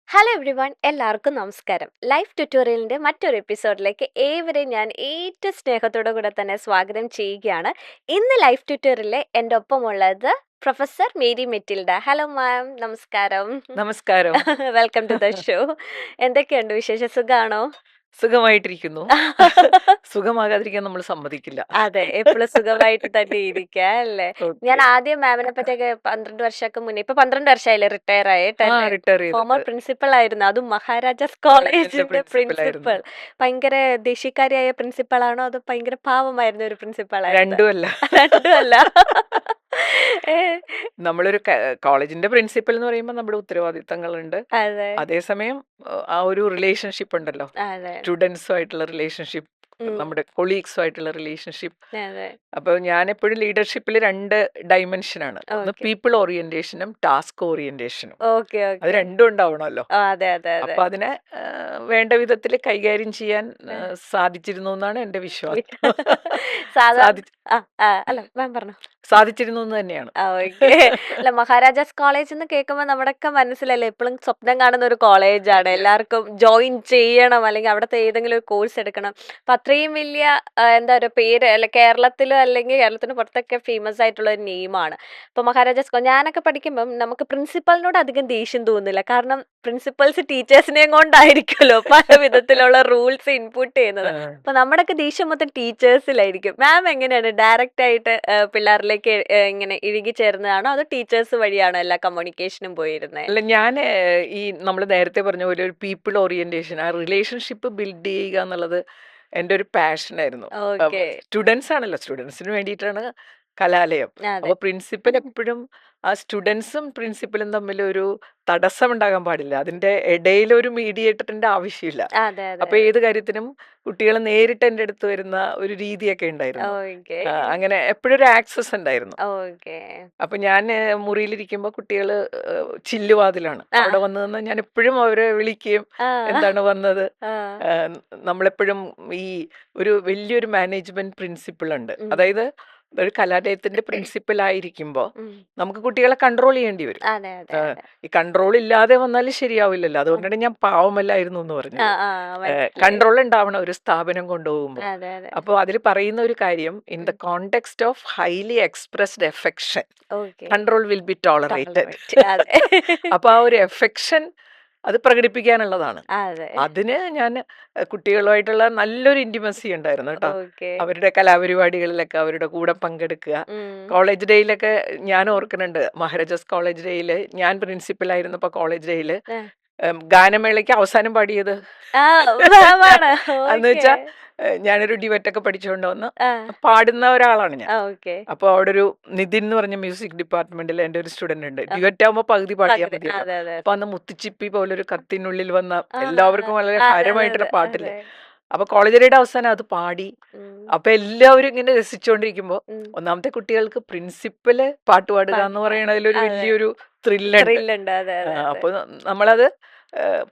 Hello everyone, എല്ലാവർക്കും നമസ്കാരം. Life ട്യൂട്ടോറിയലിൻ്റെ മറ്റൊരു എപ്പിസോഡിലേക്ക് ഏവരെയും ഞാൻ ഏറ്റവും സ്നേഹത്തോടു കൂടെ തന്നെ സ്വാഗതം ചെയ്യുകയാണ്. ഇന്ന് ലൈഫ് ട്യൂട്ടോറിയലിൽ എൻ്റെ ഒപ്പമുള്ളത് professor Mary Matilda. Hello ma'am, നമസ്കാരം. നമസ്കാരം. Welcome to the show. എന്തൊക്കെയുണ്ട് വിശേഷം? സുഖാണോ? സുഖമായിട്ടിരിക്കുന്നു. സുഖമാകാതിരിക്കാൻ നമ്മൾ സമ്മതിക്കില്ല. അതെ, എപ്പോഴും സുഖമായിട്ട് തന്നെ ഇരിക്കുക അല്ലേ. ഞാൻ ഓക്കെ. ആദ്യം മാമിനെ പറ്റിയൊക്കെ 12 വർഷമൊക്കെ മുന്നേ, ഇപ്പൊ 12 വർഷമായില്ലേ റിട്ടയർ ആയിട്ട്, റിട്ടയർ ഫോമർ ചെയ്തിട്ട് പ്രിൻസിപ്പൽ ആയിരുന്നു, അതും മഹാരാജാസ് കോളേജിന്റെ കോളേജിന്റെ പ്രിൻസിപ്പലായിരുന്നു. പ്രിൻസിപ്പൽ. ഭയങ്കര ദേശീയക്കാരിയായ പ്രിൻസിപ്പൾ ആണോ അതോ ഭയങ്കര പാവമായിരുന്ന ഒരു പ്രിൻസിപ്പൾ ആയിരുന്നു? രണ്ടുമല്ല. രണ്ടുമല്ല. ഏ, നമ്മളൊരു കോളേജിന്റെ പ്രിൻസിപ്പൽ എന്ന് പറയുമ്പോൾ നമ്മുടെ ഉത്തരവാദിത്തങ്ങളുണ്ട്. അതെ അതേസമയം ആ ഒരു റിലേഷൻഷിപ്പ് ഉണ്ടല്ലോ, അതെ. സ്റ്റുഡൻസുമായിട്ടുള്ള റിലേഷൻഷിപ്പ്, ഉം, നമ്മുടെ കൊളീഗ്സുമായിട്ടുള്ള റിലേഷൻഷിപ്പ്. അതെ. അപ്പോൾ ഞാൻ എപ്പോഴും ലീഡർഷിപ്പിൽ രണ്ട് ഡൈമെൻഷനാണ്. ഒന്ന് ഓക്കെ പീപ്പിൾ ഓറിയന്റേഷനും ടാസ്ക് ഓറിയന്റേഷനും. ഓക്കെ അത് ഓക്കെ. രണ്ടും ഉണ്ടാവണമല്ലോ. അതെ അതെ അതെ. അപ്പൊ അതിനെ വേണ്ട വിധത്തിൽ കൈകാര്യം ചെയ്യാൻ സാധിച്ചിരുന്നു എന്നാണ് എൻ്റെ വിശ്വാസം. സാധാരണ. സാധി ആ ആ, അല്ല മാം പറഞ്ഞു. സാധിച്ചിരുന്നു എന്ന് തന്നെയാണ്. ആ, ഓക്കെ. അല്ല, മഹാരാജാസ് കോളേജ് എന്ന് കേൾക്കുമ്പോൾ നമ്മുടെയൊക്കെ മനസ്സിലല്ലേ എപ്പോഴും സ്വപ്നം കാണുന്ന ഒരു കോളേജാണ്. Yes. എല്ലാവർക്കും ജോയിൻ ചെയ്യണം, അല്ലെങ്കിൽ അവിടുത്തെ ഏതെങ്കിലും ഒരു കോഴ്സ് എടുക്കണം. അപ്പം അത്രയും വലിയ എന്താ പറയുക പേര്, അല്ല കേരളത്തിലോ അല്ലെങ്കിൽ കേരളത്തിന് പുറത്തൊക്കെ ഫേമസ് ആയിട്ടുള്ള ഒരു നെയിമാണ്. അപ്പോൾ മഹാരാജാസ് ഞാനൊക്കെ പഠിക്കുമ്പം നമുക്ക് പ്രിൻസിപ്പലിനോട് അധികം ദേഷ്യം തോന്നുന്നില്ല. കാരണം പ്രിൻസിപ്പൽസ് ടീച്ചേഴ്സിനെയും കൊണ്ടായിരിക്കുമല്ലോ പല വിധത്തിലുള്ള റൂൾസ് ഇൻപുട്ട് ചെയ്യുന്നത്. ആ, അപ്പൊ നമ്മുടെയൊക്കെ ദേഷ്യം മൊത്തം ടീച്ചേഴ്സിലായിരിക്കും. മാം എങ്ങനെയാണ് ഡയറക്റ്റ് ആയിട്ട് പിള്ളേരിലേക്ക് ഇങ്ങനെ ഇഴുകി ചേർന്നതാണോ അതോ ടീച്ചേഴ്സ് വഴിയാണോ എല്ലാ കമ്മ്യൂണിക്കേഷനും പോയിരുന്നത്? അല്ല, ഞാൻ ഈ നമ്മൾ നേരത്തെ പറഞ്ഞ പോലെ ഒരു പീപ്പിൾ ഓറിയന്റേഷൻ, ആ റിലേഷൻഷിപ്പ് ബിൽഡ് ചെയ്യുക എന്നുള്ളത് എൻ്റെ ഒരു പാഷനായിരുന്നു. ഓക്കെ. സ്റ്റുഡൻസ് ആണല്ലോ, സ്റ്റുഡൻസിന് വേണ്ടിയിട്ടാണ് കലാലയം. അതെ അപ്പോൾ പ്രിൻസിപ്പൽ എപ്പോഴും ആ സ്റ്റുഡൻസും പ്രിൻസിപ്പലും തമ്മിൽ ഒരു തടസ്സം ഉണ്ടാകാൻ പാടില്ല. അതിൻ്റെ ഇടയിൽ ഒരു മീഡിയേറ്ററിൻ്റെ ആവശ്യമില്ല. അതെ അതെ. അപ്പോൾ ഏത് കാര്യത്തിനും കുട്ടികൾ നേരിട്ട് എൻ്റെ അടുത്ത് വരുന്ന ഒരു രീതിയൊക്കെ ഉണ്ടായിരുന്നു. ഓക്കെ അങ്ങനെ എപ്പോഴും ഒരു ആക്സസ് ഉണ്ടായിരുന്നു. ഓക്കെ. അപ്പൊ ഞാൻ മുറിയിലിരിക്കുമ്പോൾ കുട്ടികൾ ചില്ലുവാതിലാണ് ആ അവിടെ വന്നു നിന്ന് ഞാൻ എപ്പോഴും അവരെ വിളിക്കുകയും ആ എന്താണ് വന്നത്. ആ. നമ്മളെപ്പോഴും ഈ ഒരു വലിയൊരു മാനേജ്മെന്റ് പ്രിൻസിപ്പിൾ ഉണ്ട്. ഉം. അതായത് ഒരു കലാലയത്തിന്റെ പ്രിൻസിപ്പൽ ആയിരിക്കുമ്പോൾ ഉം. നമുക്ക് കുട്ടികളെ കൺട്രോൾ ചെയ്യേണ്ടി വരും. അതെ അതെ ആ, അതെ. ഈ കൺട്രോൾ ഇല്ലാതെ വന്നാലും ശരിയാവില്ലല്ലോ. അതുകൊണ്ടാണ് ഞാൻ പാവമല്ലായിരുന്നു എന്ന് ആ പറഞ്ഞത്. ആ, മനസ്സിലായി. കൺട്രോൾ ഉണ്ടാവണം ഒരു സ്ഥാപനം കൊണ്ടുപോകുമ്പോൾ. അതെ അതെ. അപ്പോൾ അതിൽ പറയുന്ന ഒരു കാര്യം, in the context of highly expressed affection okay. Control will be tolerated. അതെ അപ്പോൾ ആ ഒരു എഫെക്ഷൻ അത് പ്രകടിപ്പിക്കാനുള്ളതാണ്. അതെ. അതിന് ഞാൻ കുട്ടികളുമായിട്ടുള്ള നല്ലൊരു ഇൻറ്റിമസി ഉണ്ടായിരുന്നു കേട്ടോ. ഓക്കെ. അവരുടെ കലാപരിപാടികളിലൊക്കെ അവരുടെ കൂടെ പങ്കെടുക്കുക. ഉം. കോളേജ് ഡേയിലൊക്കെ ഞാൻ ഓർക്കുന്നുണ്ട്, മഹാരാജാസ് കോളേജ് ഡേയിൽ ഞാൻ പ്രിൻസിപ്പലായിരുന്നപ്പോൾ കോളേജ് ഡേയിൽ ആ ഗാനമേളയ്ക്ക് അവസാനം പാടിയത് ആ, മാമാണ്. അന്ന് ഓക്കെ. വെച്ചാൽ ഞാനൊരു ഡിവറ്റൊക്കെ പഠിച്ചുകൊണ്ട് വന്ന് ആ പാടുന്ന ഒരാളാണ് ഞാൻ. ഓക്കെ. അപ്പോൾ അവിടെ ഒരു നിതിൻ എന്ന് പറഞ്ഞ മ്യൂസിക് ഡിപ്പാർട്ട്മെന്റിൽ എൻ്റെ ഒരു സ്റ്റുഡന്റ് ഉണ്ട്. ഡിവറ്റ് ആകുമ്പോൾ പകുതി പാടിയാൽ പകുതി. മതിയല്ലോ. അതെ അതെ അപ്പൊ അന്ന് മുത്തുച്ചിപ്പി പോലൊരു കത്തിനുള്ളിൽ വന്ന ആ, എല്ലാവർക്കും വളരെ അതെ അതെ ഹരമായിട്ടൊരു അതെ പാട്ടില്ലേ. അതെ. അപ്പൊ കോളേജ് ഡേയുടെ അവസാനം അത് പാടി. ഉം. അപ്പൊ എല്ലാവരും ഇങ്ങനെ രസിച്ചുകൊണ്ടിരിക്കുമ്പോൾ ഉം. ഒന്നാമത്തെ കുട്ടികൾക്ക് പ്രിൻസിപ്പല് പാട്ട് പാടുക എന്ന് പാട്ട്. പറയുന്നതിലൊരു അതെ. വലിയൊരു ത്രില്ലുണ്ട്. ത്രില്ലുണ്ട്. അതെ അതെ അതെ. അപ്പൊ നമ്മളത്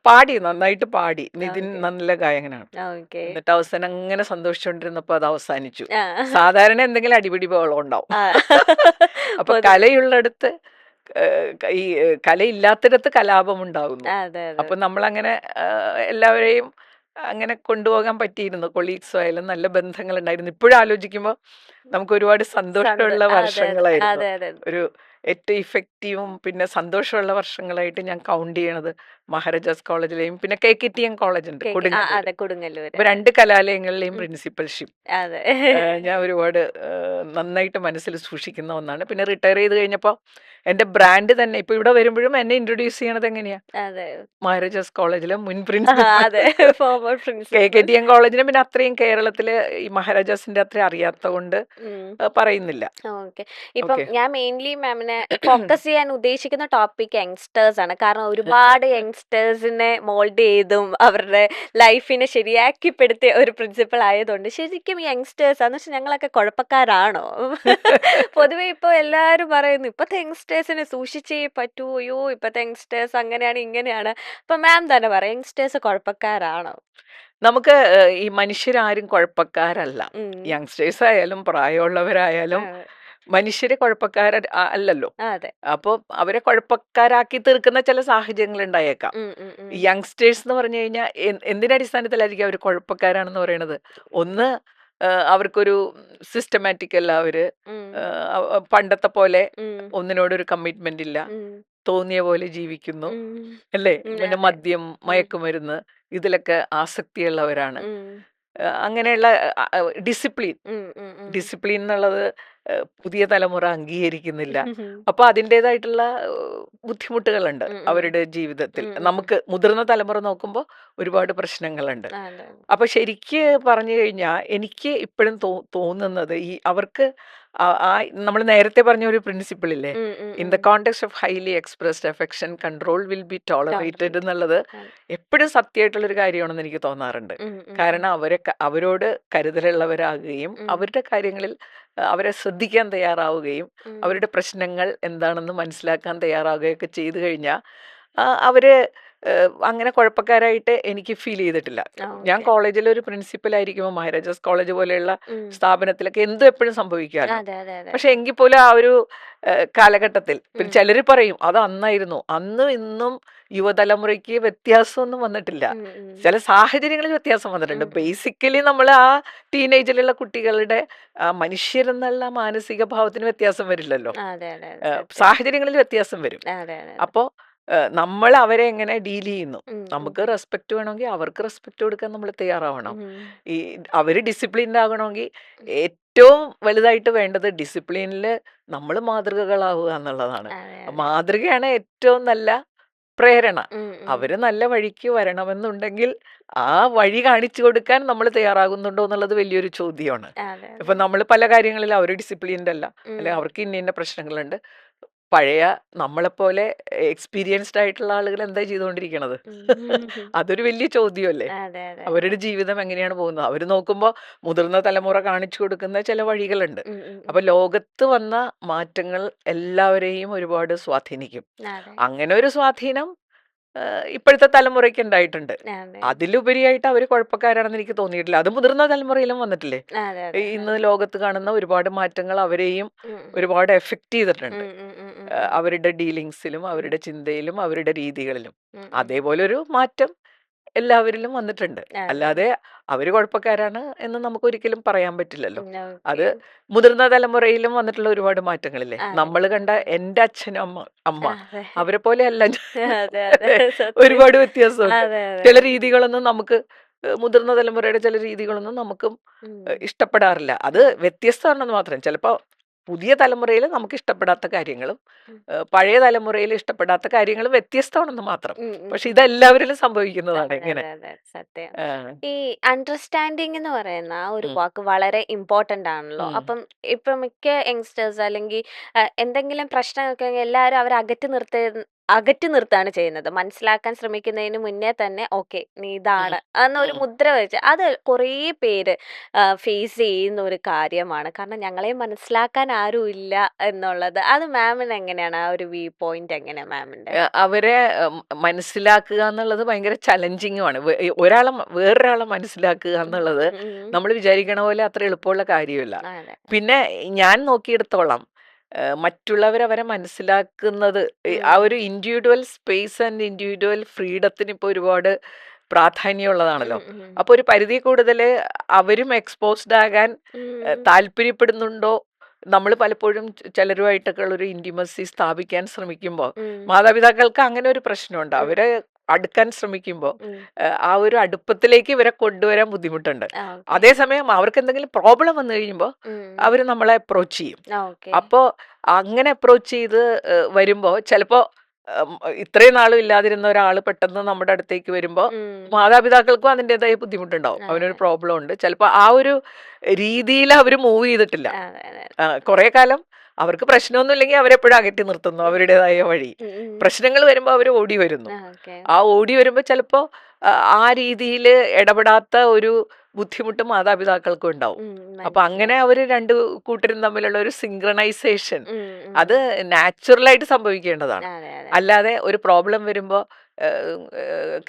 പാടി, നന്നായിട്ട് പാടി. നിതിൻ ഓക്കെ. നല്ല ഗായകനാണ്. ഓക്കെ. എന്നിട്ട് അവസാനം അങ്ങനെ സന്തോഷിച്ചുകൊണ്ടിരുന്നപ്പോ അത് അവസാനിച്ചു. ആ. സാധാരണ എന്തെങ്കിലും അടിപിടി ബഹളം ഉണ്ടാവും. ആ. അപ്പൊ പൊതു കലയുള്ളിടത്ത് ഈ കലയില്ലാത്തിടത്ത് കലാപം ഉണ്ടാകുന്നു. അതെ അതെ. അപ്പൊ നമ്മളങ്ങനെ എല്ലാവരെയും അങ്ങനെ കൊണ്ടുപോകാൻ പറ്റിയിരുന്നു. കൊളീഗ്സും ആയാലും നല്ല ബന്ധങ്ങൾ ഉണ്ടായിരുന്നു. ഇപ്പോഴും ആലോചിക്കുമ്പോൾ നമുക്ക് ഒരുപാട് സന്തോഷമുള്ള അതെ അതെ. വർഷങ്ങളായിരുന്നു. അതെ അതെ. ഒരു ഏറ്റവും ഇഫക്റ്റീവും പിന്നെ സന്തോഷമുള്ള വർഷങ്ങളായിട്ട് ഞാൻ കൗണ്ട് ചെയ്യണത് മഹാരാജാസ് കോളേജിലെയും പിന്നെ KKTM കോളേജ് ഉണ്ട് കൊടുങ്ങല്ലൂർ. അതെ കൊടുങ്ങല്ലൂര്. അപ്പൊ രണ്ട് കലാലയങ്ങളിലെയും ഉം. പ്രിൻസിപ്പൽഷിപ്പ് അതെ. ഞാൻ ഒരുപാട് നന്നായിട്ട് മനസ്സിൽ സൂക്ഷിക്കുന്ന ഒന്നാണ്. പിന്നെ റിട്ടയർ ചെയ്ത് കഴിഞ്ഞപ്പോൾ എൻ്റെ ബ്രാൻഡ് തന്നെ ഇപ്പൊ ഇവിടെ വരുമ്പോഴും എന്നെ ഇൻട്രൊഡ്യൂസ് ചെയ്യണത് എങ്ങനെയാ, അതെ. മഹാരാജാസ് കോളേജിലെ മുൻ അതെ. പ്രിൻസിപ്പൽ. Former principal. KKTM കോളേജിനെ പിന്നെ അത്രയും കേരളത്തില് ഈ മഹാരാജാസിന്റെ അത്രയും അറിയാത്ത കൊണ്ട് ഉം. പറയുന്നില്ല. ഓക്കെ. ഇപ്പം ഓക്കെ. ഞാൻ മെയിൻലി മാമിനെ ഫോക്കസ് ചെയ്യാൻ ഉദ്ദേശിക്കുന്ന ടോപ്പിക് യങ്സ്റ്റേഴ്സ് ആണ്. കാരണം ഒരുപാട് യങ്സ്റ്റേഴ്സിനെ മോൾഡ് ചെയ്തും അവരുടെ ലൈഫിനെ ശരിയാക്കിപ്പെടുത്തിയ ഒരു പ്രിൻസിപ്പൾ ആയതുകൊണ്ട് ശരിക്കും യങ്സ്റ്റേഴ്സ് എന്ന് വെച്ചാൽ ഞങ്ങളൊക്കെ കുഴപ്പക്കാരാണോ? പൊതുവെ ഇപ്പോൾ എല്ലാവരും പറയുന്നു ഇപ്പോഴത്തെ യങ്സ്റ്റേഴ്സിനെ സൂക്ഷിച്ചേ പറ്റൂ, അയ്യോ ഇപ്പോഴത്തെ യങ്സ്റ്റേഴ്സ് അങ്ങനെയാണ് ഇങ്ങനെയാണ്. അപ്പം മാം തന്നെ പറയാം, യങ്സ്റ്റേഴ്സ് കുഴപ്പക്കാരാണോ? നമുക്ക് ഈ മനുഷ്യരാരും കുഴപ്പക്കാരല്ല. ഉം. യങ്സ്റ്റേഴ്സ് ആയാലും പ്രായമുള്ളവരായാലും അതെ. മനുഷ്യരെ അല്ലല്ലോ. അതെ. അപ്പോൾ അവരെ കുഴപ്പക്കാരാക്കി തീർക്കുന്ന ചില സാഹചര്യങ്ങൾ ഉണ്ടായേക്കാം. യങ്സ്റ്റേഴ്സ് എന്ന് പറഞ്ഞു കഴിഞ്ഞാൽ എന്തിനടിസ്ഥാനത്തിലായിരിക്കും അവർ കുഴപ്പക്കാരാണെന്ന് പറയണത്? ഒന്ന്, അവർക്കൊരു സിസ്റ്റമാറ്റിക് അല്ല അവര്. പണ്ടത്തെ പോലെ ഒന്നിനോടൊരു കമ്മിറ്റ്മെന്റ് ഇല്ല, തോന്നിയ പോലെ ജീവിക്കുന്നു, അല്ലേ? പിന്നെ മദ്യം, മയക്കുമരുന്ന് ഇതിലൊക്കെ ആസക്തിയുള്ളവരാണ്. അങ്ങനെയുള്ള ഡിസിപ്ലിൻ എന്നുള്ളത് പുതിയ തലമുറ അംഗീകരിക്കുന്നില്ല. അപ്പൊ അതിൻ്റെതായിട്ടുള്ള ബുദ്ധിമുട്ടുകളുണ്ട് അവരുടെ ജീവിതത്തിൽ. നമുക്ക് മുതിർന്ന തലമുറ നോക്കുമ്പോൾ ഒരുപാട് പ്രശ്നങ്ങളുണ്ട്. അപ്പൊ ശരിക്ക് പറഞ്ഞു കഴിഞ്ഞാൽ എനിക്ക് ഇപ്പോഴും തോന്നുന്നത് അവർക്ക് നമ്മൾ നേരത്തെ പറഞ്ഞ ഒരു പ്രിൻസിപ്പിൾ ഇല്ലേ, in the context of highly expressed affection control will be tolerated എന്നുള്ളത് എപ്പോഴും സത്യമായിട്ടുള്ളൊരു കാര്യമാണെന്ന് എനിക്ക് തോന്നാറുണ്ട്. കാരണം അവരോട് കരുതലുള്ളവരാകുകയും അവരുടെ കാര്യങ്ങളിൽ അവരെ ശ്രദ്ധിക്കാൻ തയ്യാറാവുകയും അവരുടെ പ്രശ്നങ്ങൾ എന്താണെന്ന് മനസ്സിലാക്കാൻ തയ്യാറാവുകയൊക്കെ ചെയ്തു കഴിഞ്ഞാൽ അവര് അങ്ങനെ കുഴപ്പക്കാരായിട്ട് എനിക്ക് ഫീൽ ചെയ്തിട്ടില്ല. ഞാൻ കോളേജിൽ ഒരു പ്രിൻസിപ്പൽ മഹാരാജാസ് കോളേജ് പോലെയുള്ള സ്ഥാപനത്തിലൊക്കെ എന്തും എപ്പോഴും സംഭവിക്കാമല്ലോ. പക്ഷെ എങ്കിൽ പോലും ആ ഒരു കാലഘട്ടത്തിൽ പിന്നെ ചിലർ പറയും അത് അന്നായിരുന്നു, അന്നും ഇന്നും യുവതലമുറയ്ക്ക് വ്യത്യാസമൊന്നും വന്നിട്ടില്ല. ചില സാഹചര്യങ്ങളിൽ വ്യത്യാസം വന്നിട്ടുണ്ട്. ബേസിക്കലി നമ്മൾ ആ ടീനേജിലുള്ള കുട്ടികളുടെ മനുഷ്യരെന്നുള്ള മാനസിക ഭാവത്തിന് വ്യത്യാസം വരില്ലല്ലോ, സാഹചര്യങ്ങളിൽ വ്യത്യാസം വരും. അപ്പോൾ നമ്മൾ അവരെ എങ്ങനെ ഡീൽ ചെയ്യുന്നു, നമുക്ക് റെസ്പെക്ട് വേണമെങ്കിൽ അവർക്ക് റെസ്പെക്ട് കൊടുക്കാൻ നമ്മൾ തയ്യാറാവണം. അവര് ഡിസിപ്ലിൻഡ് ആകണമെങ്കിൽ ഏറ്റവും വലുതായിട്ട് വേണ്ടത് ഡിസിപ്ലിനിൽ നമ്മൾ മാതൃകകളാവുക എന്നുള്ളതാണ്. മാതൃകയാണ് ഏറ്റവും നല്ല പ്രേരണ. അവര് നല്ല വഴിക്ക് വരണമെന്നുണ്ടെങ്കിൽ ആ വഴി കാണിച്ചു കൊടുക്കാൻ നമ്മൾ തയ്യാറാകുന്നുണ്ടോ എന്നുള്ളത് വലിയൊരു ചോദ്യമാണ്. ഇപ്പൊ നമ്മൾ പല കാര്യങ്ങളിലും അവർ ഡിസിപ്ലിൻഡ് അല്ല, അല്ലെ അവർക്ക് ഇന്ന പ്രശ്നങ്ങളുണ്ട്. പഴയ നമ്മളെപ്പോലെ എക്സ്പീരിയൻസ്ഡ് ആയിട്ടുള്ള ആളുകൾ എന്താ ചെയ്തുകൊണ്ടിരിക്കണത്? അതൊരു വലിയ ചോദ്യമല്ലേ. അവരുടെ ജീവിതം എങ്ങനെയാണ് പോകുന്നത്? അവർ നോക്കുമ്പോൾ മുതിർന്ന തലമുറ കാണിച്ചു കൊടുക്കുന്ന ചില വഴികളുണ്ട്. അപ്പൊ ലോകത്ത് വന്ന മാറ്റങ്ങൾ എല്ലാവരെയും ഒരുപാട് സ്വാധീനിക്കും. അങ്ങനെ ഒരു സ്വാധീനം ഇപ്പോഴത്തെ തലമുറയ്ക്ക് ഉണ്ടായിട്ടുണ്ട്. അതിലുപരിയായിട്ട് അവർ കുഴപ്പക്കാരാണെന്ന് എനിക്ക് തോന്നിയിട്ടില്ല. അത് മുതിർന്ന തലമുറയിലും വന്നിട്ടില്ലേ. ഇന്ന് ലോകത്ത് കാണുന്ന ഒരുപാട് മാറ്റങ്ങൾ അവരെയും ഒരുപാട് എഫക്റ്റ് ചെയ്തിട്ടുണ്ട്. അവരുടെ ഡീലിങ്സിലും അവരുടെ ചിന്തയിലും അവരുടെ രീതികളിലും അതേപോലെ ഒരു മാറ്റം എല്ലാവരിലും വന്നിട്ടുണ്ട്. അല്ലാതെ അവര് കുഴപ്പക്കാരാണ് എന്ന് നമുക്ക് ഒരിക്കലും പറയാൻ പറ്റില്ലല്ലോ. അത് മുതിർന്ന തലമുറയിലും വന്നിട്ടുള്ള ഒരുപാട് മാറ്റങ്ങളില്ലേ. നമ്മൾ കണ്ട എൻ്റെ അച്ഛനും അമ്മ അവരെ പോലെ അല്ല, ഒരുപാട് വ്യത്യാസമുണ്ട്. ചില രീതികളൊന്നും നമുക്ക് മുതിർന്ന തലമുറയുടെ ചില രീതികളൊന്നും നമുക്കും ഇഷ്ടപ്പെടാറില്ല. അത് വ്യത്യസ്തമാണെന്ന് മാത്രം. ചിലപ്പോ പുതിയ തലമുറയിൽ നമുക്ക് ഇഷ്ടപ്പെടാത്ത കാര്യങ്ങളും പഴയ തലമുറയിൽ ഇഷ്ടപ്പെടാത്ത കാര്യങ്ങളും വ്യത്യസ്തമാണെന്ന് മാത്രം. പക്ഷെ ഇതെല്ലാവരിലും സംഭവിക്കുന്നതാണ്. ഇങ്ങനെ സത്യം. ഈ അണ്ടർസ്റ്റാൻഡിങ് എന്ന് പറയുന്ന ആ ഒരു വാക്ക് വളരെ ഇമ്പോർട്ടന്റ് ആണല്ലോ. അപ്പം ഇപ്പൊ മിക്ക യങ്സ്റ്റേഴ്സ് അല്ലെങ്കിൽ എന്തെങ്കിലും പ്രശ്നമൊക്കെ എല്ലാവരും അവർ അകറ്റി നിർത്താണ് ചെയ്യുന്നത്. മനസ്സിലാക്കാൻ ശ്രമിക്കുന്നതിന് മുന്നേ തന്നെ ഓക്കെ നീ ഇതാണ് എന്നൊരു മുദ്ര വെച്ച് അത് കുറേ പേര് ഫേസ് ചെയ്യുന്ന ഒരു കാര്യമാണ്. കാരണം ഞങ്ങളെ മനസ്സിലാക്കാൻ ആരും ഇല്ല എന്നുള്ളത്. അത് മാമിന് എങ്ങനെയാണ് ആ ഒരു വ്യൂ പോയിന്റ്? എങ്ങനെയാ മാമിന്റെ? അവരെ മനസ്സിലാക്കുക എന്നുള്ളത് ഭയങ്കര ചലഞ്ചിങ്ങുമാണ്. വേറൊരാളെ മനസ്സിലാക്കുക എന്നുള്ളത് നമ്മൾ വിചാരിക്കണ പോലെ അത്ര എളുപ്പമുള്ള കാര്യമില്ല. പിന്നെ ഞാൻ നോക്കിയെടുത്തോളം മറ്റുള്ളവരവരെ മനസ്സിലാക്കുന്നത് ആ ഒരു ഇൻഡിവിജ്വൽ സ്പേസ് ആൻഡ് ഇൻഡിവിജ്വൽ ഫ്രീഡത്തിന് ഇപ്പോൾ ഒരുപാട് പ്രാധാന്യമുള്ളതാണല്ലോ. അപ്പൊ ഒരു പരിധി കൂടുതൽ അവരും എക്സ്പോസ്ഡ് ആകാൻ താല്പര്യപ്പെടുന്നുണ്ടോ? നമ്മൾ പലപ്പോഴും ചിലരുമായിട്ടൊക്കെ ഉള്ളൊരു ഇന്റിമസി സ്ഥാപിക്കാൻ ശ്രമിക്കുമ്പോൾ മാതാപിതാക്കൾക്ക് അങ്ങനെ ഒരു പ്രശ്നമുണ്ട്. അവരെ അടുക്കാൻ ശ്രമിക്കുമ്പോൾ ആ ഒരു അടുപ്പത്തിലേക്ക് ഇവരെ കൊണ്ടുവരാൻ ബുദ്ധിമുട്ടുണ്ട്. അതേസമയം അവർക്ക് എന്തെങ്കിലും പ്രോബ്ലം വന്നു കഴിയുമ്പോൾ അവർ നമ്മളെ അപ്രോച്ച് ചെയ്യും. അപ്പോൾ അങ്ങനെ അപ്രോച്ച് ചെയ്ത് വരുമ്പോൾ ചിലപ്പോൾ ഇത്രയും നാളും ഇല്ലാതിരുന്ന ഒരാൾ പെട്ടെന്ന് നമ്മുടെ അടുത്തേക്ക് വരുമ്പോൾ മാതാപിതാക്കൾക്കും അതിൻ്റെതായ ബുദ്ധിമുട്ടുണ്ടാവും. അവനൊരു പ്രോബ്ലം ഉണ്ട്. ചിലപ്പോൾ ആ ഒരു രീതിയിൽ അവർ മൂവ് ചെയ്തിട്ടില്ല. കുറെ കാലം അവർക്ക് പ്രശ്നമൊന്നും ഇല്ലെങ്കിൽ അവരെപ്പോഴും അകറ്റി നിർത്തുന്നു അവരുടേതായ വഴി. പ്രശ്നങ്ങൾ വരുമ്പോൾ അവർ ഓടി വരുന്നു. ആ ഓടി വരുമ്പോൾ ചിലപ്പോൾ ആ രീതിയിൽ ഇടപെടാത്ത ഒരു ബുദ്ധിമുട്ട് മാതാപിതാക്കൾക്കും ഉണ്ടാവും. അപ്പൊ അങ്ങനെ അവർ രണ്ടു കൂട്ടരും തമ്മിലുള്ള ഒരു സിങ്ക്രണൈസേഷൻ അത് നാച്ചുറലായിട്ട് സംഭവിക്കേണ്ടതാണ്. അല്ലാതെ ഒരു പ്രോബ്ലം വരുമ്പോൾ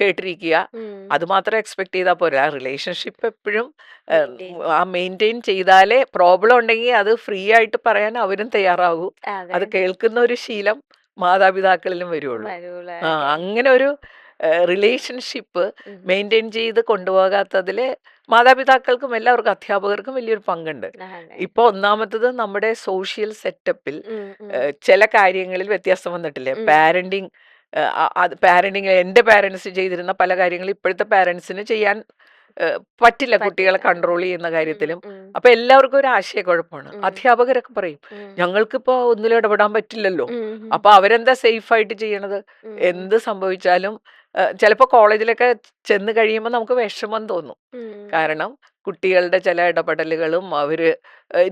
കേട്ടിരിക്കുക, ഉം. അത് മാത്രം എക്സ്പെക്ട് ചെയ്താൽ പോരാ. റിലേഷൻഷിപ്പ് എപ്പോഴും Maintain ആ മെയിൻറ്റെയിൻ ചെയ്താലേ പ്രോബ്ലം ഉണ്ടെങ്കിൽ അത് ഫ്രീ ആയിട്ട് പറയാൻ അവരും തയ്യാറാകൂ. അതെ അത് കേൾക്കുന്ന ഒരു ശീലം മാതാപിതാക്കളിലും വരുള്ളൂ. വരൂല. അങ്ങനെ ഒരു റിലേഷൻഷിപ്പ് ഉം. മെയിൻറ്റെയിൻ ചെയ്ത് കൊണ്ടുപോകാത്തതിൽ മാതാപിതാക്കൾക്കും എല്ലാവർക്കും അധ്യാപകർക്കും വലിയൊരു പങ്കുണ്ട്. അതെ. ഇപ്പൊ ഒന്നാമത്തത് നമ്മുടെ സോഷ്യൽ സെറ്റപ്പിൽ ഉം, ഉം, ചില കാര്യങ്ങളിൽ വ്യത്യാസം വന്നിട്ടില്ലേ. ഉം. പാരന്റിങ് എൻ്റെ പാരന്റ്സ് ചെയ്തിരുന്ന പല കാര്യങ്ങളും ഇപ്പോഴത്തെ പാരന്റ്സിന് ചെയ്യാൻ പറ്റില്ല, കുട്ടികളെ പറ്റില്ല. കൺട്രോൾ ചെയ്യുന്ന ഉം, കാര്യത്തിലും. ഉം, അപ്പൊ എല്ലാവർക്കും ഒരു ആശയക്കുഴപ്പമാണ്. ഉം, അധ്യാപകരൊക്കെ പറയും, ഉം, ഞങ്ങൾക്കിപ്പോ ഒന്നിലും ഇടപെടാൻ പറ്റില്ലല്ലോ. ഉം, ഉം, അപ്പൊ അവരെന്താ സേഫ് ആയിട്ട് ചെയ്യണത്? ഉം, എന്ത് സംഭവിച്ചാലും ചിലപ്പോൾ കോളേജിലൊക്കെ ചെന്ന് കഴിയുമ്പോൾ നമുക്ക് വിഷമം തോന്നും. ഉം. കാരണം കുട്ടികളുടെ ചില ഇടപെടലുകളും അവര്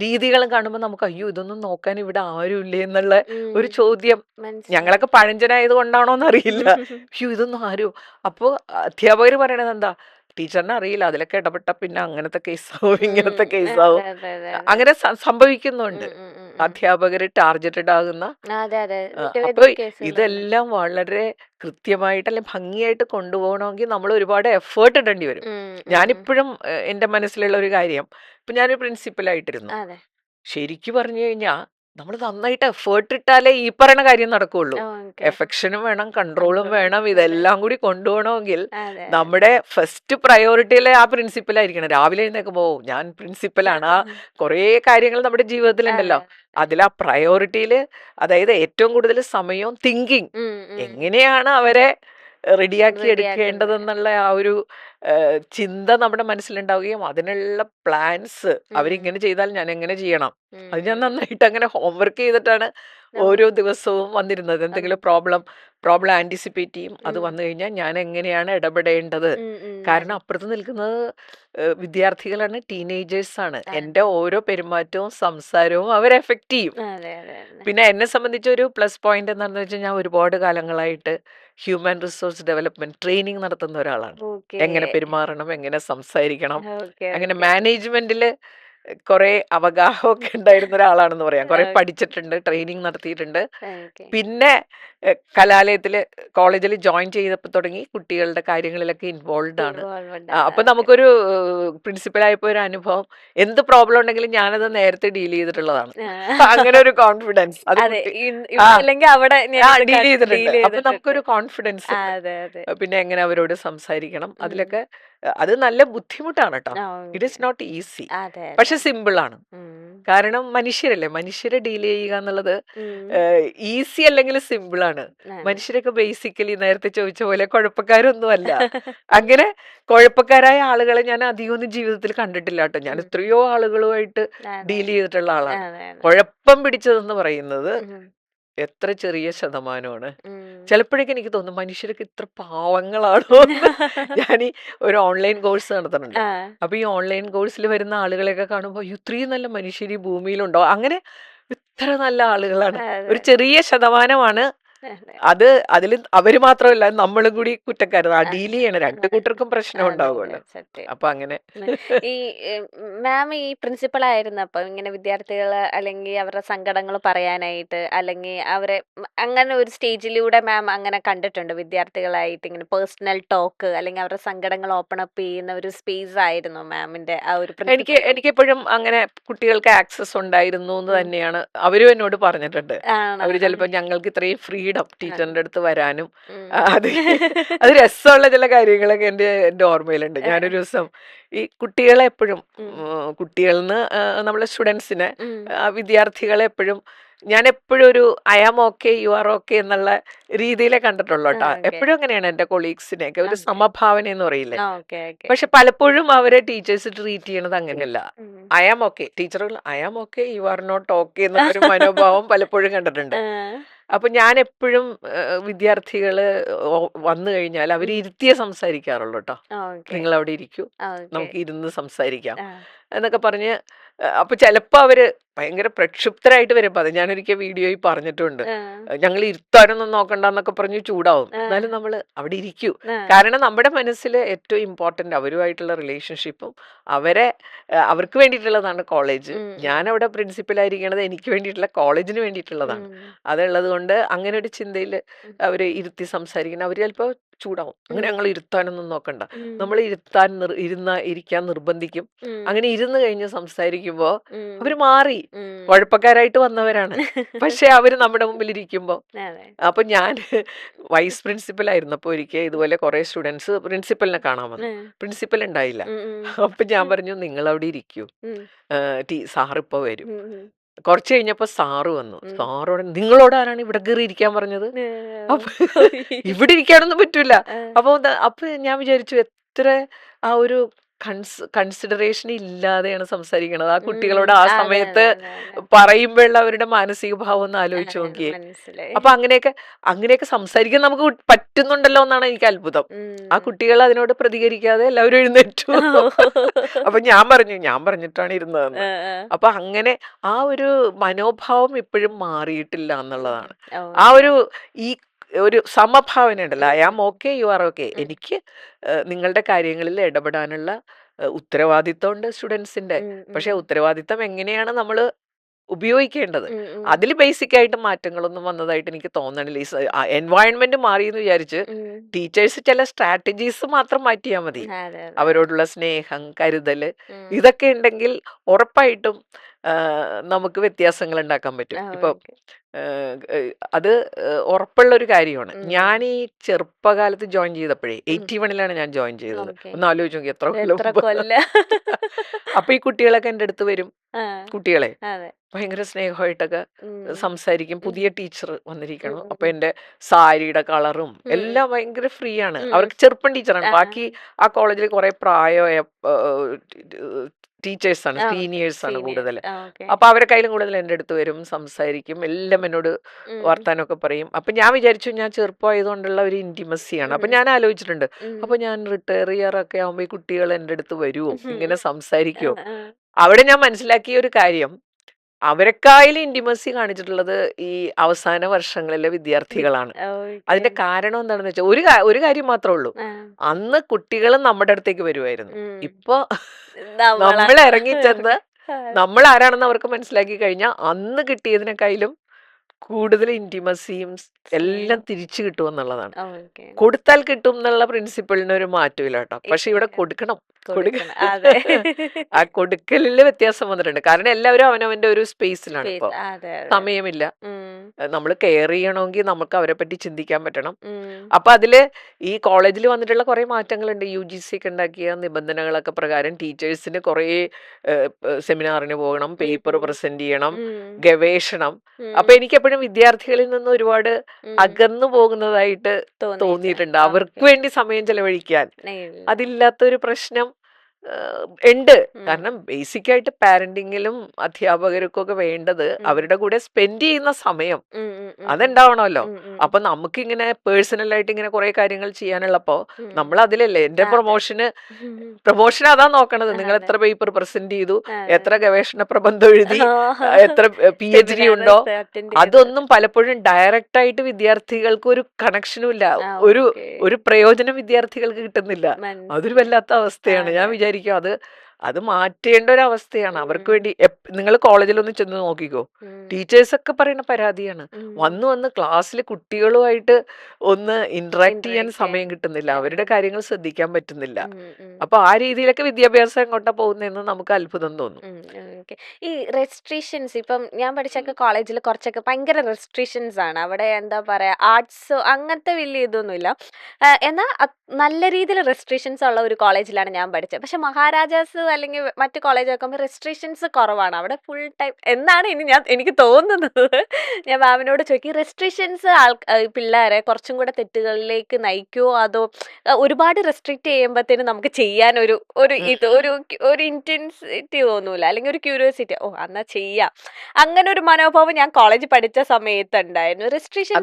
രീതികളും കാണുമ്പോൾ നമുക്ക് അയ്യോ ഇതൊന്നും നോക്കാൻ ഇവിടെ ആരുമില്ലേ എന്നുള്ള ഒരു ചോദ്യം. മനസ്സിലായി. ഞങ്ങളൊക്കെ പഴഞ്ചനായത് കൊണ്ടാണോന്ന് അറിയില്ല. അയ്യോ ഇതൊന്നും ആരും. അപ്പോൾ അധ്യാപകർ പറയണത് എന്താ, ടീച്ചറിനെ അറിയില്ല, അതിലൊക്കെ ഇടപെട്ട പിന്നെ അങ്ങനത്തെ കേസാവും ഇങ്ങനത്തെ കേസാവും. അതെ, അതെ, അതെ, അതെ. അങ്ങനെ സംഭവിക്കുന്നുണ്ട്. ഉം, ഉം, ഉം, ഉം. അധ്യാപകര് ടാർഗറ്റഡ് ആകുന്ന. അതെ, അതെ. അപ്പൊ നിരവധി കേസുകളുണ്ട്. ഇതെല്ലാം വളരെ കൃത്യമായിട്ട് അല്ലെങ്കിൽ ഭംഗിയായിട്ട് കൊണ്ടുപോകണമെങ്കിൽ നമ്മൾ ഒരുപാട് എഫേർട്ട് ഇടേണ്ടി വരും. ഉം, ഉം, ഉം. ഞാനിപ്പോഴും എൻ്റെ മനസ്സിലുള്ള ഒരു കാര്യം, ഇപ്പൊ ഞാനൊരു പ്രിൻസിപ്പലായിട്ടിരുന്നു. അതെ. ശരിക്കും പറഞ്ഞു കഴിഞ്ഞാൽ നമ്മൾ നന്നായിട്ട് എഫേർട്ട് ഇട്ടാലേ ഈ പറയുന്ന കാര്യം നടക്കുകയുള്ളൂ. ഓക്കെ. എഫെക്ഷനും വേണം, കൺട്രോളും കൺട്രോൾ. വേണം. അതെ, ഇതെല്ലാം കൂടി കൊണ്ടുപോകണമെങ്കിൽ അതെ. നമ്മുടെ ഫസ്റ്റ് പ്രയോറിറ്റിയിലെ ആ പ്രിൻസിപ്പലായിരിക്കണം. രാവിലെ എഴുന്നേൽക്കുമ്പോൾ ഞാൻ പ്രിൻസിപ്പലാണ്. ആ കുറേ കാര്യങ്ങൾ നമ്മുടെ ജീവിതത്തിലുണ്ടല്ലോ. അതെ. അതിൽ ആ പ്രയോറിറ്റിയിൽ, അതായത് ഏറ്റവും കൂടുതൽ സമയവും തിങ്കിങ്, ഉം, ഉം. എങ്ങനെയാണ് അവരെ റെഡിയാക്കി റെഡിയാക്കുന്നത്. എടുക്കേണ്ടതെന്നുള്ള ആ ഒരു ചിന്ത നമ്മുടെ മനസ്സിലുണ്ടാവുകയും അതിനുള്ള പ്ലാൻസ് അവരിങ്ങനെ ചെയ്താൽ ഞാൻ എങ്ങനെ ചെയ്യണം, അത് ഞാൻ നന്നായിട്ട് അങ്ങനെ ഹോംവർക്ക് ചെയ്തിട്ടാണ് ഓരോ ദിവസവും വന്നിരുന്നത്. എന്തെങ്കിലും പ്രോബ്ലം ആൻറ്റിസിപ്പേറ്റ് ചെയ്യും. അത് വന്നു കഴിഞ്ഞാൽ ഞാൻ എങ്ങനെയാണ് ഇടപെടേണ്ടത്. കാരണം അപ്പുറത്ത് നിൽക്കുന്നത് വിദ്യാർത്ഥികളാണ്, ടീനേജേഴ്സാണ്. എൻ്റെ ഓരോ പെരുമാറ്റവും സംസാരവും അവരെ എഫക്റ്റ് ചെയ്യും. അതെ, അതെ, അതെ. പിന്നെ എന്നെ സംബന്ധിച്ച് ഒരു പ്ലസ് പോയിന്റ് എന്താണെന്ന് വെച്ചാൽ, ഞാൻ ഒരുപാട് കാലങ്ങളായിട്ട് ഹ്യൂമൻ റിസോഴ്സ് ഡെവലപ്മെന്റ് ട്രെയിനിങ് നടത്തുന്ന ഒരാളാണ്. ഓക്കെ. എങ്ങനെ പെരുമാറണം, എങ്ങനെ സംസാരിക്കണം, ഓക്കെ, അങ്ങനെ ഓക്കെ. മാനേജ്മെന്റിൽ കുറെ അവഗാഹമൊക്കെ ഉണ്ടായിരുന്ന ഒരാളാണെന്ന് പറയാം. കുറെ ഓക്കെ. പഠിച്ചിട്ടുണ്ട്, ട്രെയിനിങ് നടത്തിയിട്ടുണ്ട്. ഓക്കെ. പിന്നെ കലാലയത്തിൽ കോളേജിൽ ജോയിൻ ചെയ്തപ്പോൾ തുടങ്ങി കുട്ടികളുടെ കാര്യങ്ങളിലൊക്കെ ഇൻവോൾവ് ആണ്. Involved അപ്പൊ ആണ്. നമുക്കൊരു പ്രിൻസിപ്പലായപ്പോ ഒരു അനുഭവം, എന്ത് പ്രോബ്ലം ഉണ്ടെങ്കിലും ഞാനത് നേരത്തെ ഡീൽ ചെയ്തിട്ടുള്ളതാണ്. അങ്ങനെ ഒരു കോൺഫിഡൻസ് അത് അതെ. ആ അല്ലെങ്കിൽ അവിടെ ഡീൽ ചെയ്തിട്ടുണ്ട്. അപ്പൊ നമുക്കൊരു കോൺഫിഡൻസ് ഉണ്ട്. അതെ, അതെ. പിന്നെ എങ്ങനെ അവരോട് സംസാരിക്കണം, അതിലൊക്കെ അത് നല്ല ബുദ്ധിമുട്ടാണ് കേട്ടോ. ഇറ്റ് ഈസ് നോട്ട് ഈസി, അതെ, പക്ഷെ സിമ്പിൾ ആണ്. ഉം. കാരണം മനുഷ്യരല്ലേ, മനുഷ്യരെ ഡീൽ ചെയ്യുക എന്നുള്ളത് ഉം. ഈസി അല്ലെങ്കിൽ സിമ്പിൾ ആണ്. അതെ. മനുഷ്യരൊക്കെ ബേസിക്കലി നേരത്തെ ചോദിച്ച പോലെ കുഴപ്പക്കാരൊന്നും അല്ല. അങ്ങനെ കുഴപ്പക്കാരായ ആളുകളെ ഞാൻ അധികമൊന്നും ജീവിതത്തിൽ കണ്ടിട്ടില്ല കേട്ടോ. ഞാൻ എത്രയോ ആളുകളുമായിട്ട് അതെ. ഡീൽ ചെയ്തിട്ടുള്ള ആളാണ്. അതെ, അതെ. കുഴപ്പം പിടിച്ചതെന്ന് പറയുന്നത് ഉം. എത്ര ചെറിയ ശതമാനമാണ്. ഉം. ചിലപ്പോഴേക്കും എനിക്ക് തോന്നും മനുഷ്യരൊക്കെ ഇത്ര പാവങ്ങളാണോ എന്ന്. ഞാൻ ഈ ഒരു ഓൺലൈൻ കോഴ്സ് നടത്തുന്നുണ്ട്. ആ. അപ്പൊ ഈ ഓൺലൈൻ കോഴ്സിൽ വരുന്ന ആളുകളെയൊക്കെ കാണുമ്പോൾ ഇത്രയും നല്ല മനുഷ്യർ ഈ ഭൂമിയിലുണ്ടോ, അങ്ങനെ ഇത്ര നല്ല ആളുകളാണ്. അതെ. ഒരു ചെറിയ ശതമാനമാണ് അതെ. അത്. അതിൽ അവര് മാത്രമല്ല, നമ്മളും കൂടി കുറ്റക്കാരാണ്. ആ ആ. ഡീൽ ചെയ്യണം, രണ്ടു കൂട്ടർക്കും പ്രശ്നം അതെ, ഉണ്ടാവുമല്ലോ. അതെ, സത്യം. അപ്പൊ അങ്ങനെ ഈ മാം ഈ പ്രിൻസിപ്പൾ ആയിരുന്നപ്പോ ഇങ്ങനെ വിദ്യാർത്ഥികള് അല്ലെങ്കിൽ അവരുടെ സങ്കടങ്ങൾ പറയാനായിട്ട് അല്ലെങ്കിൽ അവരെ അങ്ങനെ ഒരു സ്റ്റേജിലൂടെ മാം അങ്ങനെ കണ്ടിട്ടുണ്ട് വിദ്യാർത്ഥികളായിട്ട് ഇങ്ങനെ പേഴ്സണൽ ടോക്ക് അല്ലെങ്കിൽ അവരുടെ സങ്കടങ്ങൾ ഓപ്പൺ അപ്പ് ചെയ്യുന്ന ഒരു സ്പേസ് ആയിരുന്നു മാമിന്റെ ആ ഒരു എനിക്കെപ്പോഴും അങ്ങനെ കുട്ടികൾക്ക് ആക്സസ് ഉണ്ടായിരുന്നു എന്ന് തന്നെയാണ് അവരും എന്നോട് പറഞ്ഞിട്ടുണ്ട്. അവര് ചിലപ്പോൾ ഞങ്ങൾക്ക് ഇത്രയും ഫ്രീഡം ടീച്ചറിന്റെ അടുത്ത് വരാനും അത് അത് രസമുള്ള ചില കാര്യങ്ങളൊക്കെ എൻ്റെ ഓർമ്മയിലുണ്ട്. ഞാനൊരു ദിവസം ഈ കുട്ടികളെ എപ്പോഴും കുട്ടികളിന്ന് നമ്മളെ സ്റ്റുഡൻസിനെ വിദ്യാർത്ഥികളെ എപ്പോഴും ഞാൻ എപ്പോഴും ഒരു I am okay you are okay എന്നുള്ള രീതിയിലേ കണ്ടിട്ടുള്ളൂ കേട്ടോ. എപ്പോഴും അങ്ങനെയാണ് എൻ്റെ കൊളീഗ്സിനെയൊക്കെ ഒരു സമഭാവന എന്ന് പറയില്ലേ. പക്ഷെ പലപ്പോഴും അവരെ ടീച്ചേഴ്സ് ട്രീറ്റ് ചെയ്യണത് അങ്ങനെയല്ല. ഐ ആം ഓക്കെ, ടീച്ചറുകൾ I am okay you are not okay എന്നൊരു മനോഭാവം പലപ്പോഴും കണ്ടിട്ടുണ്ട്. അപ്പൊ ഞാൻ എപ്പോഴും വിദ്യാർത്ഥികള് വന്നു കഴിഞ്ഞാൽ അവർ ഇരുത്തിയേ സംസാരിക്കാറുള്ളൂ കേട്ടോ. നിങ്ങൾ അവിടെ ഇരിക്കൂ, നമുക്ക് ഇരുന്ന് സംസാരിക്കാം. എന്നൊക്കെ പറഞ്ഞ് അപ്പൊ ചിലപ്പോ അവര് ഭയങ്കര പ്രക്ഷുബ്ധരായിട്ട് വരുമ്പോ അത് ഞാനൊരിക്കൽ വീഡിയോയിൽ പറഞ്ഞിട്ടുണ്ട്. ഞങ്ങൾ ഇരുത്താനൊന്നും നോക്കണ്ടെന്നൊക്കെ പറഞ്ഞ് ചൂടാവും. എന്നാലും നമ്മൾ അവിടെ ഇരിക്കൂ. കാരണം നമ്മുടെ മനസ്സിൽ ഏറ്റവും ഇമ്പോർട്ടന്റ് അവരുമായിട്ടുള്ള റിലേഷൻഷിപ്പും അവർക്ക് വേണ്ടിയിട്ടുള്ളതാണ് കോളേജ്. ഞാനവിടെ പ്രിൻസിപ്പലായിരിക്കണത് എനിക്ക് വേണ്ടിയിട്ടുള്ള കോളേജിന് വേണ്ടിയിട്ടുള്ളതാണ്. അതുള്ളത് കൊണ്ട് അങ്ങനെ ഒരു ചിന്തയിൽ അവര് ഇരുത്തി സംസാരിക്കണം. അവര് ചിലപ്പോൾ ചൂടാവും. അങ്ങനെ ഞങ്ങൾ ഇരുത്താനൊന്നും നോക്കണ്ട. നമ്മൾ ഇരിക്കാൻ നിർബന്ധിക്കും. അങ്ങനെ ഇരുന്ന് കഴിഞ്ഞ് സംസാരിക്കുമ്പോ അവര് മാറി. കുഴപ്പക്കാരായിട്ട് വന്നവരാണ്. പക്ഷെ അവര് നമ്മുടെ മുമ്പിൽ ഇരിക്കുമ്പോ അപ്പൊ ഞാൻ വൈസ് പ്രിൻസിപ്പൽ ആയിരുന്നപ്പോ ഒരിക്കൽ ഇതുപോലെ കുറെ സ്റ്റുഡൻസ് പ്രിൻസിപ്പലിനെ കാണാൻ വന്നു. പ്രിൻസിപ്പൽ ഉണ്ടായില്ല. അപ്പൊ ഞാൻ പറഞ്ഞു നിങ്ങൾ അവിടെ ഇരിക്കൂ, സാറിപ്പോ വരും. കുറച്ച് കഴിഞ്ഞപ്പോ സാറ് വന്നു. സാറോട് നിങ്ങളോട് ആരാണ് ഇവിടെ കയറി ഇരിക്കാൻ പറഞ്ഞത്? അപ്പൊ ഇവിടെ ഇരിക്കാനൊന്നും പറ്റൂല. അപ്പൊ ഞാൻ വിചാരിച്ചു എത്ര ആ ഒരു കൺസിഡറേഷൻ ഇല്ലാതെയാണ് സംസാരിക്കണത്. ആ കുട്ടികളോട് ആ സമയത്ത് പറയുമ്പോഴുള്ള അവരുടെ മാനസിക ഭാവം ഒന്ന് ആലോചിച്ച് നോക്കിയേ. അപ്പൊ അങ്ങനെയൊക്കെ സംസാരിക്കാൻ നമുക്ക് പറ്റുന്നുണ്ടല്ലോ എന്നാണ് എനിക്ക് അത്ഭുതം. ആ കുട്ടികൾ അതിനോട് പ്രതികരിക്കാതെ എല്ലാവരും എഴുന്നേറ്റു. അപ്പൊ ഞാൻ പറഞ്ഞിട്ടാണ് ഇരുന്നതെന്ന്. അപ്പൊ അങ്ങനെ ആ ഒരു മനോഭാവം ഇപ്പോഴും മാറിയിട്ടില്ല എന്നുള്ളതാണ്. ആ ഒരു സമഭാവന ഉണ്ടല്ലോ, I am okay, you are okay. എനിക്ക് നിങ്ങളുടെ കാര്യങ്ങളിൽ ഇടപെടാനുള്ള ഉത്തരവാദിത്തം സ്റ്റുഡൻസിന്റെ. പക്ഷെ ഉത്തരവാദിത്തം എങ്ങനെയാണ് നമ്മൾ ഉപയോഗിക്കേണ്ടത്, അതിൽ ബേസിക് ആയിട്ട് മാറ്റങ്ങളൊന്നും വന്നതായിട്ട് എനിക്ക് തോന്നണില്ല. ഈ എൻവയോൺമെന്റ് മാറി എന്ന് വിചാരിച്ച് ടീച്ചേഴ്സ് ചില സ്ട്രാറ്റജീസ് മാത്രം മാറ്റിയാൽ മതി. അവരോടുള്ള സ്നേഹം, കരുതല്, ഇതൊക്കെ ഉണ്ടെങ്കിൽ ഉറപ്പായിട്ടും നമുക്ക് വ്യത്യാസങ്ങൾ ഉണ്ടാക്കാൻ പറ്റും. ഇപ്പൊ അത് ഉറപ്പുള്ള ഒരു കാര്യമാണ്. ഞാൻ ഈ ചെറുപ്പകാലത്ത് ജോയിൻ ചെയ്തപ്പോഴേ 81 ഞാൻ ജോയിൻ ചെയ്തത്. ഒന്ന് ആലോചിച്ച് നോക്കി എത്ര കൊല്ലം. അപ്പൊ ഈ കുട്ടികളൊക്കെ എൻ്റെ അടുത്ത് വരും. കുട്ടികളെ ഭയങ്കര സ്നേഹമായിട്ടൊക്കെ സംസാരിക്കും. പുതിയ ടീച്ചർ വന്നിരിക്കണം. അപ്പൊ എന്റെ സാരിയുടെ കളറും എല്ലാം ഭയങ്കര ഫ്രീ ആണ്. അവർക്ക് ചെറുപ്പം ടീച്ചറാണ്. ബാക്കി ആ കോളേജിൽ കുറെ പ്രായമായ ടീച്ചേഴ്സാണ്, സീനിയേഴ്സാണ് കൂടുതൽ. അപ്പൊ അവരെ കയ്യിലും കൂടുതൽ എൻ്റെ അടുത്ത് വരും, സംസാരിക്കും, എല്ലാം എന്നോട് വർത്താനമൊക്കെ പറയും. അപ്പൊ ഞാൻ വിചാരിച്ചു ഞാൻ ചെറുപ്പമായതുകൊണ്ടുള്ള ഒരു ഇന്റിമസിയാണ്. അപ്പൊ ഞാൻ ആലോചിച്ചിട്ടുണ്ട്, അപ്പൊ ഞാൻ റിട്ടയർ ചെയ്യാറൊക്കെ ആവുമ്പോ ഈ കുട്ടികൾ എൻ്റെ അടുത്ത് വരുമോ, ഇങ്ങനെ സംസാരിക്കുമോ? അവിടെ ഞാൻ മനസ്സിലാക്കിയ ഒരു കാര്യം, അവരെക്കായാലും ഇന്റിമസി കാണിച്ചിട്ടുള്ളത് ഈ അവസാന വർഷങ്ങളിലെ വിദ്യാർത്ഥികളാണ്. അതിന്റെ കാരണം എന്താണെന്ന് വെച്ചാൽ ഒരു കാര്യം മാത്രമേ ഉള്ളൂ, അന്ന് കുട്ടികൾ നമ്മുടെ അടുത്തേക്ക് വരുമായിരുന്നു. ഇപ്പൊ നമ്മൾ ഇറങ്ങിച്ചെന്ന് നമ്മൾ ആരാണെന്ന് അവർക്ക് മനസ്സിലാക്കി കഴിഞ്ഞാൽ അന്ന് കിട്ടിയതിനേക്കാളും കൂടുതൽ ഇന്റിമസിയും എല്ലാം തിരിച്ചു കിട്ടുമെന്നുള്ളതാണ്. കൊടുത്താൽ കിട്ടും എന്നുള്ള പ്രിൻസിപ്പിളിന് ഒരു മാറ്റമില്ല കേട്ടോ. പക്ഷെ ഇവിടെ കൊടുക്കണം. ആ കൊടുക്കലില് വ്യത്യാസം വന്നിട്ടുണ്ട്. കാരണം എല്ലാവരും അവനവന്റെ ഒരു സ്പേസിലാണ് ഇപ്പൊ. സമയമില്ല. നമ്മൾ കെയർ ചെയ്യണമെങ്കിൽ നമുക്ക് അവരെ പറ്റി ചിന്തിക്കാൻ പറ്റണം. അപ്പൊ അതില് ഈ കോളേജിൽ വന്നിട്ടുള്ള കുറെ മാറ്റങ്ങളുണ്ട്. UGC ഒക്കെ ഉണ്ടാക്കിയ നിബന്ധനകളൊക്കെ പ്രകാരം ടീച്ചേഴ്സിന് കുറെ സെമിനാറിന് പോകണം, പേപ്പർ പ്രസന്റ് ചെയ്യണം, ഗവേഷണം. അപ്പൊ എനിക്ക് എപ്പോഴും വിദ്യാർത്ഥികളിൽ നിന്ന് ഒരുപാട് അകന്നു പോകുന്നതായിട്ട് തോന്നിയിട്ടുണ്ട്. അവർക്ക് വേണ്ടി സമയം ചെലവഴിക്കാൻ അതില്ലാത്തൊരു പ്രശ്നം ഉണ്ട്. കാരണം ബേസിക് ആയിട്ട് പാരന്റിങ്ങിലും അധ്യാപകർക്കും ഒക്കെ വേണ്ടത് അവരുടെ കൂടെ സ്പെൻഡ് ചെയ്യുന്ന സമയം അതുണ്ടാവണമല്ലോ. അപ്പൊ നമുക്കിങ്ങനെ പേഴ്സണലായിട്ട് ഇങ്ങനെ കുറെ കാര്യങ്ങൾ ചെയ്യാനുള്ളപ്പോ നമ്മൾ അതിലല്ലേ. എന്റെ പ്രൊമോഷൻ അതാ നോക്കണത്. നിങ്ങൾ എത്ര പേപ്പർ പ്രസന്റ് ചെയ്തു, എത്ര ഗവേഷണ പ്രബന്ധം എഴുതി, എത്ര PhD ഉണ്ടോ, അതൊന്നും പലപ്പോഴും ഡയറക്റ്റ് ആയിട്ട് വിദ്യാർത്ഥികൾക്ക് ഒരു കണക്ഷനും ഇല്ല. ഒരു പ്രയോജനം വിദ്യാർത്ഥികൾക്ക് കിട്ടുന്നില്ല. അതൊരു വല്ലാത്ത അവസ്ഥയാണ്. ഞാൻ വിചാരിക്കും അത് മാറ്റേണ്ട ഒരു അവസ്ഥയാണ്. അവർക്ക് വേണ്ടി നിങ്ങൾ കോളേജിലൊന്ന് ചെന്ന് നോക്കിക്കോ, ടീച്ചേഴ്സൊക്കെ പറയുന്ന പരാതിയാണ്. വന്ന് ക്ലാസ്സിൽ കുട്ടികളുമായിട്ട് ഒന്ന് ഇന്ററാക്ട് ചെയ്യാൻ സമയം കിട്ടുന്നില്ല, അവരുടെ കാര്യങ്ങൾ ശ്രദ്ധിക്കാൻ പറ്റുന്നില്ല. അപ്പൊ ആ രീതിയിലൊക്കെ വിദ്യാഭ്യാസം എങ്ങോട്ടാ പോകുന്നതെന്ന് നമുക്ക് അത്ഭുതം തോന്നും. ഈ റെസ്ട്രിക്ഷൻസ് ഇപ്പം ഞാൻ പഠിച്ചൊക്കെ കോളേജിൽ കുറച്ചൊക്കെ ഭയങ്കര റെസ്ട്രിക്ഷൻസ് ആണ്. അവിടെ എന്താ പറയാ, ആർട്സ് അങ്ങനത്തെ വലിയ ഇതൊന്നുമില്ല. എന്നാൽ നല്ല രീതിയിൽ റെസ്ട്രിക്ഷൻസ് ഉള്ള ഒരു കോളേജിലാണ് ഞാൻ പഠിച്ചത്. പക്ഷെ മഹാരാജാസ് അല്ലെങ്കിൽ മറ്റു കോളേജ് നോക്കുമ്പോൾ റെസ്ട്രിക്ഷൻസ് കുറവാണ്. അവിടെ ഫുൾ ടൈം എന്നാണ് എനിക്ക് തോന്നുന്നത്. ഞാൻ മാമിനോട് ചോദിക്കും, റെസ്ട്രിക്ഷൻസ് പിള്ളേരെ കുറച്ചും കൂടെ തെറ്റുകളിലേക്ക് നയിക്കുമോ, അതോ ഒരുപാട് റെസ്ട്രിക്റ്റ് ചെയ്യുമ്പോഴത്തേനും നമുക്ക് ചെയ്യാൻ ഒരു ഇന്റൻസിറ്റി തോന്നൂല, അല്ലെങ്കിൽ ഒരു ക്യൂരിയോസിറ്റി, എന്നാ ചെയ്യാം, അങ്ങനെ ഒരു മനോഭാവം ഞാൻ കോളേജ് പഠിച്ച സമയത്ത് ഉണ്ടായിരുന്നു. റെസ്ട്രിക്ഷൻസ്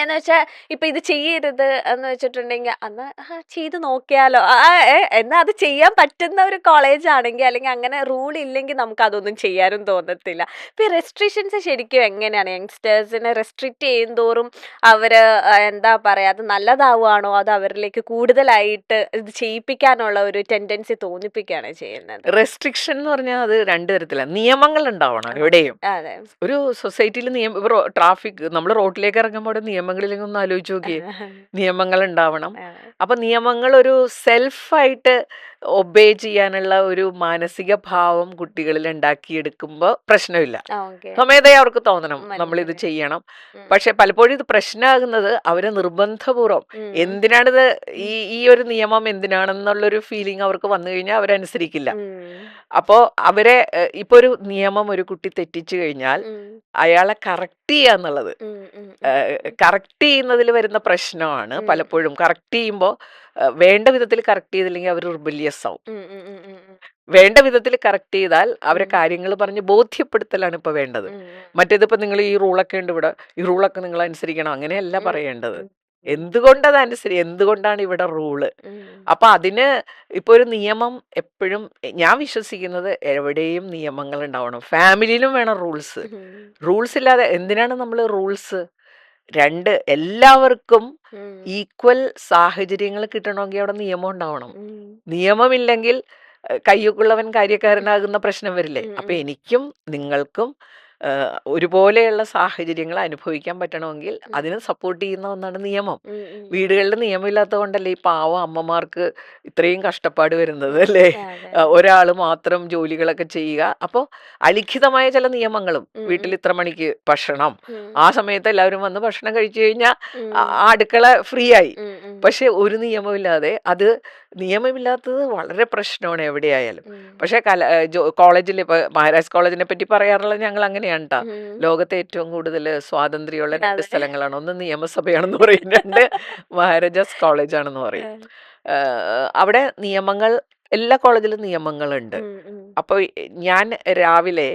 എന്ന് വെച്ചാ ഇപ്പൊ ഇത് ചെയ്യരുത് എന്ന് വെച്ചിട്ടുണ്ടെങ്കിൽ അന്ന് ചെയ്ത് നോക്കിയാലോ, എന്നാ അത് ചെയ്യാൻ പറ്റുന്ന ഒരു കോളേജ് ആണെങ്കിൽ, അല്ലെങ്കിൽ അങ്ങനെ റൂൾ ഇല്ലെങ്കിൽ നമുക്ക് അതൊന്നും ചെയ്യാനും തോന്നത്തില്ല. ഇപ്പൊ റെസ്ട്രിക്ഷൻസ് ശരിക്കും എങ്ങനെയാണ് യങ്സ്റ്റേഴ്സിനെ റെസ്ട്രിക്ട് ചെയ്യും തോറും അവര് എന്താ പറയാ, അത് നല്ലതാവുകയാണോ അത് അവരിലേക്ക് കൂടുതലായിട്ട് ഇത് ചെയ്യിപ്പിക്കാനുള്ള ഒരു ടെൻഡൻസി തോന്നിപ്പിക്കുകയാണ് ചെയ്യുന്നത്? റെസ്ട്രിക്ഷൻ എന്ന് പറഞ്ഞാൽ അത് രണ്ട് തരത്തിലാണ്. നിയമങ്ങൾ ഉണ്ടാവണം എവിടെയും. അതെ. ഒരു സൊസൈറ്റിയിൽ ട്രാഫിക് നമ്മൾ റോഡിലേക്ക് ഇറങ്ങുമ്പോൾ നിയമങ്ങളിലേക്ക് ഒന്ന് ആലോചിച്ച് നോക്കിയേ. നിയമങ്ങൾ ഉണ്ടാവണം. അപ്പൊ നിയമങ്ങൾ ഒരു സെൽഫായിട്ട് ഒബേ ചെയ്യാനുള്ള ഒരു മാനസിക ഭാവം കുട്ടികളിൽ ഉണ്ടാക്കിയെടുക്കുമ്പോൾ പ്രശ്നമില്ല. സ്വമേധയാ അവർക്ക് തോന്നണം നമ്മളിത് ചെയ്യണം. പക്ഷെ പലപ്പോഴും ഇത് പ്രശ്നമാകുന്നത് അവരെ നിർബന്ധപൂർവ്വം എന്തിനാണിത്, ഈ ഒരു നിയമം എന്തിനാണെന്നുള്ളൊരു ഫീലിംഗ് അവർക്ക് വന്നു കഴിഞ്ഞാൽ അവരനുസരിക്കില്ല. അപ്പോ അവരെ ഇപ്പൊ ഒരു നിയമം ഒരു കുട്ടി തെറ്റിച്ചു കഴിഞ്ഞാൽ അയാളെ കറക്റ്റ് ചെയ്യാന്നുള്ളത്, കറക്റ്റ് ചെയ്യുന്നതിൽ വരുന്ന പ്രശ്നമാണ് പലപ്പോഴും. കറക്റ്റ് ചെയ്യുമ്പോൾ വേണ്ട വിധത്തിൽ കറക്റ്റ് ചെയ്തില്ലെങ്കിൽ അവർ റിബല്യസ് ആവും. വേണ്ട വിധത്തിൽ കറക്റ്റ് ചെയ്താൽ അവരെ കാര്യങ്ങൾ പറഞ്ഞ് ബോധ്യപ്പെടുത്തലാണ് ഇപ്പൊ വേണ്ടത്. മറ്റേതിപ്പോ നിങ്ങൾ ഈ റൂളൊക്കെ ഉണ്ട് ഇവിടെ, ഈ റൂളൊക്കെ നിങ്ങൾ അനുസരിക്കണം, അങ്ങനെയല്ല പറയേണ്ടത്. എന്തുകൊണ്ടാണ് ഇവിടെ റൂള്. അപ്പൊ അതിന് ഇപ്പൊ ഒരു നിയമം എപ്പോഴും ഞാൻ വിശ്വസിക്കുന്നത് എവിടെയും നിയമങ്ങൾ ഉണ്ടാവണം. ഫാമിലിയിലും വേണം റൂൾസ്. റൂൾസ് ഇല്ലാതെ എന്തിനാണ് നമ്മൾ റൂൾസ്? എല്ലാവർക്കും ഈക്വൽ സാഹചര്യങ്ങൾ കിട്ടണമെങ്കിൽ അവിടെ നിയമം ഉണ്ടാവണം. നിയമമില്ലെങ്കിൽ കയ്യൊക്കുള്ളവൻ കാര്യക്കാരനാകുന്ന പ്രശ്നം വരില്ലേ? അപ്പൊ എനിക്കും നിങ്ങൾക്കും ഒരുപോലെയുള്ള സാഹചര്യങ്ങൾ അനുഭവിക്കാൻ പറ്റണമെങ്കിൽ അതിന് സപ്പോർട്ട് ചെയ്യുന്ന ഒന്നാണ് നിയമം. വീടുകളിൽ നിയമമില്ലാത്തത് കൊണ്ടല്ലേ ഈ പാവം അമ്മമാർക്ക് ഇത്രയും കഷ്ടപ്പാട് വരുന്നത് അല്ലേ? ഒരാള് മാത്രം ജോലികളൊക്കെ ചെയ്യുക. അപ്പോൾ അലിഖിതമായ ചില നിയമങ്ങളും, വീട്ടിൽ ഇത്ര മണിക്ക് ഭക്ഷണം, ആ സമയത്ത് എല്ലാവരും വന്ന് ഭക്ഷണം കഴിച്ചു കഴിഞ്ഞാൽ ആ അടുക്കള ഫ്രീ ആയി. പക്ഷെ ഒരു നിയമമില്ലാതെ, അത് നിയമമില്ലാത്തത് വളരെ പ്രശ്നമാണ് എവിടെയായാലും. പക്ഷെ കോളേജിൽ ഇപ്പൊ മഹാരാജ് കോളേജിനെ പറ്റി പറയാറുള്ളത് ഞങ്ങൾ അങ്ങനെയാണ് ട്ടാ. ലോകത്തെ ഏറ്റവും കൂടുതൽ സ്വാതന്ത്ര്യമുള്ള 2 സ്ഥലങ്ങളാണ്. ഒന്ന് നിയമസഭയാണെന്ന് പറയും, 2 മഹാരാജാസ് കോളേജാണെന്ന് പറയും. അവിടെ നിയമങ്ങൾ, എല്ലാ കോളേജിലും നിയമങ്ങളുണ്ട്. അപ്പൊ ഞാൻ രാവിലെ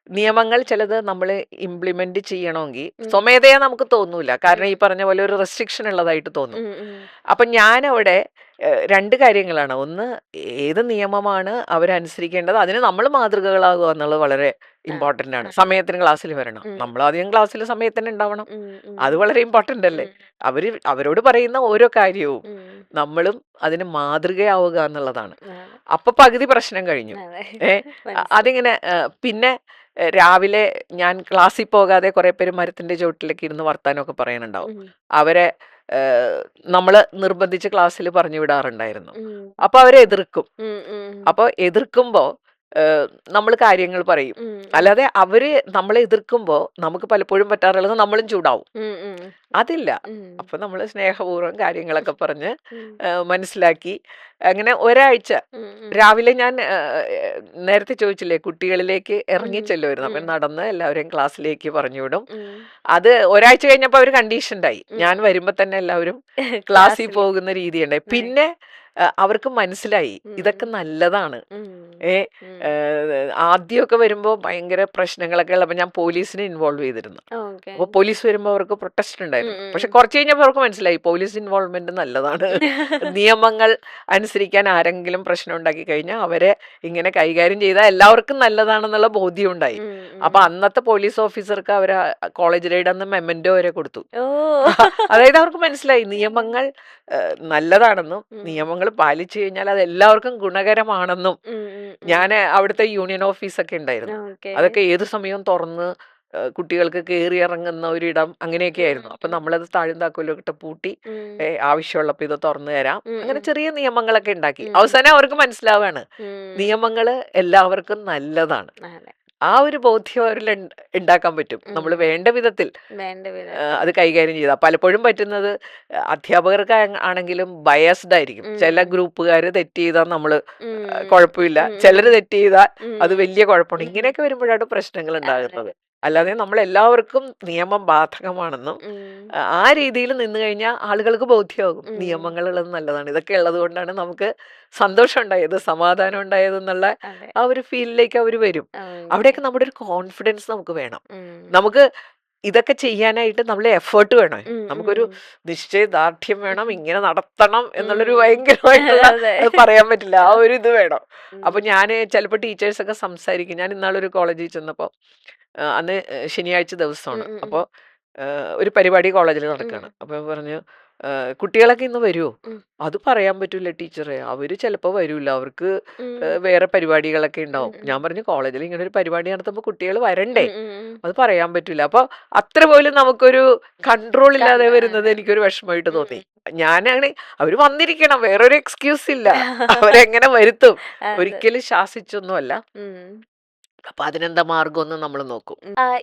നിയമങ്ങൾ ചിലത് നമ്മൾ ഇംപ്ലിമെന്റ് ചെയ്യണമെങ്കിൽ സ്വമേധയാ നമുക്ക് തോന്നൂല. കാരണം ഈ പറഞ്ഞ പോലെ ഒരു റെസ്ട്രിക്ഷൻ ഉള്ളതായിട്ട് തോന്നും. അപ്പൊ ഞാനവിടെ 2 കാര്യങ്ങളാണ്. ഒന്ന്, ഏത് നിയമമാണ് അവരനുസരിക്കേണ്ടത്, അതിന് നമ്മൾ മാതൃകകളാകുക എന്നുള്ളത് വളരെ ഇമ്പോർട്ടന്റ് ആണ്. സമയത്തിന് ക്ലാസ്സിൽ വരണം, നമ്മൾ ആദ്യം ക്ലാസ്സിൽ സമയത്തിന് ഉണ്ടാവണം, അത് വളരെ ഇമ്പോർട്ടന്റ് അല്ലേ? അവരോട് പറയുന്ന ഓരോ കാര്യവും നമ്മളും അതിന് മാതൃകയാവുക എന്നുള്ളതാണ്. അപ്പൊ പകുതി പ്രശ്നം കഴിഞ്ഞു. അതിങ്ങനെ പിന്നെ രാവിലെ ഞാൻ ക്ലാസ്സിൽ പോകാതെ കുറെ പേര് മരത്തിന്റെ ചോട്ടിലേക്ക് ഇരുന്ന് വർത്താനമൊക്കെ പറയാനുണ്ടാവും. അവരെ നമ്മള് നിർബന്ധിച്ച് ക്ലാസ്സിൽ പറഞ്ഞു വിടാറുണ്ടായിരുന്നു. അപ്പൊ അവരെ എതിർക്കും. അപ്പൊ എതിർക്കുമ്പോ നമ്മൾ കാര്യങ്ങൾ പറയും. അല്ലാതെ അവര് നമ്മളെ എതിർക്കുമ്പോ നമുക്ക് പലപ്പോഴും പറ്റാറുള്ളത് നമ്മളും ചൂടാവും. അതില്ല. അപ്പൊ നമ്മള് സ്നേഹപൂർവ്വം കാര്യങ്ങളൊക്കെ പറഞ്ഞ് മനസ്സിലാക്കി അങ്ങനെ ഒരാഴ്ച രാവിലെ ഞാൻ നേരത്തെ ചോദിച്ചില്ലേ, കുട്ടികളിലേക്ക് ഇറങ്ങി ചെല്ലുമായിരുന്നു. അപ്പൊ നടന്ന് എല്ലാവരെയും ക്ലാസ്സിലേക്ക് പറഞ്ഞു വിടും. അത് ഒരാഴ്ച കഴിഞ്ഞപ്പോ അവര് കണ്ടീഷൻഡായി. ഞാൻ വരുമ്പോ തന്നെ എല്ലാവരും ക്ലാസ്സിൽ പോകുന്ന രീതിയുണ്ടായി. പിന്നെ അവർക്ക് മനസ്സിലായി ഇതൊക്കെ നല്ലതാണ്. ആദ്യമൊക്കെ വരുമ്പോ ഭയങ്കര പ്രശ്നങ്ങളൊക്കെ ഉള്ളപ്പോ ഞാൻ പോലീസിനെ ഇൻവോൾവ് ചെയ്തിരുന്നു. അപ്പൊ പോലീസ് വരുമ്പോ അവർക്ക് പ്രൊട്ടസ്റ്റ് ഉണ്ടായിരുന്നു. പക്ഷെ കുറച്ച് കഴിഞ്ഞപ്പോ അവർക്ക് മനസ്സിലായി പോലീസ് ഇൻവോൾവ്മെന്റ് നല്ലതാണ്. നിയമങ്ങൾ അനുസരിക്കാൻ ആരെങ്കിലും പ്രശ്നം ഉണ്ടാക്കി കഴിഞ്ഞാൽ അവരെ ഇങ്ങനെ കൈകാര്യം ചെയ്താൽ എല്ലാവർക്കും നല്ലതാണെന്നുള്ള ബോധ്യം ഉണ്ടായി. അപ്പൊ അന്നത്തെ പോലീസ് ഓഫീസർക്ക് അവര് കോളേജ് റൈഡ് അന്ന് മെമ്മന്റോ വരെ കൊടുത്തു. അതായത് അവർക്ക് മനസ്സിലായി നിയമങ്ങൾ നല്ലതാണെന്നും നിയമങ്ങൾ പാലിച്ചു കഴിഞ്ഞാൽ അത് എല്ലാവർക്കും ഗുണകരമാണെന്നും. ഞാൻ അവിടുത്തെ യൂണിയൻ ഓഫീസൊക്കെ ഉണ്ടായിരുന്നു. അതൊക്കെ ഏതു സമയവും തുറന്ന് കുട്ടികൾക്ക് കയറി ഇറങ്ങുന്ന ഒരിടം അങ്ങനെയൊക്കെ ആയിരുന്നു. അപ്പൊ നമ്മളത് താഴ്ന്നാക്കോലൊക്കെ പൂട്ടി ആവശ്യമുള്ളപ്പോ ഇത് തുറന്നു തരാം. അങ്ങനെ ചെറിയ നിയമങ്ങളൊക്കെ ഉണ്ടാക്കി. അവസാനം അവർക്ക് മനസ്സിലാവാണ് നിയമങ്ങള് എല്ലാവർക്കും നല്ലതാണ്. ആ ഒരു ബോധ്യം അവരിൽ ഉണ്ടാക്കാൻ പറ്റും നമ്മൾ വേണ്ട വിധത്തിൽ അത് കൈകാര്യം ചെയ്താൽ. പലപ്പോഴും പറ്റുന്നത് അധ്യാപകർക്ക് ആണെങ്കിലും ബയസ്ഡ് ആയിരിക്കും. ചില ഗ്രൂപ്പുകാർ തെറ്റ് ചെയ്താൽ നമ്മള് കുഴപ്പമില്ല, ചിലര് തെറ്റ് ചെയ്താൽ അത് വലിയ കുഴപ്പമാണ്. ഇങ്ങനെയൊക്കെ വരുമ്പോഴാണ് പ്രശ്നങ്ങൾ ഉണ്ടാകുന്നത്. അല്ലാതെ നമ്മൾ എല്ലാവർക്കും നിയമം ബാധകമാണെന്നും ആ രീതിയിൽ നിന്ന് കഴിഞ്ഞാൽ ആളുകൾക്ക് ബോധ്യമാകും നിയമങ്ങളുള്ളത് നല്ലതാണ്. ഇതൊക്കെ ഉള്ളത് കൊണ്ടാണ് നമുക്ക് സന്തോഷം ഉണ്ടായത്, സമാധാനം ഉണ്ടായത് എന്നുള്ള ആ ഒരു ഫീലിലേക്ക് അവർ വരും. അവിടെയൊക്കെ നമ്മുടെ ഒരു കോൺഫിഡൻസ് നമുക്ക് വേണം. നമുക്ക് ഇതൊക്കെ ചെയ്യാനായിട്ട് നമ്മൾ എഫേർട്ട് വേണം. നമുക്കൊരു നിശ്ചയദാർഢ്യം വേണം, ഇങ്ങനെ നടത്തണം എന്നുള്ളൊരു ഭയങ്കരമായിട്ടുള്ള അത് പറയാൻ പറ്റില്ല, ആ ഒരു ഇത് വേണം. അപ്പൊ ഞാൻ ചിലപ്പോൾ ടീച്ചേഴ്സൊക്കെ സംസാരിക്കും. ഞാൻ ഇന്നാളൊരു കോളേജിൽ ചെന്നപ്പോൾ അന്ന് ശനിയാഴ്ച ദിവസമാണ്. അപ്പോൾ ഒരു പരിപാടി കോളേജിൽ നടക്കുകയാണ്. അപ്പോൾ പറഞ്ഞു കുട്ടികളൊക്കെ ഇന്ന് വരുമോ? അത് പറയാൻ പറ്റൂല ടീച്ചറെ, അവര് ചിലപ്പോ വരൂല, അവർക്ക് വേറെ പരിപാടികളൊക്കെ ഉണ്ടാവും. ഞാൻ പറഞ്ഞു കോളേജിൽ ഇങ്ങനെ ഒരു പരിപാടി നടത്തുമ്പോൾ കുട്ടികൾ വരണ്ടേ, അത് പറയാൻ പറ്റൂല. അപ്പൊ അത്ര പോലും നമുക്കൊരു കൺട്രോൾ ഇല്ലാതെ വരുന്നത് എനിക്കൊരു വിഷമമായിട്ട് തോന്നി. ഞാനാണ് അവര് വന്നിരിക്കണം, വേറൊരു എക്സ്ക്യൂസ് ഇല്ല, അവരെങ്ങനെ വരുത്തും, ഒരിക്കലും ശാസിച്ചൊന്നുമല്ല. അപ്പൊ അതിനെന്താ മാർഗം നമ്മൾ നോക്കും.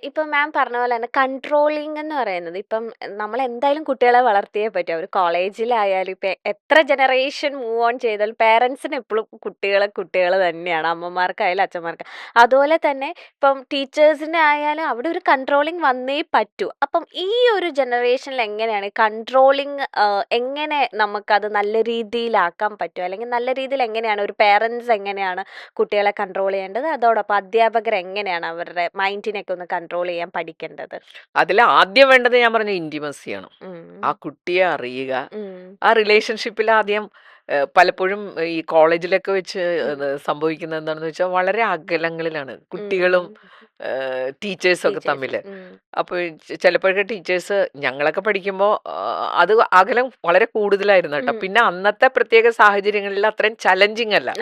ഇപ്പം മാം പറഞ്ഞ പോലെ തന്നെ കൺട്രോളിങ് എന്ന് പറയുന്നത് ഇപ്പം നമ്മൾ എന്തായാലും കുട്ടികളെ വളർത്തിയേ പറ്റും. അവർ കോളേജിലായാലും ഇപ്പം എത്ര ജനറേഷൻ മൂവ് ഓൺ ചെയ്താലും പേരൻസിന് എപ്പോഴും കുട്ടികൾ തന്നെയാണ്, അമ്മമാർക്കായാലും അച്ഛന്മാർക്ക്. അതുപോലെ തന്നെ ഇപ്പം ടീച്ചേഴ്സിന് ആയാലും അവിടെ ഒരു കൺട്രോളിങ് വന്നേ പറ്റൂ. അപ്പം ഈ ഒരു ജനറേഷനിൽ എങ്ങനെയാണ് കൺട്രോളിങ്, എങ്ങനെ നമുക്കത് നല്ല രീതിയിലാക്കാൻ പറ്റും, അല്ലെങ്കിൽ നല്ല രീതിയിൽ എങ്ങനെയാണ് ഒരു പേരൻസ് എങ്ങനെയാണ് കുട്ടികളെ കൺട്രോൾ ചെയ്യേണ്ടത്, അതോടൊപ്പം അധ്യാപകർ എങ്ങനെയാണ് അവരുടെ മൈൻഡിനൊക്കെ ഒന്ന് കൺട്രോൾ ചെയ്യാൻ പഠിക്കേണ്ടത്? അതിൽ ആദ്യം വേണ്ടത് ഞാൻ പറഞ്ഞ ഇന്റിമസിയാണ്. ആ കുട്ടിയെ അറിയുക. ആ റിലേഷൻഷിപ്പിൽ ആദ്യം പലപ്പോഴും ഈ കോളേജിലൊക്കെ വെച്ച് സംഭവിക്കുന്നത് എന്താണെന്ന് വെച്ചാൽ വളരെ അകലങ്ങളിലാണ് കുട്ടികളും ടീച്ചേഴ്സൊക്കെ തമ്മിൽ. അപ്പോൾ ചിലപ്പോഴൊക്കെ ടീച്ചേഴ്സ്, ഞങ്ങളൊക്കെ പഠിക്കുമ്പോൾ അത് അകലം വളരെ കൂടുതലായിരുന്നു കേട്ടോ. പിന്നെ അന്നത്തെ പ്രത്യേക സാഹചര്യങ്ങളിൽ അത്രയും ചലഞ്ചിങ് അല്ല,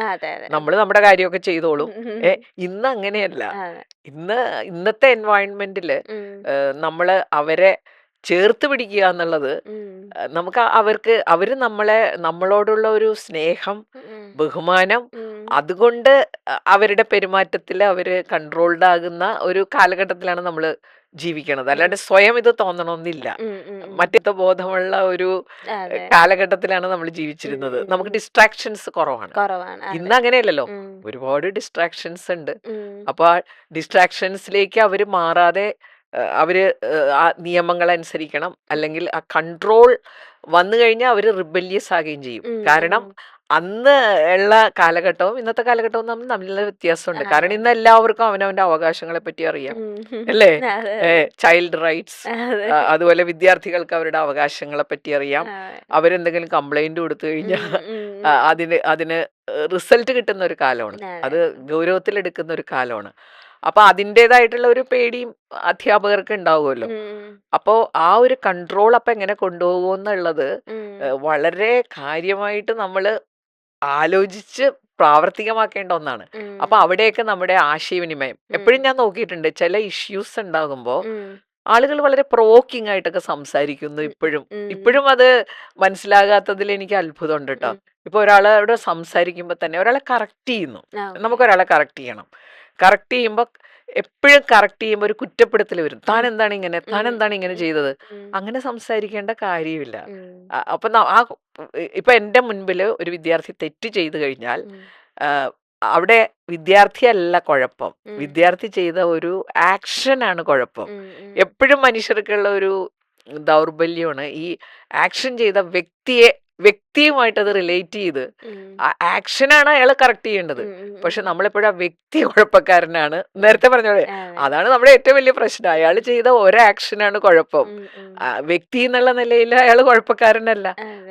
നമ്മൾ നമ്മുടെ കാര്യമൊക്കെ ചെയ്തോളും. ഇന്ന് അങ്ങനെയല്ല. ഇന്നത്തെ എൻവയോൺമെന്റില് നമ്മള് അവരെ ചേർത്ത് പിടിക്കുക എന്നുള്ളത്, നമുക്ക് അവര് നമ്മളോടുള്ള ഒരു സ്നേഹം, ബഹുമാനം, അതുകൊണ്ട് അവരുടെ പെരുമാറ്റത്തിൽ അവര് കൺട്രോൾഡ് ആകുന്ന ഒരു കാലഘട്ടത്തിലാണ് നമ്മൾ ജീവിക്കണത്. അല്ലാണ്ട് സ്വയം ഇത് തോന്നണമെന്നില്ല. മറ്റേ ബോധമുള്ള ഒരു കാലഘട്ടത്തിലാണ് നമ്മൾ ജീവിച്ചിരുന്നത്. നമുക്ക് ഡിസ്ട്രാക്ഷൻസ് കുറവാണ്. ഇന്ന് അങ്ങനെയല്ലല്ലോ, ഒരുപാട് ഡിസ്ട്രാക്ഷൻസ് ഉണ്ട്. അപ്പൊ ആ ഡിസ്ട്രാക്ഷൻസിലേക്ക് അവര് മാറാതെ അവര് ആ നിയമങ്ങൾ അനുസരിക്കണം, അല്ലെങ്കിൽ ആ കൺട്രോൾ വന്നു കഴിഞ്ഞാൽ അവര് റിബല്യസ് ആകുകയും ചെയ്യും. കാരണം അന്ന് ഉള്ള കാലഘട്ടവും ഇന്നത്തെ കാലഘട്ടവും തമ്മിൽ നല്ല വ്യത്യാസമുണ്ട്. കാരണം ഇന്ന് എല്ലാവർക്കും അവനവന്റെ അവകാശങ്ങളെ പറ്റി അറിയാം, അല്ലേ? ചൈൽഡ് റൈറ്റ്സ്, അതുപോലെ വിദ്യാർത്ഥികൾക്ക് അവരുടെ അവകാശങ്ങളെ പറ്റി അറിയാം. അവരെന്തെങ്കിലും കംപ്ലൈന്റ് കൊടുത്തു കഴിഞ്ഞാൽ അതിന് റിസൾട്ട് കിട്ടുന്ന ഒരു കാലമാണ്, അത് ഗൗരവത്തിലെടുക്കുന്ന ഒരു കാലമാണ്. അപ്പൊ അതിൻ്റെതായിട്ടുള്ള ഒരു പേടിയും അധ്യാപകർക്ക് ഉണ്ടാവുമല്ലോ. അപ്പോ ആ ഒരു കൺട്രോൾ അപ്പൊ എങ്ങനെ കൊണ്ടുപോകുമെന്നുള്ളത് വളരെ കാര്യമായിട്ട് നമ്മള് ആലോചിച്ച് പ്രാവർത്തികമാക്കേണ്ട ഒന്നാണ്. അപ്പൊ അവിടെയൊക്കെ നമ്മുടെ ആശയവിനിമയം എപ്പോഴും ഞാൻ നോക്കിയിട്ടുണ്ട്, ചില ഇഷ്യൂസ് ഉണ്ടാകുമ്പോൾ ആളുകൾ വളരെ പ്രൊവോക്കിംഗ് ആയിട്ടൊക്കെ സംസാരിക്കുന്നു. ഇപ്പോഴും അത് മനസ്സിലാകാത്തതിൽ എനിക്ക് അത്ഭുതമുണ്ട് കേട്ടോ. ഇപ്പൊ ഒരാളോട് സംസാരിക്കുമ്പോൾ തന്നെ ഒരാളെ കറക്റ്റ് ചെയ്യുന്നു, നമുക്കൊരാളെ കറക്റ്റ് ചെയ്യണം. കറക്റ്റ് ചെയ്യുമ്പോൾ എപ്പോഴും കറക്റ്റ് ചെയ്യുമ്പോൾ ഒരു കുറ്റപ്പെടുത്തൽ വരും, താൻ എന്താണ് ഇങ്ങനെ ചെയ്തത്. അങ്ങനെ സംസാരിക്കേണ്ട കാര്യമില്ല. അപ്പൊ ഇപ്പൊ എന്റെ മുൻപിൽ ഒരു വിദ്യാർത്ഥി തെറ്റ് ചെയ്തു കഴിഞ്ഞാൽ അവിടെ വിദ്യാർത്ഥിയല്ല കുഴപ്പം, വിദ്യാർത്ഥി ചെയ്ത ഒരു ആക്ഷനാണ് കുഴപ്പം. എപ്പോഴും മനുഷ്യർക്കുള്ള ഒരു ദൗർബല്യമാണ് ഈ ആക്ഷൻ ചെയ്ത വ്യക്തിയുമായിട്ട് അത് റിലേറ്റ് ചെയ്ത് ആ ആക്ഷനാണ് അയാൾ കറക്റ്റ് ചെയ്യേണ്ടത്. പക്ഷെ നമ്മളെപ്പോഴും ആ വ്യക്തി കുഴപ്പക്കാരനാണ്. നേരത്തെ പറഞ്ഞോളെ, അതാണ് നമ്മുടെ ഏറ്റവും വലിയ പ്രശ്നം. അയാൾ ചെയ്ത ഒരാക്ഷനാണ് കുഴപ്പം, വ്യക്തി എന്നുള്ള നിലയിൽ അയാൾ കുഴപ്പക്കാരനല്ല.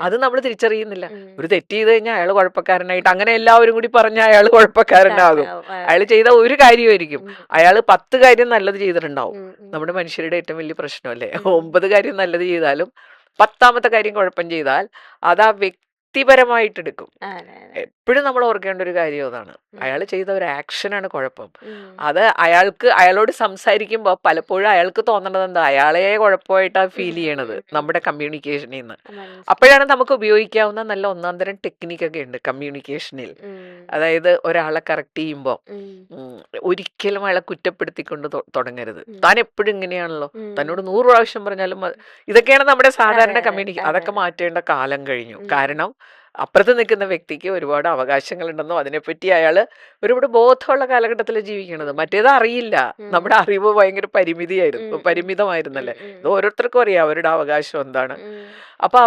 അത് നമ്മൾ തിരിച്ചറിയുന്നില്ല. ഒരു തെറ്റ് ചെയ്ത് കഴിഞ്ഞാൽ അയാൾ കുഴപ്പക്കാരനായിട്ട് അങ്ങനെ എല്ലാവരും കൂടി പറഞ്ഞാൽ അയാൾ കുഴപ്പക്കാരനാകും. അയാൾ ചെയ്ത ഒരു കാര്യമായിരിക്കും, അയാൾ 10 കാര്യം നല്ലത് ചെയ്തിട്ടുണ്ടാവും. നമ്മുടെ മനുഷ്യരുടെ ഏറ്റവും വലിയ പ്രശ്നമല്ലേ, 9 കാര്യം നല്ലത് ചെയ്താലും 10ാമത്തെ കാര്യം കുഴപ്പം ചെയ്താൽ അത് ആ വ്യക്തിപരമായിട്ട് എടുക്കും. എപ്പോഴും നമ്മൾ ഓർക്കേണ്ട ഒരു കാര്യം അതാണ്, അയാൾ ചെയ്ത ഒരു ആക്ഷനാണ് കുഴപ്പം. അത് അയാളോട് സംസാരിക്കുമ്പോൾ പലപ്പോഴും അയാൾക്ക് തോന്നണത് എന്താ, അയാളെ കുഴപ്പമായിട്ടാണ് ഫീൽ ചെയ്യണത് നമ്മുടെ കമ്മ്യൂണിക്കേഷനിൽ നിന്ന്. അപ്പോഴാണ് നമുക്ക് ഉപയോഗിക്കാവുന്ന നല്ല ഒന്നാം തരം ടെക്നിക്കൊക്കെ ഉണ്ട് കമ്മ്യൂണിക്കേഷനിൽ. അതായത് ഒരാളെ കറക്റ്റ് ചെയ്യുമ്പോൾ ഒരിക്കലും അയാളെ കുറ്റപ്പെടുത്തിക്കൊണ്ട് തുടങ്ങരുത്. താൻ എപ്പോഴും ഇങ്ങനെയാണല്ലോ, തന്നോട് 100 പ്രാവശ്യം പറഞ്ഞാലും ഇതൊക്കെയാണ് നമ്മുടെ സാധാരണ കമ്മ്യൂണിക്കേഷൻ. അതൊക്കെ മാറ്റേണ്ട കാലം കഴിഞ്ഞു. കാരണം അപ്പുറത്ത് നിൽക്കുന്ന വ്യക്തിക്ക് ഒരുപാട് അവകാശങ്ങളുണ്ടെന്നും അതിനെപ്പറ്റി അയാൾ ഒരുപാട് ബോധമുള്ള കാലഘട്ടത്തിൽ ജീവിക്കണത്. മറ്റേത് അറിയില്ല. നമ്മുടെ അറിവ് ഭയങ്കര പരിമിതമായിരുന്നല്ലേ. ഇത് ഓരോരുത്തർക്കും അറിയാം അവരുടെ അവകാശം എന്താണ്. അപ്പൊ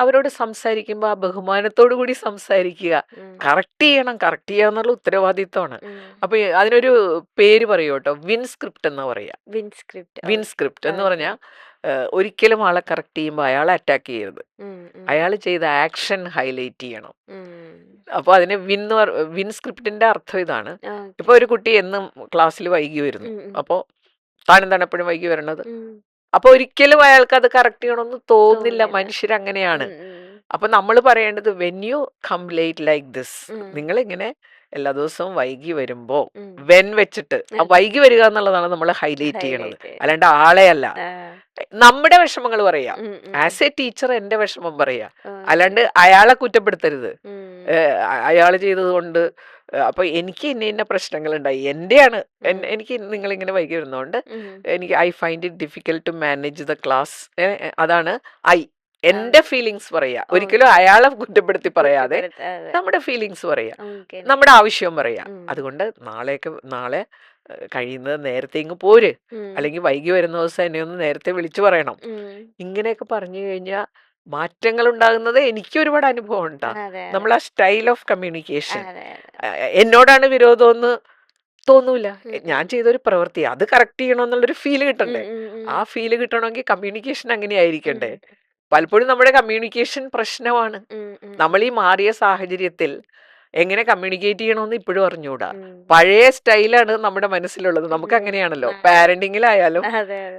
അവരോട് സംസാരിക്കുമ്പോൾ ആ ബഹുമാനത്തോടു കൂടി സംസാരിക്കുക, കറക്റ്റ് ചെയ്യുക എന്നുള്ള ഉത്തരവാദിത്വമാണ്. അപ്പൊ അതിനൊരു പേര് പറയൂ കേട്ടോ, വിൻസ്ക്രിപ്റ്റ് എന്ന് പറയാ. വിൻസ്ക്രിപ്റ്റ് എന്ന് പറഞ്ഞാൽ ഒരിക്കലും ആളെ കറക്റ്റ് ചെയ്യുമ്പോൾ അയാളെ അറ്റാക്ക് ചെയ്യരുത്, അയാൾ ചെയ്ത ആക്ഷൻ ഹൈലൈറ്റ് ചെയ്യണം. അപ്പൊ അതിന് വിൻസ്ക്രിപ്റ്റിന്റെ അർത്ഥം ഇതാണ്. ഇപ്പൊ ഒരു കുട്ടി എന്നും ക്ലാസ്സിൽ വൈകി വരുന്നു, അപ്പൊ താനെന്താണ് എപ്പോഴും വൈകി വരണത്? അപ്പൊ ഒരിക്കലും അയാൾക്ക് അത് കറക്റ്റ് ചെയ്യണമെന്ന് തോന്നില്ല. മനുഷ്യരങ്ങനെയാണ്. അപ്പൊ നമ്മൾ പറയേണ്ടത് when you come late like this, നിങ്ങൾ ഇങ്ങനെ എല്ലാ ദിവസവും വൈകി വരുമ്പോ വെൻ വെച്ചിട്ട് ആ വൈകി വരിക എന്നുള്ളതാണ് നമ്മൾ ഹൈലൈറ്റ് ചെയ്യണത്, അല്ലാണ്ട് ആളെ അല്ല. നമ്മുടെ വിഷമങ്ങൾ പറയാ, ആസ് എ ടീച്ചർ എന്റെ വിഷമം പറയാ, അല്ലാണ്ട് അയാളെ കുറ്റപ്പെടുത്തരുത്. അയാൾ ചെയ്തത് കൊണ്ട് അപ്പൊ എനിക്ക് ഇന്ന പ്രശ്നങ്ങൾ ഉണ്ടായി, എന്റെയാണ്, എനിക്ക് നിങ്ങളിങ്ങനെ വൈകി വരുന്നതുകൊണ്ട് എനിക്ക് I find it difficult to manage the class. അതാണ് എന്റെ ഫീലിങ്സ് പറയാ, ഒരിക്കലും അയാളെ കുറ്റപ്പെടുത്തി പറയാതെ നമ്മുടെ ഫീലിങ്സ് പറയാ, നമ്മുടെ ആവശ്യം പറയാ. അതുകൊണ്ട് നാളെ കഴിയുന്നത് നേരത്തെ ഇങ്ങ് പോര്, അല്ലെങ്കിൽ വൈകി വരുന്ന ദിവസം എന്നെ ഒന്ന് നേരത്തെ വിളിച്ചു പറയണം. ഇങ്ങനെയൊക്കെ പറഞ്ഞു കഴിഞ്ഞാൽ മാറ്റങ്ങൾ ഉണ്ടാകുന്നത് എനിക്ക് ഒരുപാട് അനുഭവം ഉണ്ടാ. നമ്മൾ ആ സ്റ്റൈൽ ഓഫ് കമ്മ്യൂണിക്കേഷൻ, എന്നോടാണ് വിരോധമെന്ന് തോന്നൂല. ഞാൻ ചെയ്തൊരു പ്രവൃത്തി അത് കറക്റ്റ് ചെയ്യണമെന്നുള്ളൊരു ഫീല് കിട്ടണ്ടേ. ആ ഫീല് കിട്ടണമെങ്കിൽ കമ്മ്യൂണിക്കേഷൻ അങ്ങനെ ആയിരിക്കണ്ടേ. പലപ്പോഴും നമ്മുടെ കമ്മ്യൂണിക്കേഷൻ പ്രശ്നമാണ്. നമ്മൾ ഈ മാറിയ സാഹചര്യത്തിൽ എങ്ങനെ കമ്മ്യൂണിക്കേറ്റ് ചെയ്യണമെന്ന് ഇപ്പോഴും അറിഞ്ഞൂടാ. പഴയ സ്റ്റൈലാണ് നമ്മുടെ മനസ്സിലുള്ളത്. നമുക്ക് അങ്ങനെയാണല്ലോ, പാരന്റിങ്ങിലായാലും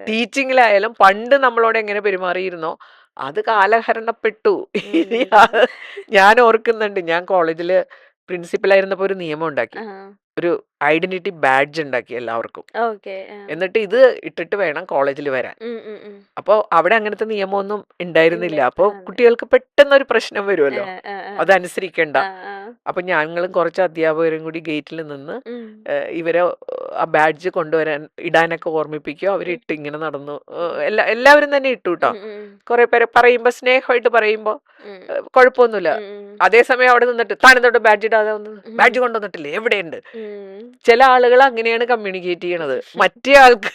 ടീച്ചിങ്ങിലായാലും പണ്ട് നമ്മളോട് എങ്ങനെ പെരുമാറിയിരുന്നോ അത് കാലഹരണപ്പെട്ടു. ഞാൻ ഓർക്കുന്നുണ്ട്, ഞാൻ കോളേജില് പ്രിൻസിപ്പലായിരുന്നപ്പോ ഒരു നിയമം ഉണ്ടാക്കി, ഒരു ഐഡന്റിറ്റി ബാഡ്ജ് ഉണ്ടാക്കി എല്ലാവർക്കും. എന്നിട്ട് ഇത് ഇട്ടിട്ട് വേണം കോളേജിൽ വരാൻ. അപ്പൊ അവിടെ അങ്ങനത്തെ നിയമമൊന്നും ഉണ്ടായിരുന്നില്ല. അപ്പൊ കുട്ടികൾക്ക് പെട്ടെന്നൊരു പ്രശ്നം വരുമല്ലോ, അതനുസരിക്കണ്ട. അപ്പൊ ഞങ്ങളും കുറച്ച് അധ്യാപകരും കൂടി ഗേറ്റിൽ നിന്ന് ഇവരെ ആ ബാഡ്ജ് ഇടാനൊക്കെ ഓർമ്മിപ്പിക്കുക. അവരിട്ട് ഇങ്ങനെ നടന്നു. എല്ലാവരും തന്നെ ഇട്ടു കേട്ടോ. കുറെ പേരെ പറയുമ്പോ, സ്നേഹമായിട്ട് പറയുമ്പോ കുഴപ്പമൊന്നുമില്ല. അതേസമയം അവിടെ നിന്നിട്ട് താനെന്തോട്ട് ബാഡ്ജ് ഇടാതെ വന്നത്, ബാഡ്ജ് കൊണ്ടുവന്നിട്ടില്ലേ, എവിടെയുണ്ട്? ചില ആളുകൾ അങ്ങനെയാണ് കമ്മ്യൂണിക്കേറ്റ് ചെയ്യണത്. മറ്റേ ആൾക്ക്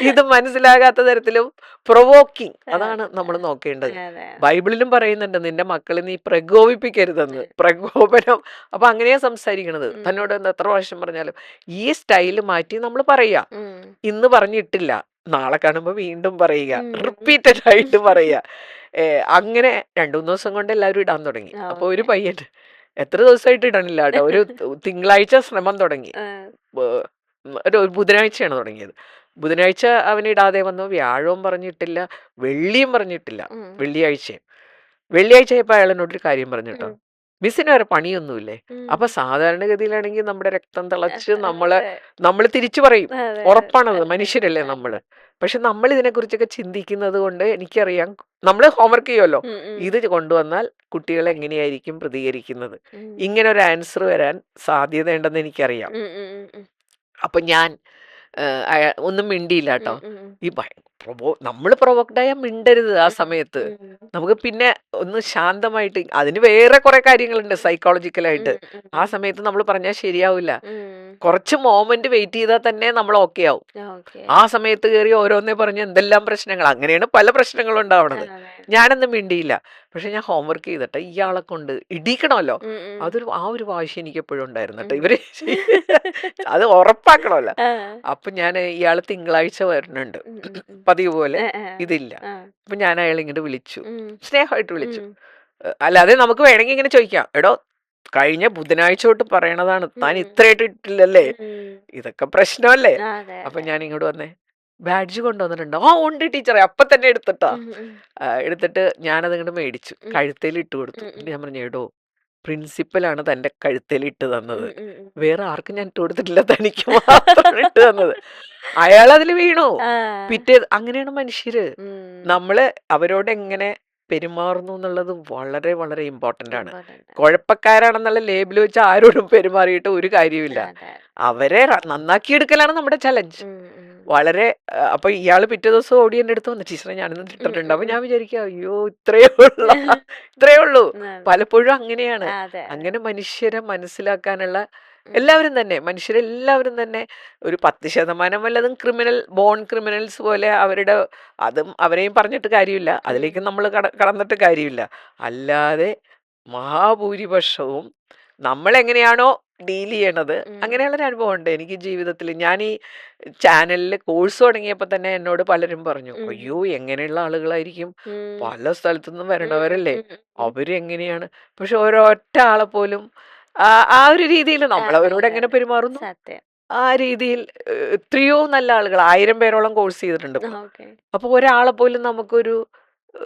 ഇത് മനസ്സിലാകാത്ത തരത്തിലും പ്രൊവോക്കിംഗ്, അതാണ് നമ്മൾ നോക്കേണ്ടത്. ബൈബിളിലും പറയുന്നുണ്ട്, നിന്റെ മക്കളെ നീ പ്രകോപിപ്പിക്കരുതെന്ന്. പ്രകോപനം. അപ്പൊ അങ്ങനെയാ സംസാരിക്കണത്. തന്നോട് എത്ര പ്രാവശ്യം പറഞ്ഞാലും ഈ സ്റ്റൈല് മാറ്റി നമ്മൾ പറയാ. ഇന്ന് പറഞ്ഞിട്ടില്ല, നാളെ കാണുമ്പോ വീണ്ടും പറയുക, റിപ്പീറ്റഡ് ആയിട്ട് പറയുക. അങ്ങനെ 2-3 ദിവസം കൊണ്ട് എല്ലാവരും ഇടാൻ തുടങ്ങി. അപ്പൊ ഒരു പയ്യൻ എത്ര ദിവസമായിട്ട് ഇടണില്ല കേട്ടോ, ഒരു തിങ്കളാഴ്ച ശ്രമം തുടങ്ങി. ഒരു ബുധനാഴ്ചയാണ് തുടങ്ങിയത്. ബുധനാഴ്ച അവനിടാതെ വന്നു, വ്യാഴവും പറഞ്ഞിട്ടില്ല, വെള്ളിയും പറഞ്ഞിട്ടില്ല, വെള്ളിയാഴ്ചയപ്പോ അയാളെന്നോടൊരു കാര്യം പറഞ്ഞു കേട്ടോ, മിസ്സിന് വേറെ പണിയൊന്നുമില്ലേ? അപ്പൊ സാധാരണഗതിയിലാണെങ്കിൽ നമ്മുടെ രക്തം തിളച്ച് നമ്മൾ തിരിച്ചു പറയും, ഉറപ്പാണത്, മനുഷ്യരല്ലേ നമ്മള്. പക്ഷെ നമ്മൾ ഇതിനെക്കുറിച്ചൊക്കെ ചിന്തിക്കുന്നത് കൊണ്ട് എനിക്കറിയാം, നമ്മള് ഹോംവർക്ക് ചെയ്യുമല്ലോ, ഇത് കൊണ്ടുവന്നാൽ കുട്ടികൾ എങ്ങനെയായിരിക്കും പ്രതികരിക്കുന്നത്, ഇങ്ങനെ ഒരു ആൻസർ വരാൻ സാധ്യതയുണ്ടെന്ന് എനിക്കറിയാം. അപ്പൊ ഞാൻ ഒന്നും മിണ്ടിയില്ല കേട്ടോ. ഈ നമ്മൾ പ്രൊവോക്ഡ് ആയാൽ മിണ്ടരുത് ആ സമയത്ത്. നമുക്ക് പിന്നെ ഒന്ന് ശാന്തമായിട്ട്, അതിന് വേറെ കുറെ കാര്യങ്ങളുണ്ട് സൈക്കോളജിക്കലായിട്ട്. ആ സമയത്ത് നമ്മൾ പറഞ്ഞാൽ ശരിയാവില്ല. കുറച്ച് മോമെന്റ് വെയിറ്റ് ചെയ്താൽ തന്നെ നമ്മൾ ഓക്കെ ആവും. ആ സമയത്ത് കയറി ഓരോന്നേ പറഞ്ഞ് എന്തെല്ലാം പ്രശ്നങ്ങൾ, അങ്ങനെയാണ് പല പ്രശ്നങ്ങളും ഉണ്ടാവണത്. ഞാനൊന്നും മിണ്ടിയില്ല. പക്ഷെ ഞാൻ ഹോംവർക്ക് ചെയ്തിട്ട് ഇയാളെ കൊണ്ട് ഇടിക്കണമല്ലോ, ആ ഒരു വാശി എനിക്ക് എപ്പോഴും ഉണ്ടായിരുന്നു കേട്ടോ. ഇവര് അത് ഉറപ്പാക്കണമല്ലോ. അപ്പൊ ഞാൻ ഇയാള് തിങ്കളാഴ്ച വരണുണ്ട്, പതിവ് പോലെ ഇതില്ല. അപ്പൊ ഞാൻ അയാൾ ഇങ്ങോട്ട് വിളിച്ചു, സ്നേഹമായിട്ട് വിളിച്ചു. അല്ലാതെ നമുക്ക് വേണമെങ്കിൽ ഇങ്ങനെ ചോദിക്കാം, എടോ കഴിഞ്ഞ ബുധനാഴ്ച തൊട്ട് പറയണതാണ്, താൻ ഇത്രയായിട്ട് ഇട്ടില്ലല്ലേ, ഇതൊക്കെ പ്രശ്നമല്ലേ? അപ്പൊ ഞാൻ ഇങ്ങോട്ട് വന്നേ, ബാഡ്ജ് കൊണ്ടുവന്നിട്ടുണ്ടോ? ആ ഉണ്ട് ടീച്ചറെ, അപ്പൊ തന്നെ എടുത്തിട്ട് ഞാനത് ഇങ്ങോട്ട് മേടിച്ചു, കഴുത്തേൽ ഇട്ട് കൊടുത്തു. ഞാൻ പറഞ്ഞു, എടോ പ്രിൻസിപ്പലാണ് തന്റെ കഴുത്തേൽ ഇട്ട് തന്നത്, വേറെ ആർക്കും ഞാൻ ഇട്ട് കൊടുത്തിട്ടില്ല, തനിക്ക് മാത്രമാണ് ഇട്ട് തന്നത്. അയാൾ അതിൽ വീണു. അങ്ങനെയാണ് മനുഷ്യര്. നമ്മള് അവരോട് എങ്ങനെ പെരുമാറുന്നു എന്നുള്ളത് വളരെ വളരെ ഇമ്പോർട്ടന്റ് ആണ്. കുഴപ്പക്കാരാണെന്നുള്ള ലേബിൾ വെച്ച് ആരോടും പെരുമാറിയിട്ട് ഒരു കാര്യമില്ല. അവരെ നന്നാക്കിയെടുക്കലാണ് നമ്മുടെ ചലഞ്ച്. വളരെ അപ്പൊ ഇയാള് പിറ്റേ ദിവസം ഓടി എൻ്റെ അടുത്ത് വന്നു, ടീച്ചറെ ഞാനിന്ന് ഇട്ടിട്ടുണ്ട്. അപ്പൊ ഞാൻ വിചാരിക്കുക, അയ്യോ ഇത്രയേ ഉള്ള ഇത്രയേ ഉള്ളൂ. പലപ്പോഴും അങ്ങനെയാണ്. അതെ. അങ്ങനെ മനുഷ്യരെ മനസ്സിലാക്കാനുള്ള എല്ലാവരും തന്നെ, മനുഷ്യരെല്ലാവരും തന്നെ ഒരു 10% വല്ലതും ബോൺ ക്രിമിനൽസ് പോലെ അതും അവരെയും പറഞ്ഞിട്ട് കാര്യമില്ല, അതിലേക്ക് നമ്മൾ കടന്നിട്ട് കാര്യമില്ല. അല്ലാതെ മഹാഭൂരിപക്ഷവും നമ്മളെങ്ങനെയാണോ ഡീൽ ചെയ്യണത് അങ്ങനെയുള്ളൊരു അനുഭവം ഉണ്ട് എനിക്ക് ജീവിതത്തിൽ. ഞാൻ ഈ ചാനലിൽ കോഴ്സ് തുടങ്ങിയപ്പോൾ തന്നെ എന്നോട് പലരും പറഞ്ഞു, അയ്യോ എങ്ങനെയുള്ള ആളുകളായിരിക്കും, പല സ്ഥലത്തു നിന്നും വരണവരല്ലേ, അവരെങ്ങനെയാണ്. പക്ഷെ ഒരൊറ്റ ആളെ പോലും ആ ഒരു രീതിയിൽ നമ്മൾ അവരോട് എങ്ങനെ പെരുമാറുന്നു സത്യം. ആ രീതിയിൽ എത്രയോ നല്ല ആളുകൾ 1000 പേരോളം കോഴ്സ് ചെയ്തിട്ടുണ്ട് ഇപ്പൊ. ഓക്കെ. അപ്പൊ ഒരാളെ പോലും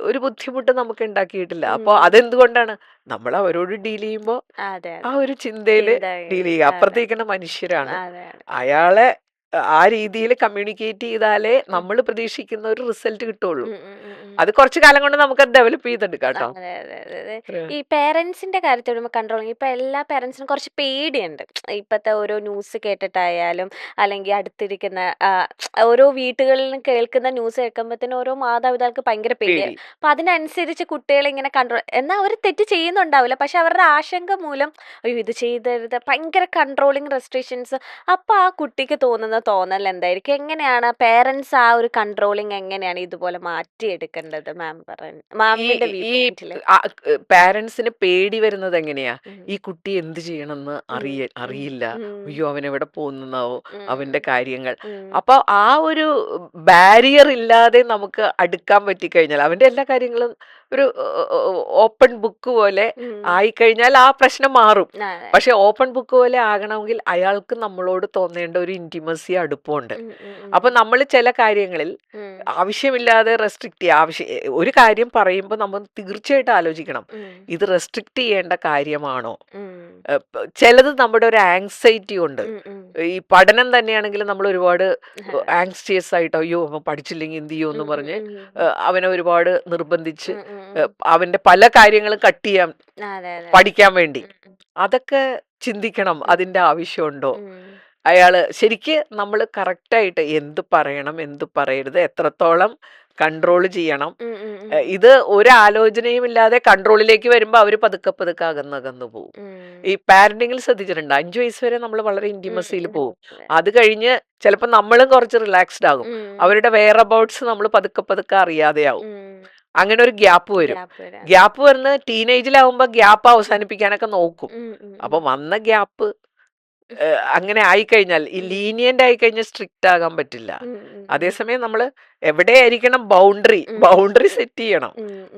ഒരു ബുദ്ധിമുട്ട് നമുക്ക് ഉണ്ടാക്കിയിട്ടില്ല. അപ്പൊ അതെന്തുകൊണ്ടാണ് നമ്മൾ അവരോട് ഡീൽ ചെയ്യുമ്പോൾ അതെ ആ അതെ. ഒരു ചിന്തയില് ഡീൽ ചെയ്യുക. അതെ അപ്പുറത്തേക്കുന്ന മനുഷ്യരാണ്, അതെ അതെ. അയാളെ ആ രീതിയിൽ കമ്മ്യൂണിക്കേറ്റ് ചെയ്താലേ നമ്മൾ പ്രതീക്ഷിക്കുന്ന ഒരു റിസൾട്ട് കിട്ടുള്ളൂ. അത് കുറച്ച് കാലം കൊണ്ട് നമുക്ക് ഡെവലപ്പ് ചെയ്തെടുക്കാം കേട്ടോ. അതെ അതെ അതെ അതെ. ഈ പേരൻസിന്റെ കാര്യത്തിൽ വരുമ്പോൾ കൺട്രോളിങ് ഇപ്പൊ എല്ലാ പേരൻസിനും കുറച്ച് പേടിയുണ്ട്. ഇപ്പത്തെ ഓരോ ന്യൂസ് കേട്ടിട്ടായാലും അല്ലെങ്കിൽ അടുത്തിരിക്കുന്ന ഓരോ വീട്ടുകളിൽ നിന്ന് കേൾക്കുന്ന ന്യൂസ് കേൾക്കുമ്പോഴത്തേനും ഓരോ മാതാപിതാക്കൾക്ക് ഭയങ്കര പേടിയാണ്. പേടി. അപ്പൊ അതിനനുസരിച്ച് കുട്ടികളെ ഇങ്ങനെ കൺട്രോൾ, എന്നാൽ അവർ തെറ്റ് ചെയ്യുന്നുണ്ടാവില്ല, പക്ഷെ അവരുടെ ആശങ്ക മൂലം അയ്യോ ഇത് ചെയ്തരുത്, ഭയങ്കര കൺട്രോളിങ് റെസ്ട്രിക്ഷൻസ്. അപ്പൊ ആ കുട്ടിക്ക് തോന്നുന്ന തോന്നൽ എന്തായിരിക്കും? എങ്ങനെയാണ് പേരൻസ് ആ ഒരു കൺട്രോളിങ് എങ്ങനെയാണ് ഇതുപോലെ മാറ്റിയെടുക്കേണ്ടത്? മാമിന്റെ വ്യൂ ഈ പോയിന്റില്. പാരന്റ്സിന് പേടി വരുന്നത് എങ്ങനെയാ, ഈ കുട്ടി എന്ത് ചെയ്യണമെന്ന് അറിയില്ല, അയ്യോ അവൻ എവിടെ പോകുന്നാവോ, അവന്റെ കാര്യങ്ങൾ. അപ്പൊ ആ ഒരു ബാരിയർ ഇല്ലാതെ നമുക്ക് അടുക്കാൻ പറ്റിക്കഴിഞ്ഞാൽ, അവന്റെ എല്ലാ കാര്യങ്ങളും ഒരു ഓപ്പൺ ബുക്ക് പോലെ ആയിക്കഴിഞ്ഞാൽ ആ പ്രശ്നം മാറും. പക്ഷെ ഓപ്പൺ ബുക്ക് പോലെ ആകണമെങ്കിൽ അയാൾക്ക് നമ്മളോട് തോന്നേണ്ട ഒരു ഇന്റിമസി, അടുപ്പമുണ്ട്. അപ്പൊ നമ്മൾ ചില കാര്യങ്ങളിൽ ആവശ്യമില്ലാതെ റെസ്ട്രിക്ട് ചെയ്യുക. ഒരു കാര്യം പറയുമ്പോൾ നമ്മൾ തീർച്ചയായിട്ടും ആലോചിക്കണം, ഇത് റെസ്ട്രിക്ട് ചെയ്യേണ്ട കാര്യമാണോ. ചിലത് നമ്മുടെ ഒരു ആങ്സൈറ്റി കൊണ്ട്, ഈ പഠനം തന്നെയാണെങ്കിലും നമ്മൾ ഒരുപാട് ആങ്സ്റ്റിയസ് ആയിട്ടോ, അയ്യോ അവൻ പഠിച്ചില്ലെങ്കിൽ എന്ത് ചെയ്യുമോ എന്ന് പറഞ്ഞ് അവനെ ഒരുപാട് നിർബന്ധിച്ച് അവന്റെ പല കാര്യങ്ങളും കട്ട് ചെയ്യാൻ പഠിക്കാൻ വേണ്ടി. അതൊക്കെ ചിന്തിക്കണം, അതിന്റെ ആവശ്യമുണ്ടോ. ശരിക്ക് നമ്മൾ കറക്റ്റായിട്ട് എന്ത് പറയണം എന്ത് പറയരുത്, എത്രത്തോളം കൺട്രോൾ ചെയ്യണം, ഇത് ഒരാലോചനയും ഇല്ലാതെ കൺട്രോളിലേക്ക് വരുമ്പോൾ അവർ പതുക്കെ പതുക്കെ അകന്നകന്നു പോകും. ഈ പാരന്റിങ്ങിൽ ശ്രദ്ധിച്ചിട്ടുണ്ട്, 5 വയസ്സ് വരെ നമ്മൾ വളരെ ഇന്റിമസിയിൽ പോകും. അത് കഴിഞ്ഞ് ചിലപ്പോൾ നമ്മളും കുറച്ച് റിലാക്സ്ഡ് ആകും, അവരുടെ വെയർ അബൌട്ട്സ് നമ്മൾ പതുക്കെ പതുക്കെ അറിയാതെയാവും. അങ്ങനെ ഒരു ഗ്യാപ്പ് വരും. ഗ്യാപ്പ് വന്ന് ടീനേജിലാവുമ്പോ ഗ്യാപ്പ് അവസാനിപ്പിക്കാനൊക്കെ നോക്കും. അപ്പൊ വന്ന ഗ്യാപ്പ് അങ്ങനെ ആയിക്കഴിഞ്ഞാൽ, ഈ ലീനിയന്റ് ആയിക്കഴിഞ്ഞാൽ സ്ട്രിക്റ്റ് ആകാൻ പറ്റില്ല. അതേസമയം നമ്മൾ എവിടെയായിരിക്കണം ബൗണ്ടറി സെറ്റ് ചെയ്യണം.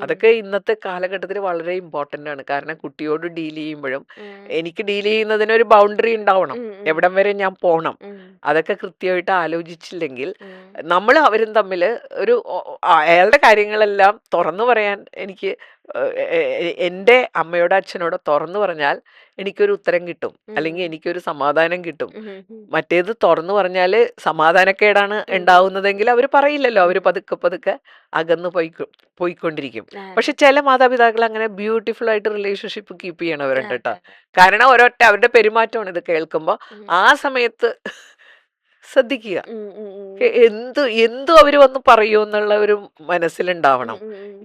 അതൊക്കെ ഇന്നത്തെ കാലഘട്ടത്തിൽ വളരെ ഇമ്പോർട്ടന്റ് ആണ്. കാരണം കുട്ടിയോട് ഡീൽ ചെയ്യുമ്പോഴും എനിക്ക് ഡീൽ ചെയ്യുന്നതിന് ഒരു ബൗണ്ടറി ഉണ്ടാവണം, എവിടം വരെ ഞാൻ പോണം. അതൊക്കെ കൃത്യമായിട്ട് ആലോചിച്ചില്ലെങ്കിൽ നമ്മൾ അവരും തമ്മിൽ അയാളുടെ കാര്യങ്ങളെല്ലാം തുറന്നു പറയാൻ എൻ്റെ അമ്മയോടോ അച്ഛനോടോ തുറന്നു പറഞ്ഞാൽ എനിക്കൊരു ഉത്തരം കിട്ടും, അല്ലെങ്കിൽ എനിക്കൊരു സമാധാനം കിട്ടും. മറ്റേത് തുറന്നു പറഞ്ഞാല് സമാധാനക്കേടാണ് ഉണ്ടാവുന്നതെങ്കിൽ അവർ പറയില്ലല്ലോ, അവർ പതുക്കെ പതുക്കെ അകന്നു പോയിക്കൊണ്ടിരിക്കും. പക്ഷെ ചില മാതാപിതാക്കൾ അങ്ങനെ ബ്യൂട്ടിഫുൾ ആയിട്ട് റിലേഷൻഷിപ്പ് കീപ്പ് ചെയ്യണവരുണ്ട് കേട്ടോ. കാരണം അവരുടെ പെരുമാറ്റമാണ് ഇത് കേൾക്കുമ്പോൾ ആ സമയത്ത് ശ്രദ്ധിക്കുക, എന്തു അവര് വന്ന് പറയൂ എന്നുള്ള ഒരു മനസ്സിലുണ്ടാവണം.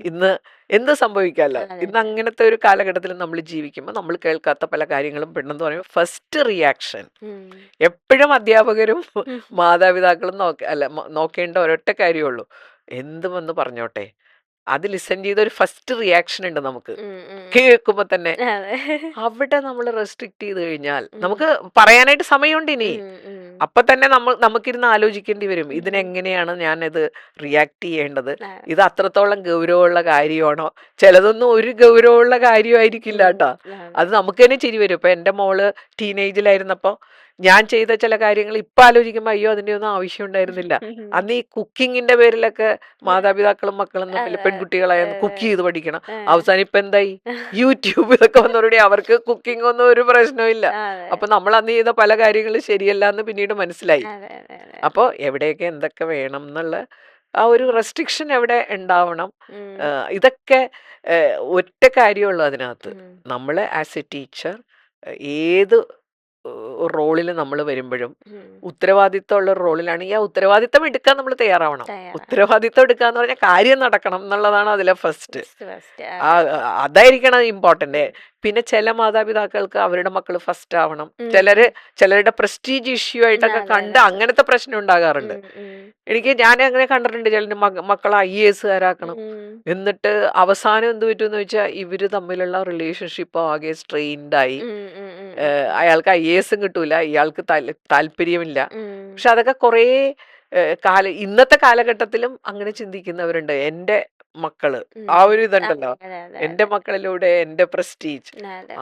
ഇന്ന് എന്ത് സംഭവിക്കാമല്ലോ. ഇന്ന് അങ്ങനത്തെ ഒരു കാലഘട്ടത്തിൽ നമ്മൾ ജീവിക്കുമ്പോൾ നമ്മൾ കേൾക്കാത്ത പല കാര്യങ്ങളും പെട്ടെന്ന് പറയുമ്പോൾ ഫസ്റ്റ് റിയാക്ഷൻ എപ്പോഴും അധ്യാപകരും മാതാപിതാക്കളും നോക്കേണ്ട ഒരൊറ്റ കാര്യമുള്ളൂ, എന്തുമെന്ന് പറഞ്ഞോട്ടെ. അത് ലിസൺ ചെയ്ത ഒരു ഫസ്റ്റ് റിയാക്ഷൻ ഉണ്ട് നമുക്ക് കേൾക്കുമ്പോ തന്നെ. അവിടെ നമ്മൾ റെസ്ട്രിക്ട് ചെയ്ത് കഴിഞ്ഞാൽ നമുക്ക് പറയാനായിട്ട് സമയമുണ്ട് ഇനി. അപ്പൊ തന്നെ നമുക്കിരുന്ന് ആലോചിക്കേണ്ടി വരും, ഇതിനെങ്ങനെയാണ് ഞാനിത് റിയാക്ട് ചെയ്യേണ്ടത്, ഇത് അത്രത്തോളം ഗൗരവമുള്ള കാര്യമാണോ. ചിലതൊന്നും ഒരു ഗൗരവമുള്ള കാര്യമായിരിക്കില്ല കേട്ടോ. അത് നമുക്ക് തന്നെ ചിരി വരും. ഇപ്പൊ എൻ്റെ മോള് ടീനേജിലായിരുന്നപ്പോ ഞാൻ ചെയ്ത ചില കാര്യങ്ങൾ ഇപ്പൊ ആലോചിക്കുമ്പോ അയ്യോ അതിന്റെ ഒന്നും ആവശ്യം ഉണ്ടായിരുന്നില്ല. അന്ന് ഈ കുക്കിങ്ങിന്റെ പേരിലൊക്കെ മാതാപിതാക്കളും മക്കളും തമ്മിൽ, പെൺകുട്ടികളായ കുക്ക് ചെയ്ത് പഠിക്കണം. അവസാനം ഇപ്പൊ എന്തായി, യൂട്യൂബ് ഇതൊക്കെ വന്നതോടെ അവർക്ക് കുക്കിംഗ് ഒന്നും ഒരു പ്രശ്നവും ഇല്ല. അപ്പൊ നമ്മൾ അന്ന് ചെയ്ത പല കാര്യങ്ങളും ശരിയല്ല എന്ന് പിന്നീട് മനസ്സിലായി. അപ്പൊ എവിടെയൊക്കെ എന്തൊക്കെ വേണം എന്നുള്ള ആ ഒരു റെസ്ട്രിക്ഷൻ എവിടെ ഉണ്ടാവണം. ഇതൊക്കെ ഒറ്റ കാര്യമുള്ളൂ അതിനകത്ത്. നമ്മൾ ആസ് എ ടീച്ചർ ഏത് റോളിൽ നമ്മൾ വരുമ്പോഴും ഉത്തരവാദിത്തമുള്ള ഒരു റോളിലാണെങ്കിൽ ആ ഉത്തരവാദിത്തം എടുക്കാൻ നമ്മൾ തയ്യാറാവണം. ഉത്തരവാദിത്തം എടുക്കാന്ന് പറഞ്ഞാൽ കാര്യം നടക്കണം എന്നുള്ളതാണ് അതിലെ ഫസ്റ്റ്. അതായിരിക്കണം ഇമ്പോർട്ടന്റ്. പിന്നെ ചില മാതാപിതാക്കൾക്ക് അവരുടെ മക്കൾ ഫസ്റ്റ് ആവണം, ചിലരുടെ പ്രസ്റ്റീജ് ഇഷ്യൂ ആയിട്ടൊക്കെ കണ്ട് അങ്ങനത്തെ പ്രശ്നം ഉണ്ടാകാറുണ്ട്. ഞാൻ അങ്ങനെ കണ്ടിട്ടുണ്ട്. ചില മക്കളെ IAS കാരാക്കണം, എന്നിട്ട് അവസാനം എന്ത് പറ്റുമെന്ന് വെച്ചാൽ ഇവര് തമ്മിലുള്ള റിലേഷൻഷിപ്പ് ആകെ സ്ട്രെയിൻഡായി. അയാൾക്ക് IAS കിട്ടൂല, ഇയാൾക്ക് താല്പര്യമില്ല. പക്ഷെ അതൊക്കെ കുറേ ഇന്നത്തെ കാലഘട്ടത്തിലും അങ്ങനെ ചിന്തിക്കുന്നവരുണ്ട്. എന്റെ മക്കള് ആ ഒരു ഇതുണ്ടല്ലോ, എന്റെ മക്കളിലൂടെ എന്റെ പ്രസ്റ്റീജ്,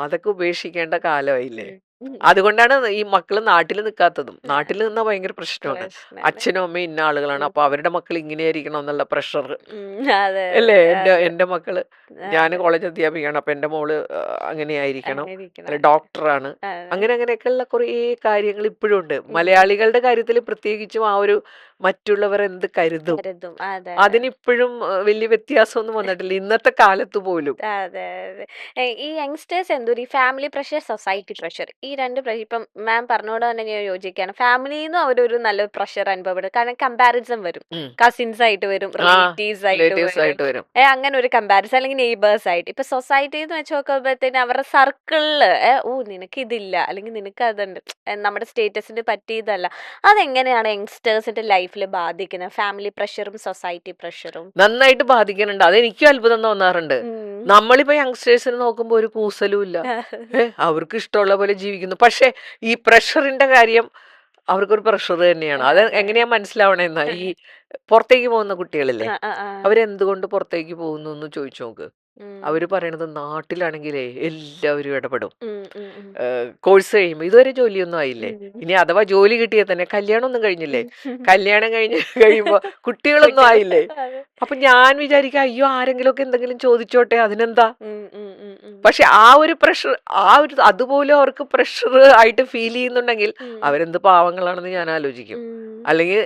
അതൊക്കെ ഉപേക്ഷിക്കേണ്ട കാലമായില്ലേ. അതുകൊണ്ടാണ് ഈ മക്കള് നാട്ടിൽ നിൽക്കാത്തതും. നാട്ടിൽ നിന്നാ ഭയങ്കര പ്രശ്നമാണ്. അച്ഛനും അമ്മയും ഇന്ന ആളുകളാണ്, അപ്പൊ അവരുടെ മക്കൾ ഇങ്ങനെയായിരിക്കണം എന്നുള്ള പ്രഷർ അല്ലേ. എന്റെ മക്കള്, ഞാൻ കോളേജ് അധ്യാപികയാണ്, അപ്പൊ എന്റെ മോള് അങ്ങനെയായിരിക്കണം, അല്ലെ ഡോക്ടറാണ്, അങ്ങനെയൊക്കെയുള്ള കുറേ കാര്യങ്ങൾ ഇപ്പോഴും ഉണ്ട്. മലയാളികളുടെ കാര്യത്തിൽ പ്രത്യേകിച്ചും ആ ഒരു മറ്റുള്ളവർ എന്ത് കരുതും അതിനിപ്പോഴും വലിയ വ്യത്യാസമൊന്നും വന്നിട്ടില്ല ഇന്നത്തെ കാലത്ത് പോലും. അതെ. ഈ യങ്സ്റ്റേഴ്സ് എന്തൊരു ഫാമിലി പ്രഷർ, സൊസൈറ്റി പ്രഷർ, ഈ രണ്ട് ഇപ്പം മാം പറഞ്ഞോട് തന്നെ ഞാൻ യോജിക്കുകയാണ്. ഫാമിലിന്നും അവരൊരു നല്ലൊരു പ്രഷർ അനുഭവപ്പെടും. കാരണം കമ്പാരിസൺ വരും, കസിൻസ് ആയിട്ട് വരും, റിലേറ്റീവ്സ് ആയിട്ട് വരും, അങ്ങനെ ഒരു കമ്പാരിസൺ, അല്ലെങ്കിൽ നെയ്ബേഴ്സ് ആയിട്ട്. ഇപ്പൊ സൊസൈറ്റി എന്ന് വെച്ച് നോക്കുമ്പോഴത്തേന് അവരുടെ സർക്കിളില് നിനക്ക് ഇതില്ല, അല്ലെങ്കിൽ നിനക്ക് അതുണ്ട്, നമ്മുടെ സ്റ്റേറ്റസിന് പറ്റിയതല്ല. അതെങ്ങനെയാണ് യങ്സ്റ്റേഴ്സിന്റെ ലൈഫിൽ ബാധിക്കുന്നത്? ഫാമിലി പ്രഷറും സൊസൈറ്റി പ്രഷറും നന്നായിട്ട് ബാധിക്കുന്നുണ്ട്. അതെനിക്കും അത്ഭുതം തോന്നാറുണ്ട്. നമ്മളിപ്പോ യങ്സ്റ്റേഴ്സിന് നോക്കുമ്പോ ഒരു കൂസലും ഇല്ല, അവർക്ക് ഇഷ്ടമുള്ള പോലെ ജീവിക്കുന്നു. പക്ഷെ ഈ പ്രഷറിന്റെ കാര്യം അവർക്കൊരു പ്രഷർ തന്നെയാണ്. അത് എങ്ങനെയാ മനസ്സിലാവണെന്നാ, ഈ പുറത്തേക്ക് പോകുന്ന കുട്ടികളില്ലേ, അവരെന്തുകൊണ്ട് പുറത്തേക്ക് പോകുന്നു എന്ന് ചോദിച്ചു നോക്ക്. അവര് പറയണത് നാട്ടിലാണെങ്കിലേ എല്ലാവരും ഇടപെടും. കോഴ്സ് കഴിയുമ്പോ ഇതുവരെ ജോലിയൊന്നും ആയില്ലേ, ഇനി അഥവാ ജോലി കിട്ടിയാൽ തന്നെ കല്യാണം ഒന്നും കഴിഞ്ഞില്ലേ, കല്യാണം കഴിയുമ്പോ കുട്ടികളൊന്നും ആയില്ലേ. അപ്പൊ ഞാൻ വിചാരിക്കാം, അയ്യോ ആരെങ്കിലും ഒക്കെ എന്തെങ്കിലും ചോദിച്ചോട്ടെ, അതിനെന്താ. പക്ഷെ ആ ഒരു പ്രഷർ, അതുപോലും അവർക്ക് പ്രഷർ ആയിട്ട് ഫീൽ ചെയ്യുന്നുണ്ടെങ്കിൽ അവരെന്ത് പാവങ്ങളാണെന്ന് ഞാൻ ആലോചിക്കും. അല്ലെങ്കിൽ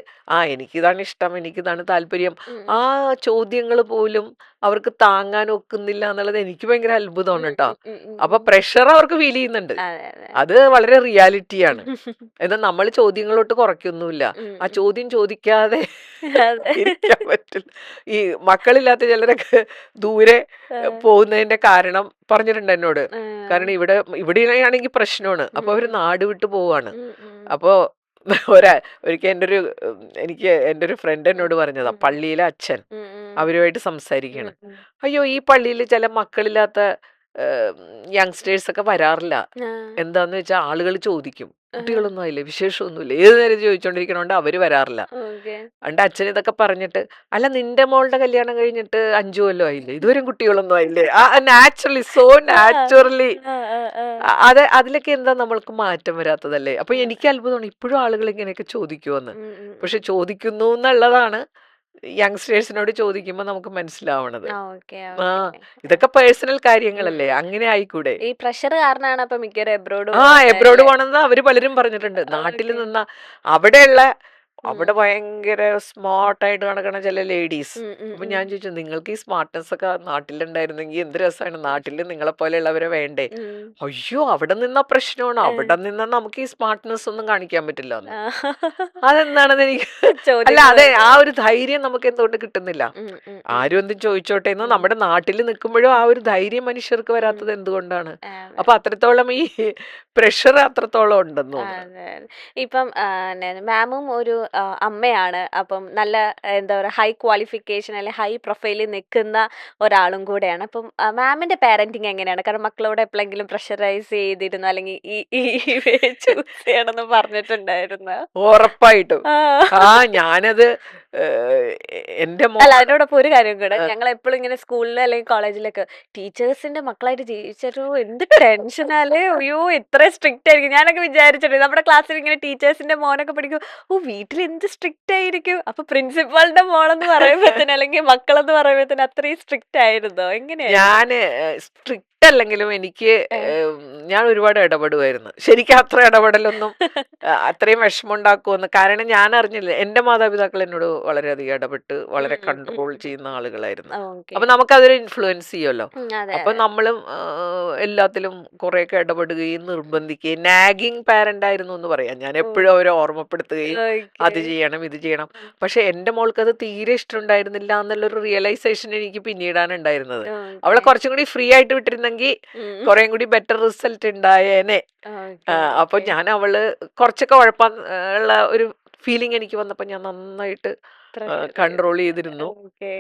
എനിക്കിതാണ് ഇഷ്ടം, എനിക്കിതാണ് താല്പര്യം, ആ ചോദ്യങ്ങൾ പോലും അവർക്ക് താങ്ങാൻ ഒക്കുന്നില്ല എന്നുള്ളത് എനിക്ക് ഭയങ്കര അത്ഭുതമാണ് കേട്ടോ. അപ്പൊ പ്രഷർ അവർക്ക് ഫീൽ ചെയ്യുന്നുണ്ട്, അത് വളരെ റിയാലിറ്റിയാണ്. എന്നാൽ നമ്മൾ ചോദ്യങ്ങളോട്ട് കുറയ്ക്കൊന്നുമില്ല. ആ ചോദ്യം ചോദിക്കാതെ ഇരിക്കാൻ പറ്റില്ല. ഈ മക്കളില്ലാത്ത ചിലരൊക്കെ ദൂരെ പോകുന്നതിന്റെ കാരണം പറഞ്ഞിട്ടുണ്ട് എന്നോട്. കാരണം ഇവിടെയാണെങ്കിൽ പ്രശ്നമാണ്, അപ്പൊ അവര് നാട് വിട്ടു പോവാണ്. അപ്പോ ഒരിക്കൽ എൻ്റെ ഒരു ഫ്രണ്ട് എന്നോട് പറഞ്ഞതാ, പള്ളിയിലെ അച്ഛൻ അവരുമായിട്ട് സംസാരിക്കണം. അയ്യോ ഈ പള്ളിയിൽ ചില മക്കളില്ലാത്ത യങ്സ്റ്റേഴ്സ് ഒക്കെ വരാറില്ല. എന്താന്ന് വെച്ചാൽ ആളുകൾ ചോദിക്കും, കുട്ടികളൊന്നും ആയില്ലേ, വിശേഷമൊന്നുമില്ല, ഏത് നേരം ചോദിച്ചോണ്ടിരിക്കണോണ്ട് അവര് വരാറില്ല. അതുകൊണ്ട് അച്ഛൻ ഇതൊക്കെ പറഞ്ഞിട്ട്, അല്ല നിന്റെ മോളുടെ കല്യാണം കഴിഞ്ഞിട്ട് 5 കൊല്ലം ആയില്ലേ, ഇതുവരെയും കുട്ടികളൊന്നും ആയില്ലേ. നാച്ചുറലി അതിലൊക്കെ എന്താ നമ്മൾക്ക് മാറ്റം വരാത്തതല്ലേ. അപ്പൊ എനിക്ക് അത്ഭുതമാണ് ഇപ്പോഴും ആളുകൾ ഇങ്ങനെയൊക്കെ ചോദിക്കുമെന്ന്. പക്ഷെ ചോദിക്കുന്നു എന്നുള്ളതാണ് യങ്സ്റ്റേഴ്സിനോട് ചോദിക്കുമ്പോ നമുക്ക് മനസ്സിലാവണത്. ഇതൊക്കെ പേഴ്സണൽ കാര്യങ്ങളല്ലേ, അങ്ങനെ ആയിക്കൂടെ. ഈ പ്രഷർ കാരണമാണ് അപ്പൊ മിക്കവരും എബ്രോഡ് പോണെന്ന് അവര് പലരും പറഞ്ഞിട്ടുണ്ട്. നാട്ടിൽ നിന്ന അവിടെ ഭയങ്കര സ്മാർട്ടായിട്ട് നടക്കണ ചില ലേഡീസ്. അപ്പൊ ഞാൻ ചോദിച്ചു, നിങ്ങൾക്ക് ഈ സ്മാർട്ട്നെസ് ഒക്കെ നാട്ടിലുണ്ടായിരുന്നെങ്കിൽ എന്ത് രസമാണ്, നാട്ടിൽ നിങ്ങളെ പോലെയുള്ളവരെ വേണ്ടേ. അയ്യോ അവിടെ നിന്ന പ്രശ്നമാണ്, അവിടെ നിന്ന നമുക്ക് ഈ സ്മാർട്ട്നെസ് ഒന്നും കാണിക്കാൻ പറ്റില്ല. അതെന്താണെന്ന് എനിക്ക് അല്ല, അതെ, ആ ഒരു ധൈര്യം നമുക്ക് എന്തുകൊണ്ട് കിട്ടുന്നില്ല. ആരും എന്തും ചോദിച്ചോട്ടെ എന്ന് നമ്മുടെ നാട്ടിൽ നിൽക്കുമ്പോഴും ആ ഒരു ധൈര്യം മനുഷ്യർക്ക് വരാത്തത് എന്തുകൊണ്ടാണ്? അപ്പൊ അത്രത്തോളം ഈ പ്രഷർ അത്രത്തോളം ഉണ്ടെന്ന് തോന്നുന്നു. ഇപ്പം മാമും ഒരു അമ്മയാണ്, അപ്പം നല്ല എന്താ പറയുക ഹൈ ക്വാളിഫിക്കേഷൻ അല്ലെ ഹൈ പ്രൊഫൈലിൽ നിൽക്കുന്ന ഒരാളും കൂടെയാണ്. അപ്പം മാമിന്റെ പാരന്റിങ് എങ്ങനെയാണ്? കാരണം മക്കളോട് എപ്പോഴെങ്കിലും പ്രഷറൈസ് ചെയ്തിരുന്നു, അല്ലെങ്കിൽ ഈ ചൂസ് ചെയ്യണമെന്ന് പറഞ്ഞിട്ടുണ്ടായിരുന്നു? ഉറപ്പായിട്ടും ഞാനത് എന്റെ അല്ല, അതിനോടൊപ്പം ഒരു കാര്യം കൂടെ, ഞങ്ങൾ എപ്പോഴും ഇങ്ങനെ സ്കൂളിൽ അല്ലെങ്കിൽ കോളേജിലൊക്കെ ടീച്ചേഴ്സിന്റെ മക്കളായിട്ട് ജീവിച്ചോ, എന്ത് ടെൻഷനാലേ, അയ്യോ എത്ര സ്ട്രിക്റ്റ് ആയിരിക്കും. ഞാനൊക്കെ വിചാരിച്ചിട്ടുണ്ട് നമ്മുടെ ക്ലാസ്സിൽ ഇങ്ങനെ ടീച്ചേഴ്സിന്റെ മോനൊക്കെ പഠിക്കും, വീട്ടിൽ എന്ത് സ്ട്രിക്റ്റ് ആയിരിക്കും. അപ്പൊ പ്രിൻസിപ്പാളിന്റെ മോളെന്ന് പറയുമ്പോഴത്തേന് അല്ലെങ്കിൽ മക്കളെന്ന് പറയുമ്പോഴത്തേന് അത്രയും സ്ട്രിക്റ്റ് ആയിരുന്നോ? എങ്ങനെയാ? ഞാന് സ്ട്രിക്റ്റ് അല്ലെങ്കിലും എനിക്ക് ഞാൻ ഒരുപാട് ഇടപെടുമായിരുന്നു. ശരിക്കും അത്ര ഇടപെടലൊന്നും അത്രയും വിഷമമുണ്ടാക്കുമെന്ന്, കാരണം ഞാൻ അറിഞ്ഞില്ല. എൻ്റെ മാതാപിതാക്കൾ എന്നോട് വളരെയധികം ഇടപെട്ട് വളരെ കൺട്രോൾ ചെയ്യുന്ന ആളുകളായിരുന്നു. ഓക്കെ. അപ്പൊ നമുക്കതൊരു ഇൻഫ്ലുവൻസ് ചെയ്യുമല്ലോ. അതെ അപ്പൊ നമ്മളും എല്ലാത്തിലും കുറെയൊക്കെ ഇടപെടുകയും നിർബന്ധിക്കുകയും നാഗിങ് പാരന്റ് ആയിരുന്നു എന്ന് പറയാം. ഞാൻ എപ്പോഴും അവരെ ഓർമ്മപ്പെടുത്തുകയും അത് ഓക്കെ. ചെയ്യണം ഇത് ചെയ്യണം. പക്ഷെ എൻ്റെ മോൾക്ക് അത് തീരെ ഇഷ്ടമുണ്ടായിരുന്നില്ല എന്നുള്ളൊരു റിയലൈസേഷൻ എനിക്ക് പിന്നീടാണ് ഉണ്ടായിരുന്നത്. അവളെ ഓക്കെ. കുറച്ചും കൂടി ഫ്രീ ആയിട്ട് വിട്ടിരുന്നെങ്കിൽ കുറേം കൂടി ബെറ്റർ റിസൾട്ട് ഉണ്ടായേനെ. ഓക്കെ. അപ്പൊ ഞാൻ അവള് കുറച്ചൊക്കെ ഉള്ള ഒരു ഫീലിംഗ് എനിക്ക് വന്നപ്പോൾ ഞാൻ നന്നായിട്ട് കൺട്രോൾ ചെയ്തിരുന്നു. ഓക്കെ.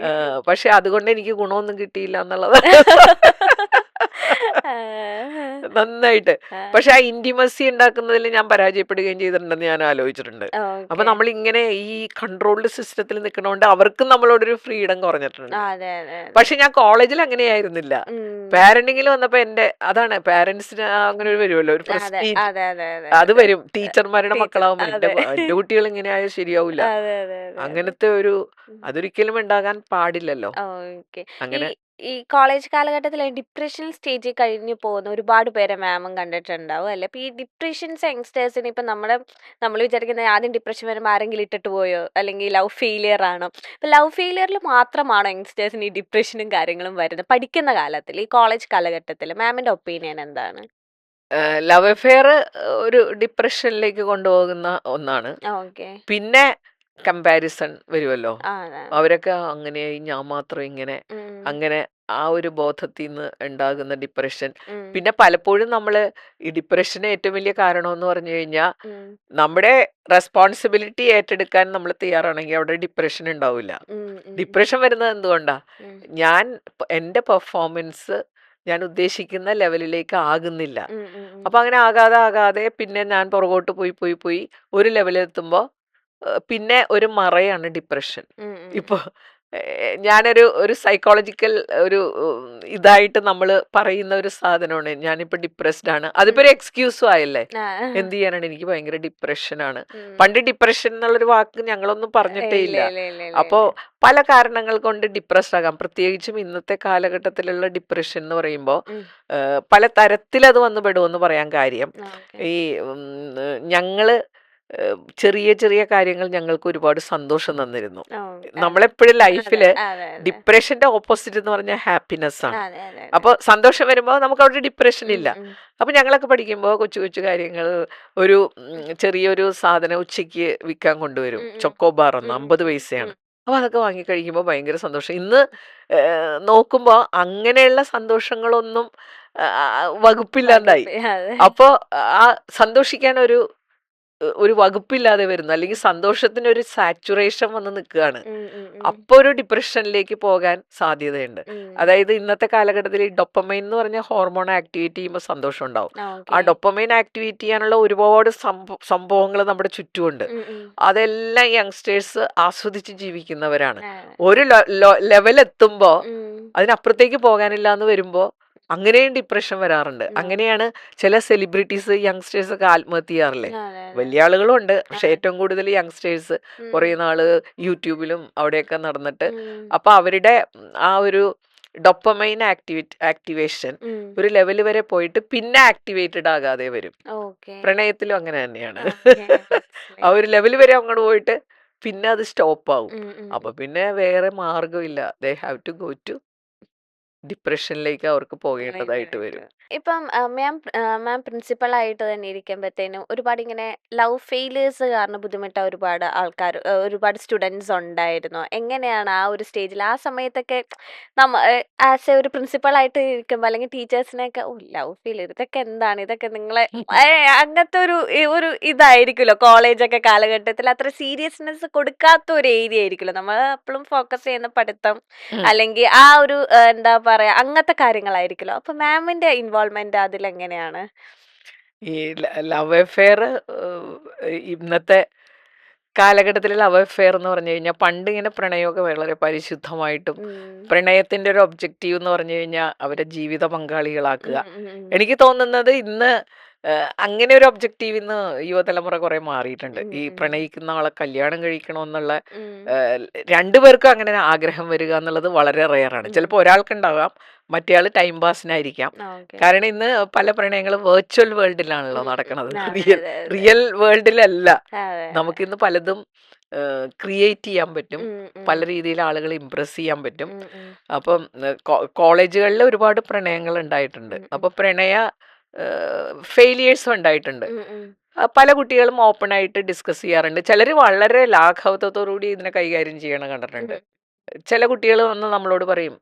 പക്ഷെ അതുകൊണ്ട് എനിക്ക് ഗുണമൊന്നും കിട്ടിയില്ല എന്നുള്ളത് നന്നായിട്ട്. പക്ഷെ ആ ഇന്റിമസി ഉണ്ടാക്കുന്നതിൽ ഞാൻ പരാജയപ്പെടുകയും ചെയ്തിട്ടുണ്ടെന്ന് ഞാൻ ആലോചിച്ചിട്ടുണ്ട്. അപ്പൊ നമ്മൾ ഇങ്ങനെ ഈ കൺട്രോൾഡ് സിസ്റ്റത്തിൽ നിൽക്കണോണ്ട് അവർക്കും നമ്മളോടൊരു ഫ്രീഡം കുറഞ്ഞിട്ടുണ്ട്. പക്ഷെ ഞാൻ കോളേജിൽ അങ്ങനെയായിരുന്നില്ല. പാരന്റിങ്ങിൽ വന്നപ്പോ അതാണ് പാരന്റ്സിന് അങ്ങനെ ഒരു വരുമല്ലോ, ഒരു പ്രസ്റ്റീജ് അത് വരും. ടീച്ചർമാരുടെ മക്കളാവുമ്പോ എന്റെ കുട്ടികൾ ഇങ്ങനെ ആയാൽ ശരിയാവില്ല, അങ്ങനത്തെ ഒരു അതൊരിക്കലും ഉണ്ടാകാൻ പാടില്ലല്ലോ. അങ്ങനെ ഈ കോളേജ് കാലഘട്ടത്തിൽ ഡിപ്രഷൻ സ്റ്റേജിൽ കഴിഞ്ഞു പോകുന്ന ഒരുപാട് പേരെ മാമും കണ്ടിട്ടുണ്ടാവും അല്ലെ? അപ്പൊ ഈ ഡിപ്രഷൻസ് യങ്സ്റ്റേഴ്സിന് ഇപ്പൊ നമ്മൾ വിചാരിക്കുന്നത് ആദ്യം ഡിപ്രഷൻ വരുമ്പോൾ ആരെങ്കിലും ഇട്ടിട്ട് പോയോ, അല്ലെങ്കിൽ ലവ് ഫെയിലിയർ ആണോ? ഇപ്പൊ ലവ് ഫെയിലിയറിൽ മാത്രമാണോ യങ്സ്റ്റേഴ്സിന് ഈ ഡിപ്രഷനും കാര്യങ്ങളും വരുന്നത് പഠിക്കുന്ന കാലത്തിൽ, ഈ കോളേജ് കാലഘട്ടത്തിൽ? മാമിന്റെ ഒപ്പീനിയൻ എന്താണ്? ലവ് അഫെയർ ഒരു ഡിപ്രഷനിലേക്ക് കൊണ്ടുപോകുന്ന ഒന്നാണ്. പിന്നെ കമ്പാരിസൺ വരുമല്ലോ, അവരൊക്കെ അങ്ങനെയായി ഞാൻ മാത്രം ഇങ്ങനെ, അങ്ങനെ ആ ഒരു ബോധത്തിൽ നിന്ന് ഉണ്ടാകുന്ന ഡിപ്രഷൻ. പിന്നെ പലപ്പോഴും നമ്മള് ഈ ഡിപ്രഷന് ഏറ്റവും വലിയ കാരണം എന്ന് പറഞ്ഞു കഴിഞ്ഞാൽ നമ്മുടെ റെസ്പോൺസിബിലിറ്റി ഏറ്റെടുക്കാൻ നമ്മൾ തയ്യാറാണെങ്കിൽ അവിടെ ഡിപ്രഷൻ ഉണ്ടാവില്ല. ഡിപ്രഷൻ വരുന്നത് എന്തുകൊണ്ടാ? എൻ്റെ പെർഫോമൻസ് ഞാൻ ഉദ്ദേശിക്കുന്ന ലെവലിലേക്ക് ആകുന്നില്ല. അപ്പൊ അങ്ങനെ ആകാതെ പിന്നെ ഞാൻ പുറകോട്ട് പോയി ഒരു ലെവലെത്തുമ്പോൾ പിന്നെ ഒരു മറയാണ് ഡിപ്രഷൻ. ഇപ്പൊ ഞാനൊരു സൈക്കോളജിക്കൽ ഒരു ഇതായിട്ട് നമ്മൾ പറയുന്ന ഒരു സാധനമാണ് ഞാനിപ്പോ ഡിപ്രസ്ഡ് ആണ്. അതിപ്പോ ഒരു എക്സ്ക്യൂസും ആയല്ലേ. എന്ത് ചെയ്യാനാണ്, എനിക്ക് ഭയങ്കര ഡിപ്രഷനാണ്. പണ്ട് ഡിപ്രഷൻ എന്നുള്ളൊരു വാക്ക് ഞങ്ങളൊന്നും പറഞ്ഞിട്ടേ ഇല്ല. അപ്പോ പല കാരണങ്ങൾ കൊണ്ട് ഡിപ്രസ്ഡ് ആകാം. പ്രത്യേകിച്ചും ഇന്നത്തെ കാലഘട്ടത്തിലുള്ള ഡിപ്രഷൻ എന്ന് പറയുമ്പോൾ പല തരത്തിലത് വന്നു പെടുമെന്ന് പറയാൻ കാര്യം, ഈ ഞങ്ങള് ചെറിയ ചെറിയ കാര്യങ്ങൾ ഞങ്ങൾക്ക് ഒരുപാട് സന്തോഷം തന്നിരുന്നു. നമ്മളെപ്പോഴും ലൈഫില് ഡിപ്രഷന്റെ ഓപ്പോസിറ്റ് എന്ന് പറഞ്ഞാൽ ഹാപ്പിനെസ് ആണ്. അപ്പൊ സന്തോഷം വരുമ്പോൾ നമുക്ക് അവിടെ ഡിപ്രഷൻ ഇല്ല. അപ്പൊ ഞങ്ങളൊക്കെ പഠിക്കുമ്പോൾ കൊച്ചു കൊച്ചു കാര്യങ്ങൾ, ഒരു ചെറിയൊരു സാധനം ഉച്ചയ്ക്ക് വിൽക്കാൻ കൊണ്ടുവരും, ചോക്കോബാർ എന്ന് 50 പൈസയാണ്. അപ്പൊ അതൊക്കെ വാങ്ങിക്കഴിക്കുമ്പോൾ ഭയങ്കര സന്തോഷം. ഇന്ന് നോക്കുമ്പോ അങ്ങനെയുള്ള സന്തോഷങ്ങളൊന്നും വകുപ്പില്ലാണ്ടായി. അപ്പോ ആ സന്തോഷിക്കാൻ ഒരു വകുപ്പില്ലാതെ വരുന്നു, അല്ലെങ്കിൽ സന്തോഷത്തിന് ഒരു സാച്ചുറേഷൻ വന്ന് നിൽക്കുകയാണ്. അപ്പോൾ ഒരു ഡിപ്രഷനിലേക്ക് പോകാൻ സാധ്യതയുണ്ട്. അതായത് ഇന്നത്തെ കാലഘട്ടത്തിൽ ഈ ഡൊപ്പമൈൻ എന്ന് പറഞ്ഞ ഹോർമോൺ ആക്ടിവേറ്റ് ചെയ്യുമ്പോൾ സന്തോഷം ഉണ്ടാവും. ആ ഡൊപ്പമൈൻ ആക്ടിവേറ്റ് ചെയ്യാനുള്ള ഒരുപാട് സംഭവങ്ങൾ നമ്മുടെ ചുറ്റുമുണ്ട്. അതെല്ലാം യങ്സ്റ്റേഴ്സ് ആസ്വദിച്ച് ജീവിക്കുന്നവരാണ്. ഒരു ലെവലെത്തുമ്പോൾ അതിനപ്പുറത്തേക്ക് പോകാനില്ല എന്ന് വരുമ്പോൾ അങ്ങനെയും ഡിപ്രഷൻ വരാറുണ്ട്. അങ്ങനെയാണ് ചില സെലിബ്രിറ്റീസ് യങ്സ്റ്റേഴ്സ് ഒക്കെ ആത്മഹത്യ ചെയ്യാറില്ലേ. വലിയ ആളുകളും ഉണ്ട്, പക്ഷെ ഏറ്റവും കൂടുതൽ യങ്സ്റ്റേഴ്സ് കുറേ നാള് യൂട്യൂബിലും അവിടെയൊക്കെ നടന്നിട്ട് അപ്പൊ അവരുടെ ആ ഒരു ഡൊപ്പമൈൻ ആക്ടിവേഷൻ ഒരു ലെവൽ വരെ പോയിട്ട് പിന്നെ ആക്ടിവേറ്റഡ് ആകാതെ വരും. പ്രണയത്തിലും അങ്ങനെ തന്നെയാണ്. ആ ഒരു ലെവൽ വരെ അങ്ങോട്ട് പോയിട്ട് പിന്നെ അത് സ്റ്റോപ്പ് ആവും. അപ്പൊ പിന്നെ വേറെ മാർഗമില്ല, they have to go to ഡിപ്രഷനിലേക്ക് അവർക്ക് പോകേണ്ടതായിട്ട് വരും. ഇപ്പം മാം പ്രിൻസിപ്പൾ ആയിട്ട് തന്നെ ഇരിക്കുമ്പോഴത്തേനും ഒരുപാട് ഇങ്ങനെ ലവ് ഫെയിലിയേഴ്സ് കാരണം ബുദ്ധിമുട്ട ഒരുപാട് ആൾക്കാർ, ഒരുപാട് സ്റ്റുഡൻസ് ഉണ്ടായിരുന്നു. എങ്ങനെയാണ് ആ ഒരു സ്റ്റേജിൽ ആ സമയത്തൊക്കെ ആസ് എ ഒരു പ്രിൻസിപ്പൾ ആയിട്ട് ഇരിക്കുമ്പോൾ അല്ലെങ്കിൽ ടീച്ചേഴ്സിനെയൊക്കെ ലവ് ഫെയിലിയർ ഇതൊക്കെ എന്താണ്, ഇതൊക്കെ നിങ്ങളെ അങ്ങനത്തെ ഒരു ഇതായിരിക്കുമല്ലോ കോളേജൊക്കെ കാലഘട്ടത്തിൽ, അത്ര സീരിയസ്നെസ് കൊടുക്കാത്ത ഒരു ഏരിയ ആയിരിക്കുമല്ലോ. നമ്മൾ എപ്പോഴും ഫോക്കസ് ചെയ്യുന്ന പഠിത്തം അല്ലെങ്കിൽ ആ ഒരു എന്താ പറയാ അങ്ങനത്തെ കാര്യങ്ങളായിരിക്കുമല്ലോ. അപ്പൊ മാമിന്റെ ഇൻവോൾവ്മെന്റ് അതിലെങ്ങനെയാണ്? ഈ ലവ് അഫെയർ ഇന്നത്തെ കാലഘട്ടത്തിൽ ലവ് അഫെയർ എന്ന് പറഞ്ഞു കഴിഞ്ഞാൽ പണ്ട് ഇങ്ങനെ പ്രണയമൊക്കെ വളരെ പരിശുദ്ധമായിട്ടും പ്രണയത്തിന്റെ ഒരു ഒബ്ജക്റ്റീവ് എന്ന് പറഞ്ഞു കഴിഞ്ഞാൽ അവരെ ജീവിത പങ്കാളികളാക്കുക. എനിക്ക് തോന്നുന്നത് ഇന്ന് അങ്ങനെ ഒരു ഒബ്ജക്റ്റീവിൽ നിന്ന് യുവതലമുറ കുറെ മാറിയിട്ടുണ്ട്. ഉം, ഈ ഉം. പ്രണയിക്കുന്ന ആളെ കല്യാണം കഴിക്കണമെന്നുള്ള ഉം. രണ്ടുപേർക്കും അങ്ങനെ ആഗ്രഹം വരിക എന്നുള്ളത് വളരെ റെയറാണ്. ഉം. ചിലപ്പോൾ ഒരാൾക്കുണ്ടാവാം, മറ്റേയാൾ ടൈം പാസിനായിരിക്കാം. ഓക്കെ. കാരണം ഇന്ന് പല പ്രണയങ്ങളും വെർച്വൽ വേൾഡിലാണല്ലോ ഉം, നടക്കുന്നത്. അതെ, റിയൽ അതെ, അതെ. റിയൽ വേൾഡിലല്ല. അതെ, നമുക്കിന്ന് പലതും ക്രിയേറ്റ് ചെയ്യാൻ പറ്റും. ഉം, ഉം. പല രീതിയിൽ ആളുകളെ ഇംപ്രസ് ചെയ്യാൻ പറ്റും. ഉം, ഉം. അപ്പം കോളേജുകളിൽ ഒരുപാട് പ്രണയങ്ങൾ ഉണ്ടായിട്ടുണ്ട്. ഉം, ഉം. അപ്പൊ പ്രണയ ഫെയിലിയേഴ്സും ഉണ്ടായിട്ടുണ്ട്. ഉം, ഉം. പല കുട്ടികളും ഓപ്പൺ ആയിട്ട് ഡിസ്കസ് ചെയ്യാറുണ്ട്. ചിലർ വളരെ ലാഘവത്തോടുകൂടി ഇതിനെ കൈകാര്യം ചെയ്യണ കണ്ടിട്ടുണ്ട്. ഉം. ചില കുട്ടികൾ വന്ന് നമ്മളോട് പറയും,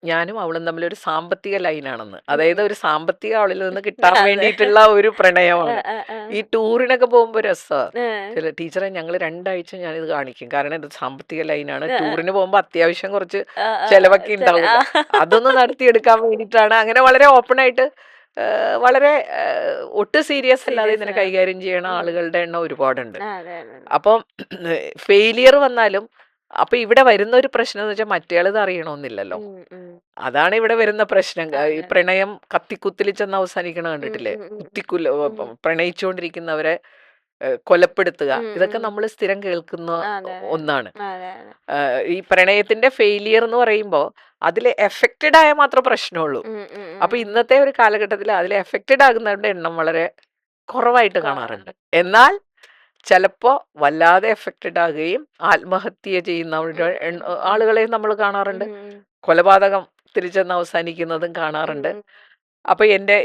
ഞാനും അവളും തമ്മിൽ ഒരു സാമ്പത്തിക ലൈനാണെന്ന്. അതായത് ഒരു സാമ്പത്തിക അവളിൽ നിന്ന് കിട്ടാൻ അതെ. വേണ്ടിയിട്ടുള്ള ഒരു പ്രണയമാണ്. ആ, ആ. ഈ ടൂറിനൊക്കെ പോകുമ്പോൾ രസമാണ്. ഏ. ചില ടീച്ചറെ ഞങ്ങൾ 2 ആഴ്ച ഞാനിത് കാണിക്കും, കാരണം ഇത് സാമ്പത്തിക ലൈനാണ്. ടൂറിന് പോകുമ്പോൾ അത്യാവശ്യം കുറച്ച് ആ, ആ. ചെലവൊക്കെ ഉണ്ടാവും. അതൊന്ന് നടത്തിയെടുക്കാൻ വേണ്ടിയിട്ടാണ്. അങ്ങനെ വളരെ ഓപ്പൺ ആയിട്ട് വളരെ ഒട്ടും സീരിയസ് അല്ലാതെ ഇതിനെ കൈകാര്യം ചെയ്യണ ആളുകളുടെ എണ്ണം ഒരുപാടുണ്ട്. അതെ, അതെ. അപ്പം ഫെയിലിയർ വന്നാലും അപ്പൊ ഇവിടെ വരുന്ന ഒരു പ്രശ്നം എന്ന് വെച്ചാൽ മറ്റേയാൾ ഇത് അറിയണമെന്നില്ലല്ലോ. ഉം, ഉം. അതാണ് ഇവിടെ വരുന്ന പ്രശ്നം. ഈ അതെ. പ്രണയം കത്തിക്കുത്തിൽ ചെന്ന് അവസാനിക്കണ കണ്ടിട്ടില്ലേ? ഉം, ഉം, ഉം. കുത്തിക്കുല പ്രണയിച്ചുകൊണ്ടിരിക്കുന്നവരെ കൊലപ്പെടുത്തുക. ഉം, ഇതൊക്കെ ഉം. നമ്മൾ സ്ഥിരം കേൾക്കുന്ന അതെ, ഒന്നാണ്. അതെ, അതെ. ഈ പ്രണയത്തിന്റെ ഫെയിലിയർ എന്ന് പറയുമ്പോൾ അതിൽ എഫക്റ്റഡ് ആയ മാത്രം പ്രശ്നമുള്ളൂ. ഉം, ഉം, ഉം. അപ്പൊ ഇന്നത്തെ ഒരു കാലഘട്ടത്തിൽ അതിൽ എഫക്റ്റഡ് ആകുന്നവരുടെ എണ്ണം വളരെ കുറവായിട്ട് കാണാറുണ്ട്. എന്നാൽ ചിലപ്പോ വല്ലാതെ എഫക്റ്റഡ് ആകുകയും ആത്മഹത്യ ചെയ്യുന്നവരുടെ ആളുകളെ നമ്മൾ കാണാറുണ്ട്. ഉം, കൊലപാതകത്തിൽ ചെന്ന് അവസാനിക്കുന്നതും കാണാറുണ്ട്. ഉം. അപ്പൊ എൻ്റെ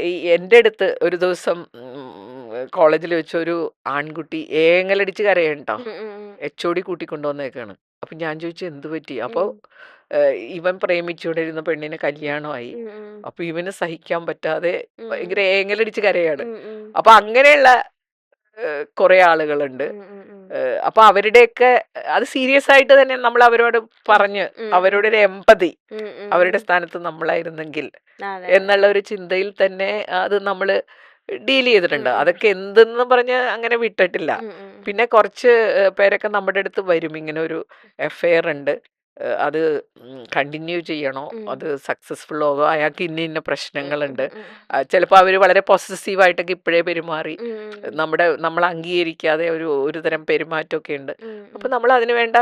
അടുത്ത് ഒരു ദിവസം കോളേജിൽ വെച്ച് ഒരു ആൺകുട്ടി ഏങ്ങലടിച്ച് കരയണ്ടോ, ഉം, ഉം, ഉം. HOD കൂട്ടിക്കൊണ്ടുവന്നേക്കാണ്. അപ്പൊ ഞാൻ ചോദിച്ചു എന്ത് പറ്റി? അപ്പോൾ ഇവൻ പ്രേമിച്ചുകൊണ്ടിരുന്ന പെണ്ണിന് കല്യാണമായി. ഉം, ഉം. അപ്പൊ ഇവന് സഹിക്കാൻ പറ്റാതെ ഉം. ഭയങ്കര ഏങ്ങലടിച്ച് കരയാണ്. ഉം, ഉം. അപ്പൊ അങ്ങനെയുള്ള കുറെ ആളുകളുണ്ട്. ഉം, ഉം, ഉം. അപ്പൊ അവരുടെയൊക്കെ അത് സീരിയസ് ആയിട്ട് തന്നെ നമ്മൾ അവരോട് പറഞ്ഞ് ഉം, അവരോട് ഒരു എമ്പതി, ഉം, ഉം. അവരുടെ സ്ഥാനത്ത് നമ്മളായിരുന്നെങ്കിൽ അതെ. എന്നുള്ള ഒരു ചിന്തയിൽ തന്നെ അത് നമ്മൾ ഡീൽ ചെയ്തിട്ടുണ്ട്. ഉം. അതൊക്കെ എന്തെന്ന് പറഞ്ഞ് അങ്ങനെ വിട്ടിട്ടില്ല. ഉം, ഉം. പിന്നെ കുറച്ച് പേരൊക്കെ നമ്മുടെ അടുത്ത് വരും, ഇങ്ങനെ ഒരു എഫെയർ ഉണ്ട്, അത് കണ്ടിന്യൂ ചെയ്യണോ, അത് സക്സസ്ഫുൾ ആകോ, അയാൾക്ക് ഇന്ന ഇന്ന പ്രശ്നങ്ങളുണ്ട്. ചിലപ്പോൾ അവർ വളരെ പൊസസീവായിട്ടൊക്കെ ഇപ്പോഴേ പെരുമാറി നമ്മൾ അംഗീകരിക്കാതെ ഒരു തരം പെരുമാറ്റമൊക്കെ ഉണ്ട്. അപ്പം നമ്മൾ അതിന് വേണ്ട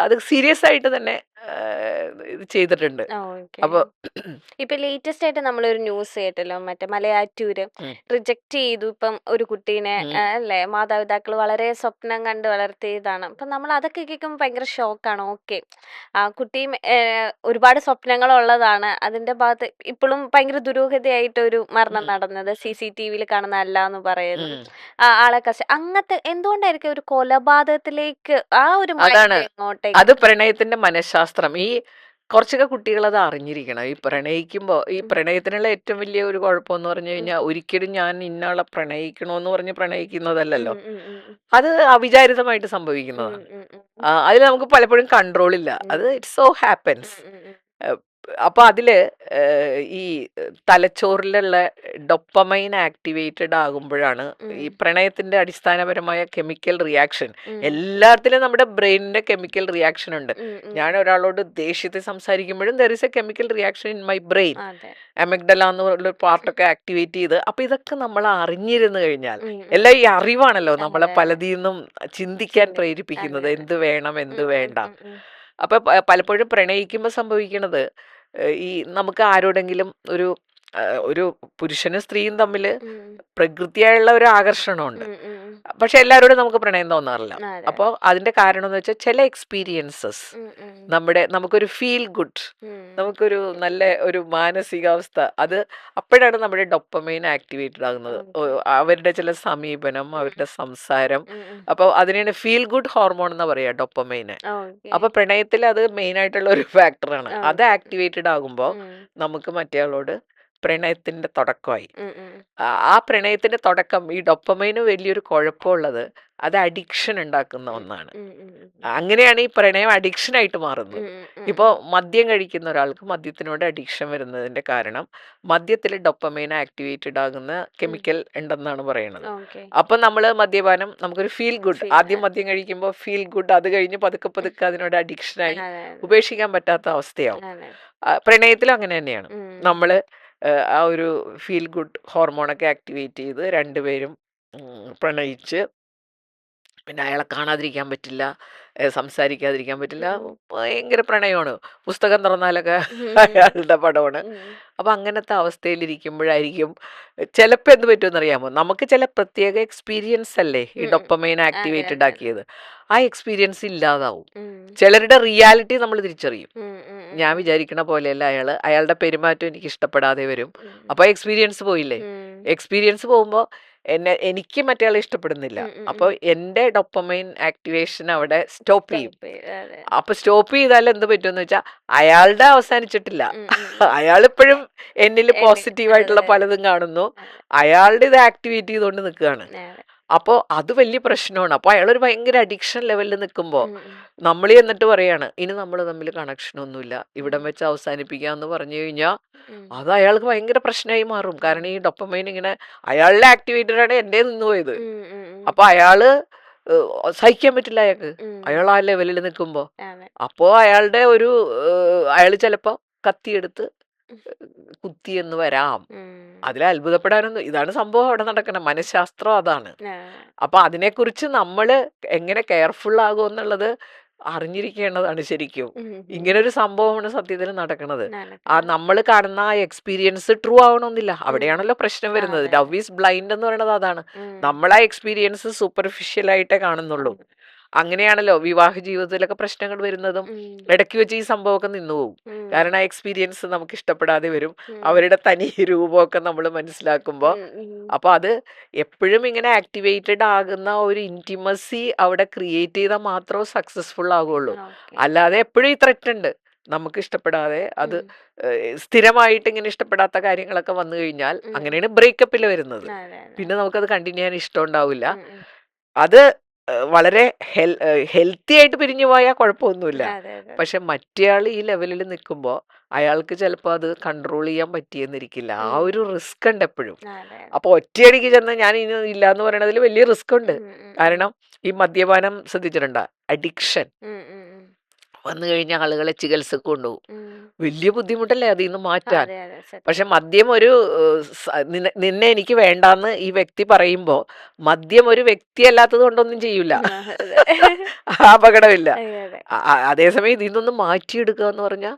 അത് സീരിയസ് ആയിട്ട് തന്നെ ഇത് ചെയ്തിട്ടുണ്ട്. അപ്പൊ ഇപ്പൊ ലേറ്റസ്റ്റ് ആയിട്ട് നമ്മളൊരു ന്യൂസ് കേട്ടല്ലോ, മറ്റേ മലയാറ്റൂര് റിജക്ട് ചെയ്തു ഇപ്പം ഒരു കുട്ടീനെ, അല്ലേ? മാതാപിതാക്കൾ വളരെ സ്വപ്നം കണ്ട് വളർത്തിയതാണ്. അപ്പൊ നമ്മൾ അതൊക്കെ കേൾക്കുമ്പോൾ ഭയങ്കര ഷോക്കാണ്. ഓക്കെ, ആ കുട്ടിയും ഒരുപാട് സ്വപ്നങ്ങളുള്ളതാണ്. അതിന്റെ ഭാഗത്ത് ഇപ്പോഴും ഭയങ്കര ദുരൂഹതയായിട്ട് ഒരു മരണം നടന്നത് CCTV കാണുന്ന അല്ല എന്ന് പറയുന്നു. ആളെ അങ്ങനത്തെ എന്തുകൊണ്ടായിരിക്കും ഒരു കൊലപാതകത്തിലേക്ക് ആ ഒരു അതാണ് ഇങ്ങോട്ടേക്ക്? അത് പ്രണയത്തിന്റെ മനഃശാസ്ത്രം. ഈ കുറച്ചൊക്കെ കുട്ടികൾ അത് അറിഞ്ഞിരിക്കണം. ഈ പ്രണയിക്കുമ്പോൾ ഈ പ്രണയത്തിനുള്ള ഏറ്റവും വലിയ ഒരു കുഴപ്പമെന്ന് പറഞ്ഞു കഴിഞ്ഞാൽ, ഒരിക്കലും ഞാൻ ഇന്നാളെ പ്രണയിക്കണമെന്ന് പറഞ്ഞ് പ്രണയിക്കുന്നതല്ലല്ലോ. അത് അവിചാരിതമായിട്ട് സംഭവിക്കുന്നതാണ്. അതിൽ നമുക്ക് പലപ്പോഴും കൺട്രോൾ ഇല്ല. അത് ഇറ്റ് സോ ഹാപ്പൻസ്. അപ്പൊ അതില് ഈ തലച്ചോറിലുള്ള ഡൊപ്പമൈൻ ആക്ടിവേറ്റഡ് ആകുമ്പോഴാണ് ഈ പ്രണയത്തിന്റെ അടിസ്ഥാനപരമായ കെമിക്കൽ റിയാക്ഷൻ. എല്ലാത്തിലും നമ്മുടെ ബ്രെയിനിന്റെ കെമിക്കൽ റിയാക്ഷൻ ഉണ്ട്. ഞാൻ ഒരാളോട് ദേഷ്യത്തിൽ സംസാരിക്കുമ്പോഴും there is A chemical reaction in my brain. Amygdala എന്ന് പറഞ്ഞ പാർട്ടൊക്കെ ആക്ടിവേറ്റ് ചെയ്ത്, അപ്പൊ ഇതൊക്കെ നമ്മൾ അറിഞ്ഞിരുന്നു കഴിഞ്ഞാൽ, എല്ലാം ഈ അറിവാണല്ലോ നമ്മളെ പലതിൽ നിന്നും ചിന്തിക്കാൻ പ്രേരിപ്പിക്കുന്നത്, എന്ത് വേണം എന്ത് വേണ്ട. അപ്പൊ പലപ്പോഴും പ്രണയിക്കുമ്പോൾ സംഭവിക്കുന്നത്, ഈ നമുക്ക് ആരോടെങ്കിലും ഒരു പുരുഷനും സ്ത്രീയും തമ്മിൽ പ്രകൃതിയായുള്ള ഒരു ആകർഷണമുണ്ട്. പക്ഷെ എല്ലാവരോടും നമുക്ക് പ്രണയം തോന്നാറില്ല. അപ്പോൾ അതിന്റെ കാരണം എന്ന് വെച്ചാൽ ചില എക്സ്പീരിയൻസസ് നമുക്കൊരു ഫീൽ ഗുഡ്, നമുക്കൊരു നല്ല ഒരു മാനസികാവസ്ഥ, അത് അപ്പോഴാണ് നമ്മുടെ ഡൊപ്പമൈൻ ആക്ടിവേറ്റഡ് ആകുന്നത്. അവരുടെ ചില സമീപനം, അവരുടെ സംസാരം, അപ്പോൾ അതിനാണ് ഫീൽ ഗുഡ് ഹോർമോൺ എന്ന് പറയാ, ഡൊപ്പമൈന്. അപ്പൊ പ്രണയത്തിൽ അത് മെയിൻ ആയിട്ടുള്ള ഒരു ഫാക്ടറാണ്. അത് ആക്ടിവേറ്റഡ് ആകുമ്പോൾ നമുക്ക് മറ്റേയാളോട് പ്രണയത്തിന്റെ തുടക്കമായി. ആ പ്രണയത്തിന്റെ തുടക്കം, ഈ ഡൊപ്പമൈന് വലിയൊരു കുഴപ്പമുള്ളത്, അത് അഡിക്ഷൻ ഉണ്ടാക്കുന്ന ഒന്നാണ്. അങ്ങനെയാണ് ഈ പ്രണയം അഡിക്ഷൻ ആയിട്ട് മാറുന്നത്. ഇപ്പോൾ മദ്യം കഴിക്കുന്ന ഒരാൾക്ക് മദ്യത്തിനോട് അഡിക്ഷൻ വരുന്നതിന്റെ കാരണം മദ്യത്തിൽ ഡൊപ്പമൈൻ ആക്ടിവേറ്റഡ് ആകുന്ന കെമിക്കൽ ഉണ്ടെന്നാണ് പറയുന്നത്. അപ്പൊ നമ്മൾ മദ്യപാനം, നമുക്കൊരു ഫീൽ ഗുഡ്, ആദ്യം മദ്യം കഴിക്കുമ്പോൾ ഫീൽ ഗുഡ്, അത് കഴിഞ്ഞ് പതുക്കെ പതുക്കെ അതിനോട് അഡിക്ഷനായി ഉപേക്ഷിക്കാൻ പറ്റാത്ത അവസ്ഥയാവും. പ്രണയത്തിലും അങ്ങനെ തന്നെയാണ്. നമ്മള് ആ ഒരു ഫീൽ ഗുഡ് ഹോർമോണൊക്കെ ആക്ടിവേറ്റ് ചെയ്ത് രണ്ടുപേരും പ്രണയിച്ച് പിന്നെ അയാളെ കാണാതിരിക്കാൻ പറ്റില്ല, സംസാരിക്കാതിരിക്കാൻ പറ്റില്ല. ഭയങ്കര പ്രണയമാണ്. പുസ്തകം തുറന്നാലൊക്കെ അയാളുടെ പടമാണ്. അപ്പം അങ്ങനത്തെ അവസ്ഥയിലിരിക്കുമ്പോഴായിരിക്കും ചിലപ്പോൾ എന്ത് പറ്റുമെന്നറിയാമോ, നമുക്ക് ചില പ്രത്യേക എക്സ്പീരിയൻസ് അല്ലേ ഈ ഡൊപ്പമൈൻ ആക്ടിവേറ്റഡ് ആക്കിയത്, ആ എക്സ്പീരിയൻസ് ഇല്ലാതാവും. ചിലരുടെ റിയാലിറ്റി നമ്മൾ തിരിച്ചറിയും. ഞാൻ വിചാരിക്കണ പോലെയല്ല അയാളുടെ പെരുമാറ്റം എനിക്ക് ഇഷ്ടപ്പെടാതെ വരും. അപ്പോൾ എക്സ്പീരിയൻസ് പോയില്ലേ. എക്സ്പീരിയൻസ് പോകുമ്പോൾ എനിക്ക് മറ്റേയാളെ ഇഷ്ടപ്പെടുന്നില്ല. അപ്പോൾ എൻ്റെ ഡൊപ്പമൈൻ ആക്ടിവേഷൻ അവിടെ സ്റ്റോപ്പ് ചെയ്യും. അപ്പൊ സ്റ്റോപ്പ് ചെയ്താൽ എന്ത് പറ്റുമെന്ന് വെച്ചാൽ അയാളുടെ അവസാനിച്ചിട്ടില്ല. അയാളിപ്പോഴും എന്നിൽ പോസിറ്റീവായിട്ടുള്ള പലതും കാണുന്നു. അയാളുടെ ഇത് ആക്ടിവേറ്റ് ചെയ്തുകൊണ്ട് നിൽക്കുകയാണ്. അപ്പോൾ അത് വലിയ പ്രശ്നമാണ്. അപ്പോൾ അയാളൊരു ഭയങ്കര അഡിക്ഷൻ ലെവലിൽ നിൽക്കുമ്പോൾ നമ്മൾ എന്നിട്ട് പറയാണ് ഇനി നമ്മൾ തമ്മിൽ കണക്ഷനൊന്നുമില്ല, ഇവിടം വെച്ച് അവസാനിപ്പിക്കാമെന്ന് പറഞ്ഞു കഴിഞ്ഞാൽ അത് അയാൾക്ക് ഭയങ്കര പ്രശ്നമായി മാറും. കാരണം ഈ ഡൊപ്പമൈൻ ഇങ്ങനെ അയാളുടെ ആക്ടിവേറ്റഡാണ് എൻ്റെ നിന്ന് പോയത്. അപ്പൊ അയാള് സഹിക്കാൻ പറ്റില്ല അയാൾ ആ ലെവലിൽ നിൽക്കുമ്പോൾ. അപ്പോൾ അയാളുടെ അയാൾ ചിലപ്പോൾ കത്തിയെടുത്ത് കുത്തിയെന്ന് വരാം. അതിൽ അത്ഭുതപ്പെടാനൊന്നും, ഇതാണ് സംഭവം അവിടെ നടക്കണം. മനഃശാസ്ത്രം അതാണ്. അപ്പൊ അതിനെക്കുറിച്ച് നമ്മൾ എങ്ങനെ കെയർഫുൾ ആകും എന്നുള്ളത് അറിഞ്ഞിരിക്കേണ്ടതാണ് ശരിക്കും. ഇങ്ങനൊരു സംഭവമാണ് സത്യത്തിൽ നടക്കുന്നത്. ആ നമ്മൾ കാണുന്ന ആ എക്സ്പീരിയൻസ് ട്രൂ ആവണമെന്നില്ല. അവിടെയാണല്ലോ പ്രശ്നം വരുന്നത്. ലവ് ഈസ് ബ്ലൈൻഡ് എന്ന് പറയുന്നത് അതാണ്. നമ്മൾ ആ എക്സ്പീരിയൻസ് സൂപ്പർഫിഷ്യൽ ആയിട്ടേ കാണുന്നുള്ളൂ. അങ്ങനെയാണല്ലോ വിവാഹ ജീവിതത്തിലൊക്കെ പ്രശ്നങ്ങൾ വരുന്നതും. ഇടയ്ക്ക് വെച്ച് ഈ സംഭവമൊക്കെ നിന്നുപോകും. കാരണം ആ എക്സ്പീരിയൻസ് നമുക്ക് ഇഷ്ടപ്പെടാതെ വരും. അവരുടെ തനി രൂപമൊക്കെ നമ്മൾ മനസ്സിലാക്കുമ്പോൾ. അപ്പൊ അത് എപ്പോഴും ഇങ്ങനെ ആക്ടിവേറ്റഡ് ആകുന്ന ഒരു ഇന്റിമസി അവിടെ ക്രിയേറ്റ് ചെയ്താൽ മാത്രമേ സക്സസ്ഫുൾ ആകുള്ളൂ. അല്ലാതെ എപ്പോഴും ഈ ത്രെറ്റ് ഉണ്ട്. നമുക്ക് ഇഷ്ടപ്പെടാതെ അത് സ്ഥിരമായിട്ട് ഇങ്ങനെ ഇഷ്ടപ്പെടാത്ത കാര്യങ്ങളൊക്കെ വന്നു കഴിഞ്ഞാൽ അങ്ങനെയാണ് ബ്രേക്കപ്പിൽ വരുന്നത്. പിന്നെ നമുക്കത് കണ്ടിന്യൂ ചെയ്യാൻ ഇഷ്ടം ഉണ്ടാവില്ല. അത് വളരെ ഹെൽത്തി ആയിട്ട് പിരിഞ്ഞു പോയാൽ കുഴപ്പമൊന്നുമില്ല. പക്ഷെ മറ്റേയാൾ ഈ ലെവലിൽ നിൽക്കുമ്പോൾ അയാൾക്ക് ചിലപ്പോൾ അത് കൺട്രോൾ ചെയ്യാൻ പറ്റിയെന്നിരിക്കില്ല. ആ ഒരു റിസ്ക് ഉണ്ട് എപ്പോഴും. അപ്പൊ ഒറ്റയടിക്ക് ചെന്ന് ഞാൻ ഇനി ഇല്ല എന്ന് പറയണതിൽ വലിയ റിസ്ക് ഉണ്ട്. കാരണം ഈ മദ്യപാനം ശ്രദ്ധിച്ചിട്ടുണ്ടോ, അഡിക്ഷൻ വന്നു കഴിഞ്ഞാൽ ആളുകളെ ചികിത്സക്ക് കൊണ്ടുപോകും. വലിയ ബുദ്ധിമുട്ടല്ലേ അതിൽ നിന്ന് മാറ്റാൻ. പക്ഷെ മദ്യം നിന്നെ എനിക്ക് വേണ്ടാന്ന് ഈ വ്യക്തി പറയുമ്പോ മദ്യം ഒരു വ്യക്തി അല്ലാത്തത് കൊണ്ടൊന്നും ചെയ്യൂല, അപകടമില്ല. അതേസമയം ഇതിൽ നിന്നൊന്ന് മാറ്റിയെടുക്കുക എന്ന് പറഞ്ഞാൽ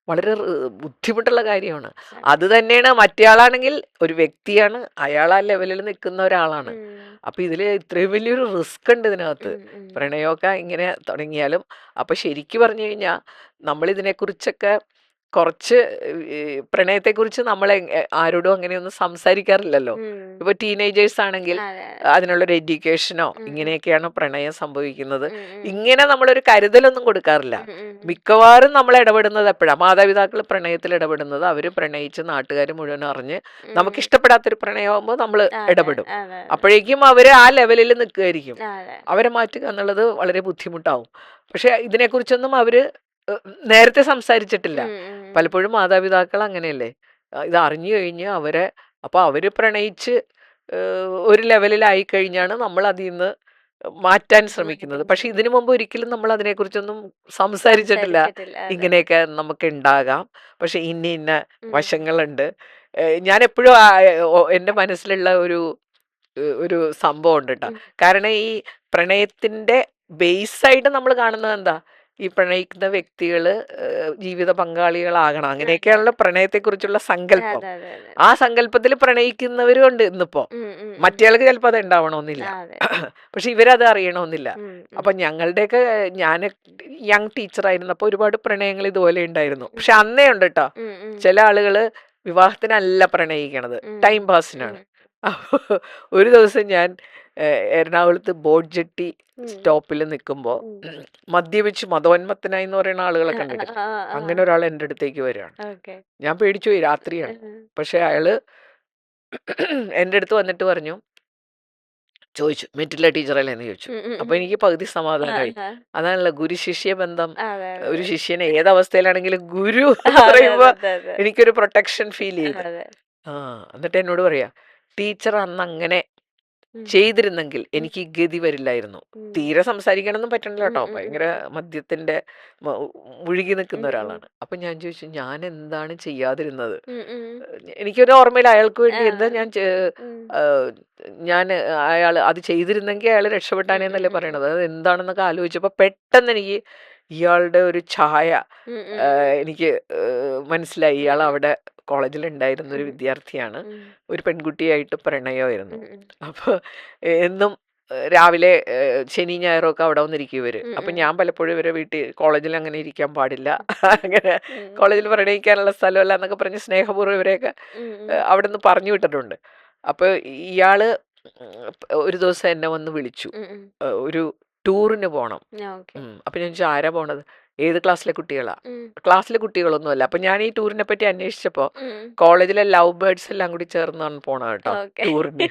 വളരെ ബുദ്ധിമുട്ടുള്ള കാര്യമാണ്. അത് തന്നെയാണ് മറ്റേയാളാണെങ്കിൽ ഒരു വ്യക്തിയാണ്, അയാൾ ആ ലെവലിൽ നിൽക്കുന്ന ഒരാളാണ്. അപ്പൊ ഇതില് ഇത്രയും വലിയൊരു റിസ്ക് ഉണ്ട് ഇതിനകത്ത്. പ്രണയമൊക്കെ ഇങ്ങനെ തുടങ്ങിയാലും. അപ്പൊ ശരിക്കും പറഞ്ഞു കഴിഞ്ഞാൽ നമ്മൾ ഇതിനെക്കുറിച്ചൊക്കെ കുറച്ച് പ്രണയത്തെക്കുറിച്ച് നമ്മൾ ആരോടും അങ്ങനെയൊന്നും സംസാരിക്കാറില്ലല്ലോ. ഇപ്പൊ ടീനേജേഴ്സ് ആണെങ്കിൽ അതിനുള്ളൊരു എഡ്യൂക്കേഷനോ ഇങ്ങനെയൊക്കെയാണ് പ്രണയം സംഭവിക്കുന്നത്. ഇങ്ങനെ നമ്മളൊരു കരുതലൊന്നും കൊടുക്കാറില്ല. മിക്കവാറും നമ്മൾ ഇടപെടുന്നത് എപ്പോഴാണ്, മാതാപിതാക്കൾ പ്രണയത്തിൽ ഇടപെടുന്നത് അവർ പ്രണയിച്ച് നാട്ടുകാർ മുഴുവൻ അറിഞ്ഞ് നമുക്ക് ഇഷ്ടപ്പെടാത്തൊരു പ്രണയമാകുമ്പോൾ നമ്മൾ ഇടപെടും. അപ്പോഴേക്കും അവര് ആ ലെവലിൽ നിൽക്കുകയായിരിക്കും. അവരെ മാറ്റുക എന്നുള്ളത് വളരെ ബുദ്ധിമുട്ടാവും. പക്ഷെ ഇതിനെക്കുറിച്ചൊന്നും അവര് നേരത്തെ സംസാരിച്ചിട്ടില്ല. പലപ്പോഴും മാതാപിതാക്കൾ അങ്ങനെയല്ലേ, ഇത് അറിഞ്ഞു കഴിഞ്ഞ് അവര് പ്രണയിച്ച് ഒരു ലെവലിലായി കഴിഞ്ഞാണ് നമ്മൾ അതിൽ നിന്ന് മാറ്റാൻ ശ്രമിക്കുന്നത്. പക്ഷെ ഇതിനു മുമ്പ് ഒരിക്കലും നമ്മൾ അതിനെക്കുറിച്ചൊന്നും സംസാരിച്ചിട്ടില്ല. ഇങ്ങനെയൊക്കെ നമുക്ക് ഉണ്ടാകാം, പക്ഷെ ഇന്ന വശങ്ങളുണ്ട്. ഞാൻ എപ്പോഴും എൻ്റെ മനസ്സിലുള്ള ഒരു സംഭവം ഉണ്ട് കേട്ടോ. കാരണം ഈ പ്രണയത്തിന്റെ ബേസായിട്ട് നമ്മൾ കാണുന്നത് എന്താ, ഈ പ്രണയിക്കുന്ന വ്യക്തികള് ജീവിത പങ്കാളികളാകണം. അങ്ങനെയൊക്കെയാണല്ലോ പ്രണയത്തെക്കുറിച്ചുള്ള സങ്കല്പം. ആ സങ്കല്പത്തിൽ പ്രണയിക്കുന്നവരും ഉണ്ട് ഇന്നിപ്പോ. മറ്റേയാൾക്ക് ചിലപ്പോൾ അത് ഉണ്ടാവണമെന്നില്ല, പക്ഷെ ഇവരത് അറിയണമെന്നില്ല. അപ്പൊ ഞങ്ങളുടെയൊക്കെ ഞാൻ യങ് ടീച്ചറായിരുന്നപ്പോ ഒരുപാട് പ്രണയങ്ങൾ ഇതുപോലെ ഉണ്ടായിരുന്നു. പക്ഷെ അന്നേ ഉണ്ട് കേട്ടോ, ചില ആളുകള് വിവാഹത്തിനല്ല പ്രണയിക്കണത്, ടൈം പാസിനാണ്. ഒരു ദിവസം ഞാൻ എറണാകുളത്ത് ബോട്ട് ജെട്ടി സ്റ്റോപ്പിൽ നിൽക്കുമ്പോൾ മദ്യപിച്ച് മതോന്മത്തനായി എന്ന് പറയുന്ന ആളുകളെ കണ്ടിട്ട് അങ്ങനെ ഒരാൾ എൻ്റെ അടുത്തേക്ക് വരികയാണ്. ഞാൻ പേടിച്ചു പോയി, രാത്രിയാണ്. പക്ഷെ അയാള് എൻ്റെ അടുത്ത് വന്നിട്ട് ചോദിച്ചു മെറ്റില്ല ടീച്ചറല്ലേ എന്ന് ചോദിച്ചു. അപ്പൊ എനിക്ക് പകുതി സമാധാനമായി. അതാണല്ലോ ഗുരു ശിഷ്യ ബന്ധം. ഒരു ശിഷ്യനെ ഏതവസ്ഥയിലാണെങ്കിലും ഗുരു എന്ന് പറയുമ്പോ എനിക്കൊരു പ്രൊട്ടക്ഷൻ ഫീൽ ചെയ്തു. എന്നിട്ട് എന്നോട് പറയാ, ടീച്ചർ അന്ന് അങ്ങനെ ചെയ്തിരുന്നെങ്കിൽ എനിക്ക് ഈ ഗതി വരില്ലായിരുന്നു. തീരെ സംസാരിക്കാനൊന്നും പറ്റണില്ല കേട്ടോ. ഭയങ്കര മദ്യത്തിന്റെ മുഴുകി നിൽക്കുന്ന ഒരാളാണ്. അപ്പൊ ഞാൻ ചോദിച്ചു, ഞാൻ എന്താണ് ചെയ്യാതിരുന്നത്? എനിക്കൊരു ഓർമ്മയില്ല അയാൾക്ക് വേണ്ടി എന്താ ഞാൻ അയാൾ അത് ചെയ്തിരുന്നെങ്കിൽ അയാൾ രക്ഷപ്പെട്ടാനെന്നല്ലേ പറയണത്. അത് എന്താണെന്നൊക്കെ ആലോചിച്ചപ്പോ പെട്ടെന്ന് എനിക്ക് ഇയാളുടെ ഒരു ഛായ എനിക്ക് മനസ്സിലായി. ഇയാൾ അവിടെ കോളേജിൽ ഉണ്ടായിരുന്ന ഒരു വിദ്യാർത്ഥിയാണ്. ഒരു പെൺകുട്ടിയായിട്ട് പ്രണയമായിരുന്നു. അപ്പൊ എന്നും രാവിലെ ശനി ഞായറും ഒക്കെ അവിടെ വന്നിരിക്കും ഇവര്. അപ്പൊ ഞാൻ പലപ്പോഴും ഇവരെ വീട്ടിൽ കോളേജിൽ അങ്ങനെ ഇരിക്കാൻ പാടില്ല, അങ്ങനെ കോളേജിൽ പ്രണയിക്കാനുള്ള സ്ഥലമല്ല എന്നൊക്കെ പറഞ്ഞ് സ്നേഹപൂർവ്വം ഇവരെയൊക്കെ അവിടെ നിന്ന് പറഞ്ഞു വിട്ടിട്ടുണ്ട്. അപ്പൊ ഇയാള് ഒരു ദിവസം എന്നെ വന്ന് വിളിച്ചു, ഒരു ടൂറിന് പോണം. അപ്പൊ ഞാൻ ചോദിച്ചു, ആരാ പോണത്? ഏത് ക്ലാസ്സിലെ കുട്ടികളാ? ക്ലാസ്സിലെ കുട്ടികളൊന്നുമല്ല. അപ്പൊ ഞാൻ ഈ ടൂറിനെ പറ്റി അന്വേഷിച്ചപ്പോ കോളേജിലെ ലവ് ബേർഡ്സ് എല്ലാം കൂടി ചേർന്നാണ് പോണത് കേട്ടോ ടൂറിന്.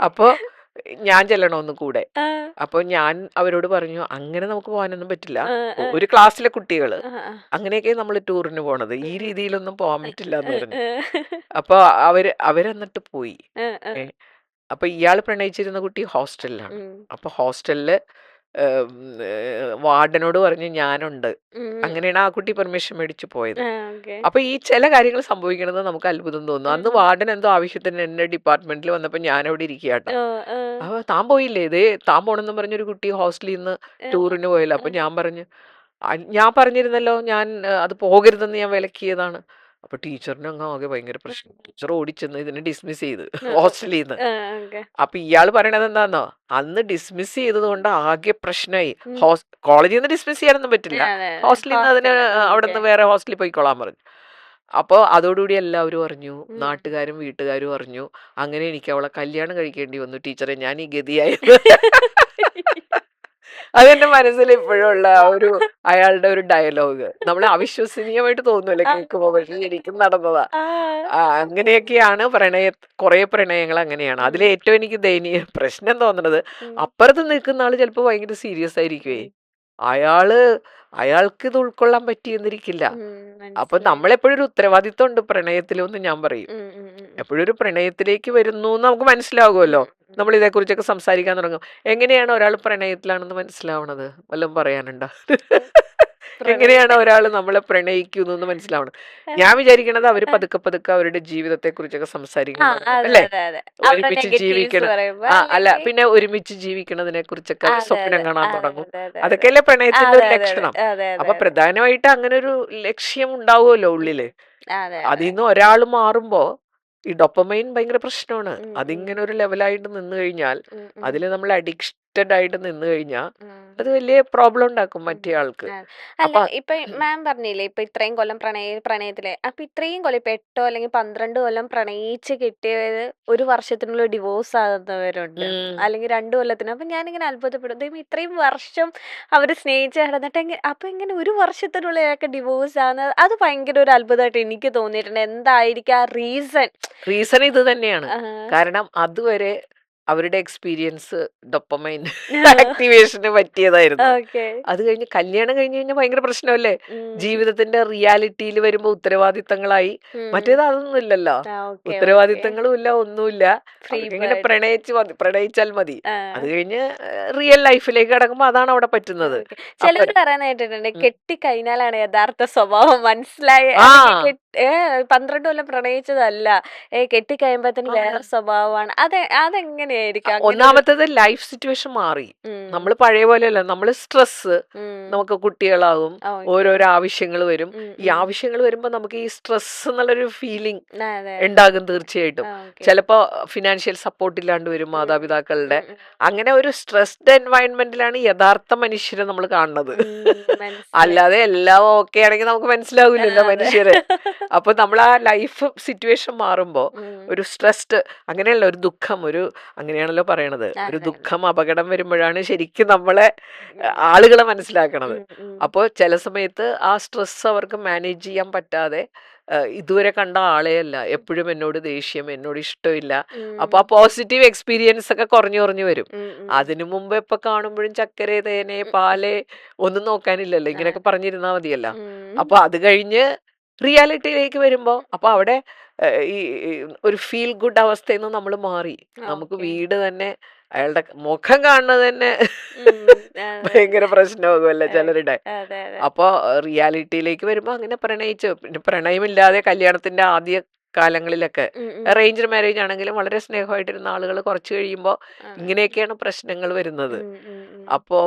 അപ്പൊ ഞാൻ ചെല്ലണോന്ന് കൂടെ. അപ്പൊ ഞാൻ അവരോട് പറഞ്ഞു, അങ്ങനെ നമുക്ക് പോകാനൊന്നും പറ്റില്ല, ഒരു ക്ലാസ്സിലെ കുട്ടികള് അങ്ങനെയൊക്കെ നമ്മൾ ടൂറിന് പോണത്, ഈ രീതിയിലൊന്നും പോകാൻ പറ്റില്ല എന്ന് പറഞ്ഞു. അപ്പൊ അവരെന്നിട്ട് പോയി. അപ്പൊ ഇയാള് പ്രണയിച്ചിരുന്ന കുട്ടി ഹോസ്റ്റലിലാണ്. അപ്പൊ ഹോസ്റ്റലില് വാർഡനോട് പറഞ്ഞു ഞാനുണ്ട്. അങ്ങനെയാണ് ആ കുട്ടി പെർമിഷൻ മേടിച്ച് പോയത്. അപ്പൊ ഈ ചില കാര്യങ്ങൾ സംഭവിക്കണത് നമുക്ക് അത്ഭുതം തോന്നുന്നു. അന്ന് വാർഡൻ എന്തോ ആവശ്യത്തിന് എന്റെ ഡിപ്പാർട്ട്മെന്റിൽ വന്നപ്പോ ഞാൻ അവിടെ ഇരിക്കുകട്ടോ. അപ്പൊ താൻ പോയില്ലേ, ഇതേ താൻ പോണെന്നും പറഞ്ഞൊരു കുട്ടി ഹോസ്റ്റലിൽ നിന്ന് ടൂറിന് പോയല്ലോ. അപ്പൊ ഞാൻ പറഞ്ഞിരുന്നല്ലോ, ഞാൻ അത് പോകരുതെന്ന് ഞാൻ വിലക്കിയതാണ്. അപ്പൊ ടീച്ചറിന് അങ്ങ് ആകെ ഭയങ്കര പ്രശ്നം. ടീച്ചർ ഓടിച്ചെന്ന് ഇതിനെ ഡിസ്മിസ് ചെയ്ത് ഹോസ്റ്റലിൽ നിന്ന്. അപ്പൊ ഇയാള് പറയണത് എന്താന്നോ, അന്ന് ഡിസ്മിസ് ചെയ്തത് കൊണ്ട് ആകെ പ്രശ്നമായി. കോളേജിൽ നിന്ന് ഡിസ്മിസ് ചെയ്യാനൊന്നും പറ്റില്ല, ഹോസ്റ്റലിൽ നിന്ന് അതിന് അവിടെ നിന്ന് വേറെ ഹോസ്റ്റലിൽ പോയിക്കോളാൻ പറഞ്ഞു. അപ്പോൾ അതോടുകൂടി എല്ലാവരും അറിഞ്ഞു, നാട്ടുകാരും വീട്ടുകാരും അറിഞ്ഞു. അങ്ങനെ എനിക്ക് അവളെ കല്യാണം കഴിക്കേണ്ടി വന്നു ടീച്ചറെ, ഞാൻ ഈ ഗതിയായത്. അതെന്റെ മനസ്സിൽ ഇപ്പോഴും ഉള്ള അയാളുടെ ഒരു ഡയലോഗ് നമ്മളെ അവിശ്വസനീയമായിട്ട് തോന്നുമല്ലേ കേൾക്കുമ്പോ, പക്ഷെ ശരിക്കും നടന്നതാ. അങ്ങനെയൊക്കെയാണ് കുറെ പ്രണയങ്ങൾ അങ്ങനെയാണ്. അതിൽ ഏറ്റവും എനിക്ക് ദയനീയ പ്രശ്നം തോന്നുന്നത്, അപ്പുറത്ത് നിൽക്കുന്ന ആള് ചിലപ്പോ ഭയങ്കര സീരിയസ് ആയിരിക്കുവേ, അയാൾക്ക് ഇത് ഉൾക്കൊള്ളാൻ പറ്റിയെന്നിരിക്കില്ല. അപ്പൊ നമ്മളെപ്പോഴും ഒരു ഉത്തരവാദിത്വം ഉണ്ട് പ്രണയത്തിലൊന്നും ഞാൻ പറയും. എപ്പോഴും ഒരു പ്രണയത്തിലേക്ക് വരുന്നു എന്ന് നമുക്ക് മനസ്സിലാകുമല്ലോ, നമ്മൾ ഇതേക്കുറിച്ചൊക്കെ സംസാരിക്കാൻ തുടങ്ങും. എങ്ങനെയാണ് ഒരാൾ പ്രണയത്തിലാണെന്ന് മനസ്സിലാവണത്? വല്ലതും പറയാനുണ്ടോ? എങ്ങനെയാണ് ഒരാൾ നമ്മളെ പ്രണയിക്കുന്നു എന്ന് മനസ്സിലാവണം? ഞാൻ വിചാരിക്കണത് അവര് പതുക്കെ അവരുടെ ജീവിതത്തെ കുറിച്ചൊക്കെ സംസാരിക്കണം, അല്ലേ? ഒരുമിച്ച് ജീവിക്കണം, അല്ല പിന്നെ ഒരുമിച്ച് ജീവിക്കണതിനെ കുറിച്ചൊക്കെ സ്വപ്നം കാണാൻ തുടങ്ങും. അതൊക്കെയല്ലേ പ്രണയത്തിന്റെ ഒരു ലക്ഷണം. അപ്പൊ പ്രധാനമായിട്ട് അങ്ങനെ ഒരു ലക്ഷ്യം ഉണ്ടാവുമല്ലോ ഉള്ളില്. അതിൽ നിന്ന് ഒരാൾ മാറുമ്പോ ഈ ഡോപ്പമൈൻ ഭയങ്കര പ്രശ്നമാണ്. അതിങ്ങനെ ഒരു ലെവലായിട്ട് നിന്ന് കഴിഞ്ഞാൽ, അതിൽ നമ്മൾ അഡിക്റ്റഡ് ആയിട്ട് നിന്ന് കഴിഞ്ഞാൽ അത് വലിയ പ്രോബ്ലം ഉണ്ടാക്കും മറ്റേ ആൾക്ക്. അല്ല, ഇപ്പൊ മാം പറഞ്ഞില്ലേ, ഇപ്പൊ ഇത്രയും കൊല്ലം പ്രണയത്തിലെ, അപ്പൊ ഇത്രയും കൊല്ലം ഇപ്പൊ 8 അല്ലെങ്കിൽ 12 കൊല്ലം പ്രണയിച്ച് കിട്ടിയത് 1 വർഷത്തിനുള്ളിൽ ഡിവോഴ്സ് ആകുന്നവരുണ്ട്, അല്ലെങ്കിൽ 2 കൊല്ലത്തിന്. അപ്പൊ ഞാനിങ്ങനെ അത്ഭുതപ്പെടും, ദൈവം ഇത്രയും വർഷം അവര് സ്നേഹിച്ച് നടന്നിട്ട് അപ്പൊ ഇങ്ങനെ 1 വർഷത്തിനുള്ളിൽ അയാൾക്ക് ഡിവോഴ്സ് ആകുന്നത്, അത് ഭയങ്കര ഒരു അത്ഭുതമായിട്ട് എനിക്ക് തോന്നിയിട്ടുണ്ട്. എന്തായിരിക്കും ആ റീസൺ ഇത് തന്നെയാണ്. കാരണം അതുവരെ അവരുടെ എക്സ്പീരിയൻസ് ഡോപ്പമൈൻ ആക്ടിവേഷന് പറ്റിയതായിരുന്നു. അത് കഴിഞ്ഞ് കല്യാണം കഴിഞ്ഞ് കഴിഞ്ഞാൽ ഭയങ്കര പ്രശ്നമല്ലേ, ജീവിതത്തിന്റെ റിയാലിറ്റിയിൽ വരുമ്പോ ഉത്തരവാദിത്തങ്ങളായി. മറ്റേത് അതൊന്നും ഇല്ലല്ലോ, ഉത്തരവാദിത്തങ്ങളും ഇല്ല, ഒന്നുമില്ല. ഇങ്ങനെ പ്രണയിച്ചാൽ മതി. അത് കഴിഞ്ഞ് റിയൽ ലൈഫിലേക്ക് കടക്കുമ്പോ അതാണ് അവിടെ പറ്റുന്നത്. ചിലവർ പറയാനായിട്ടുണ്ട്, കെട്ടിക്കഴിഞ്ഞാലാണ് യഥാർത്ഥ സ്വഭാവം മനസ്സിലായ. 12 കൊല്ലം പ്രണയിച്ചതല്ല, കെട്ടിക്കഴിയുമ്പത്തിന് വേറെ സ്വഭാവമാണ്. അതെങ്ങനെയായിരിക്കും? ഒന്നാമത്തേത് ലൈഫ് സിറ്റുവേഷൻ മാറി. നമ്മൾ പഴയ പോലെയല്ല, നമ്മള് സ്ട്രെസ്, നമുക്ക് കുട്ടികളാകും, ഓരോരോ ആവശ്യങ്ങൾ വരും. ഈ ആവശ്യങ്ങൾ വരുമ്പോ നമുക്ക് ഈ സ്ട്രെസ് എന്നുള്ളൊരു ഫീലിംഗ് ഉണ്ടാകും തീർച്ചയായിട്ടും. ചിലപ്പോ ഫിനാൻഷ്യൽ സപ്പോർട്ട് ഇല്ലാണ്ട് വരും മാതാപിതാക്കളുടെ. അങ്ങനെ ഒരു സ്ട്രെസ്ഡ് എൻവയൺമെന്റിലാണ് യഥാർത്ഥ മനുഷ്യരെ നമ്മൾ കാണുന്നത്. അല്ലാതെ എല്ലാം ഓക്കെ ആണെങ്കിൽ നമുക്ക് മനസ്സിലാവില്ലല്ലോ മനുഷ്യര്. അപ്പൊ നമ്മൾ ആ ലൈഫ് സിറ്റുവേഷൻ മാറുമ്പോ ഒരു സ്ട്രെസ്ഡ്, അങ്ങനെയല്ല, ഒരു ദുഃഖം, അങ്ങനെയാണല്ലോ പറയണത്, ഒരു ദുഃഖം, അപകടം വരുമ്പോഴാണ് ശരിക്കും നമ്മളെ ആളുകളെ മനസ്സിലാക്കണത്. അപ്പോൾ ചില സമയത്ത് ആ സ്ട്രെസ് അവർക്ക് മാനേജ് ചെയ്യാൻ പറ്റാതെ, ഇതുവരെ കണ്ട ആളെയല്ല, എപ്പോഴും എന്നോട് ദേഷ്യം, എന്നോട് ഇഷ്ടമില്ല. അപ്പൊ ആ പോസിറ്റീവ് എക്സ്പീരിയൻസ് ഒക്കെ കുറഞ്ഞു വരും. അതിനു മുമ്പ് ഇപ്പൊ കാണുമ്പോഴും ചക്കര, തേനെ, പാല് ഒന്നും നോക്കാനില്ലല്ലോ, ഇങ്ങനെയൊക്കെ പറഞ്ഞിരുന്നാ മതിയല്ലോ. അപ്പൊ അത് കഴിഞ്ഞ് റിയാലിറ്റിയിലേക്ക് വരുമ്പോൾ അപ്പോൾ അവിടെ ഈ ഒരു ഫീൽ ഗുഡ് അവസ്ഥയിൽ നിന്ന് നമ്മൾ മാറി. നമുക്ക് ഓക്കെ. വീട് തന്നെ അയാളുടെ മുഖം കാണുന്നത് തന്നെ അതെ. ഭയങ്കര പ്രശ്നമാകുമല്ലോ ചിലരുടെ. അതെ, അതെ. അപ്പോൾ റിയാലിറ്റിയിലേക്ക് വരുമ്പോൾ അങ്ങനെ പ്രണയിച്ചു. പിന്നെ പ്രണയമില്ലാതെ കല്യാണത്തിന്റെ ആദ്യ കാലങ്ങളിലൊക്കെ അറേഞ്ച്ഡ് മാരേജ് ആണെങ്കിലും വളരെ സ്നേഹമായിട്ടിരുന്ന ആളുകൾ കുറച്ച് കഴിയുമ്പോൾ ഇങ്ങനെയൊക്കെയാണ് പ്രശ്നങ്ങൾ വരുന്നത്. അപ്പോൾ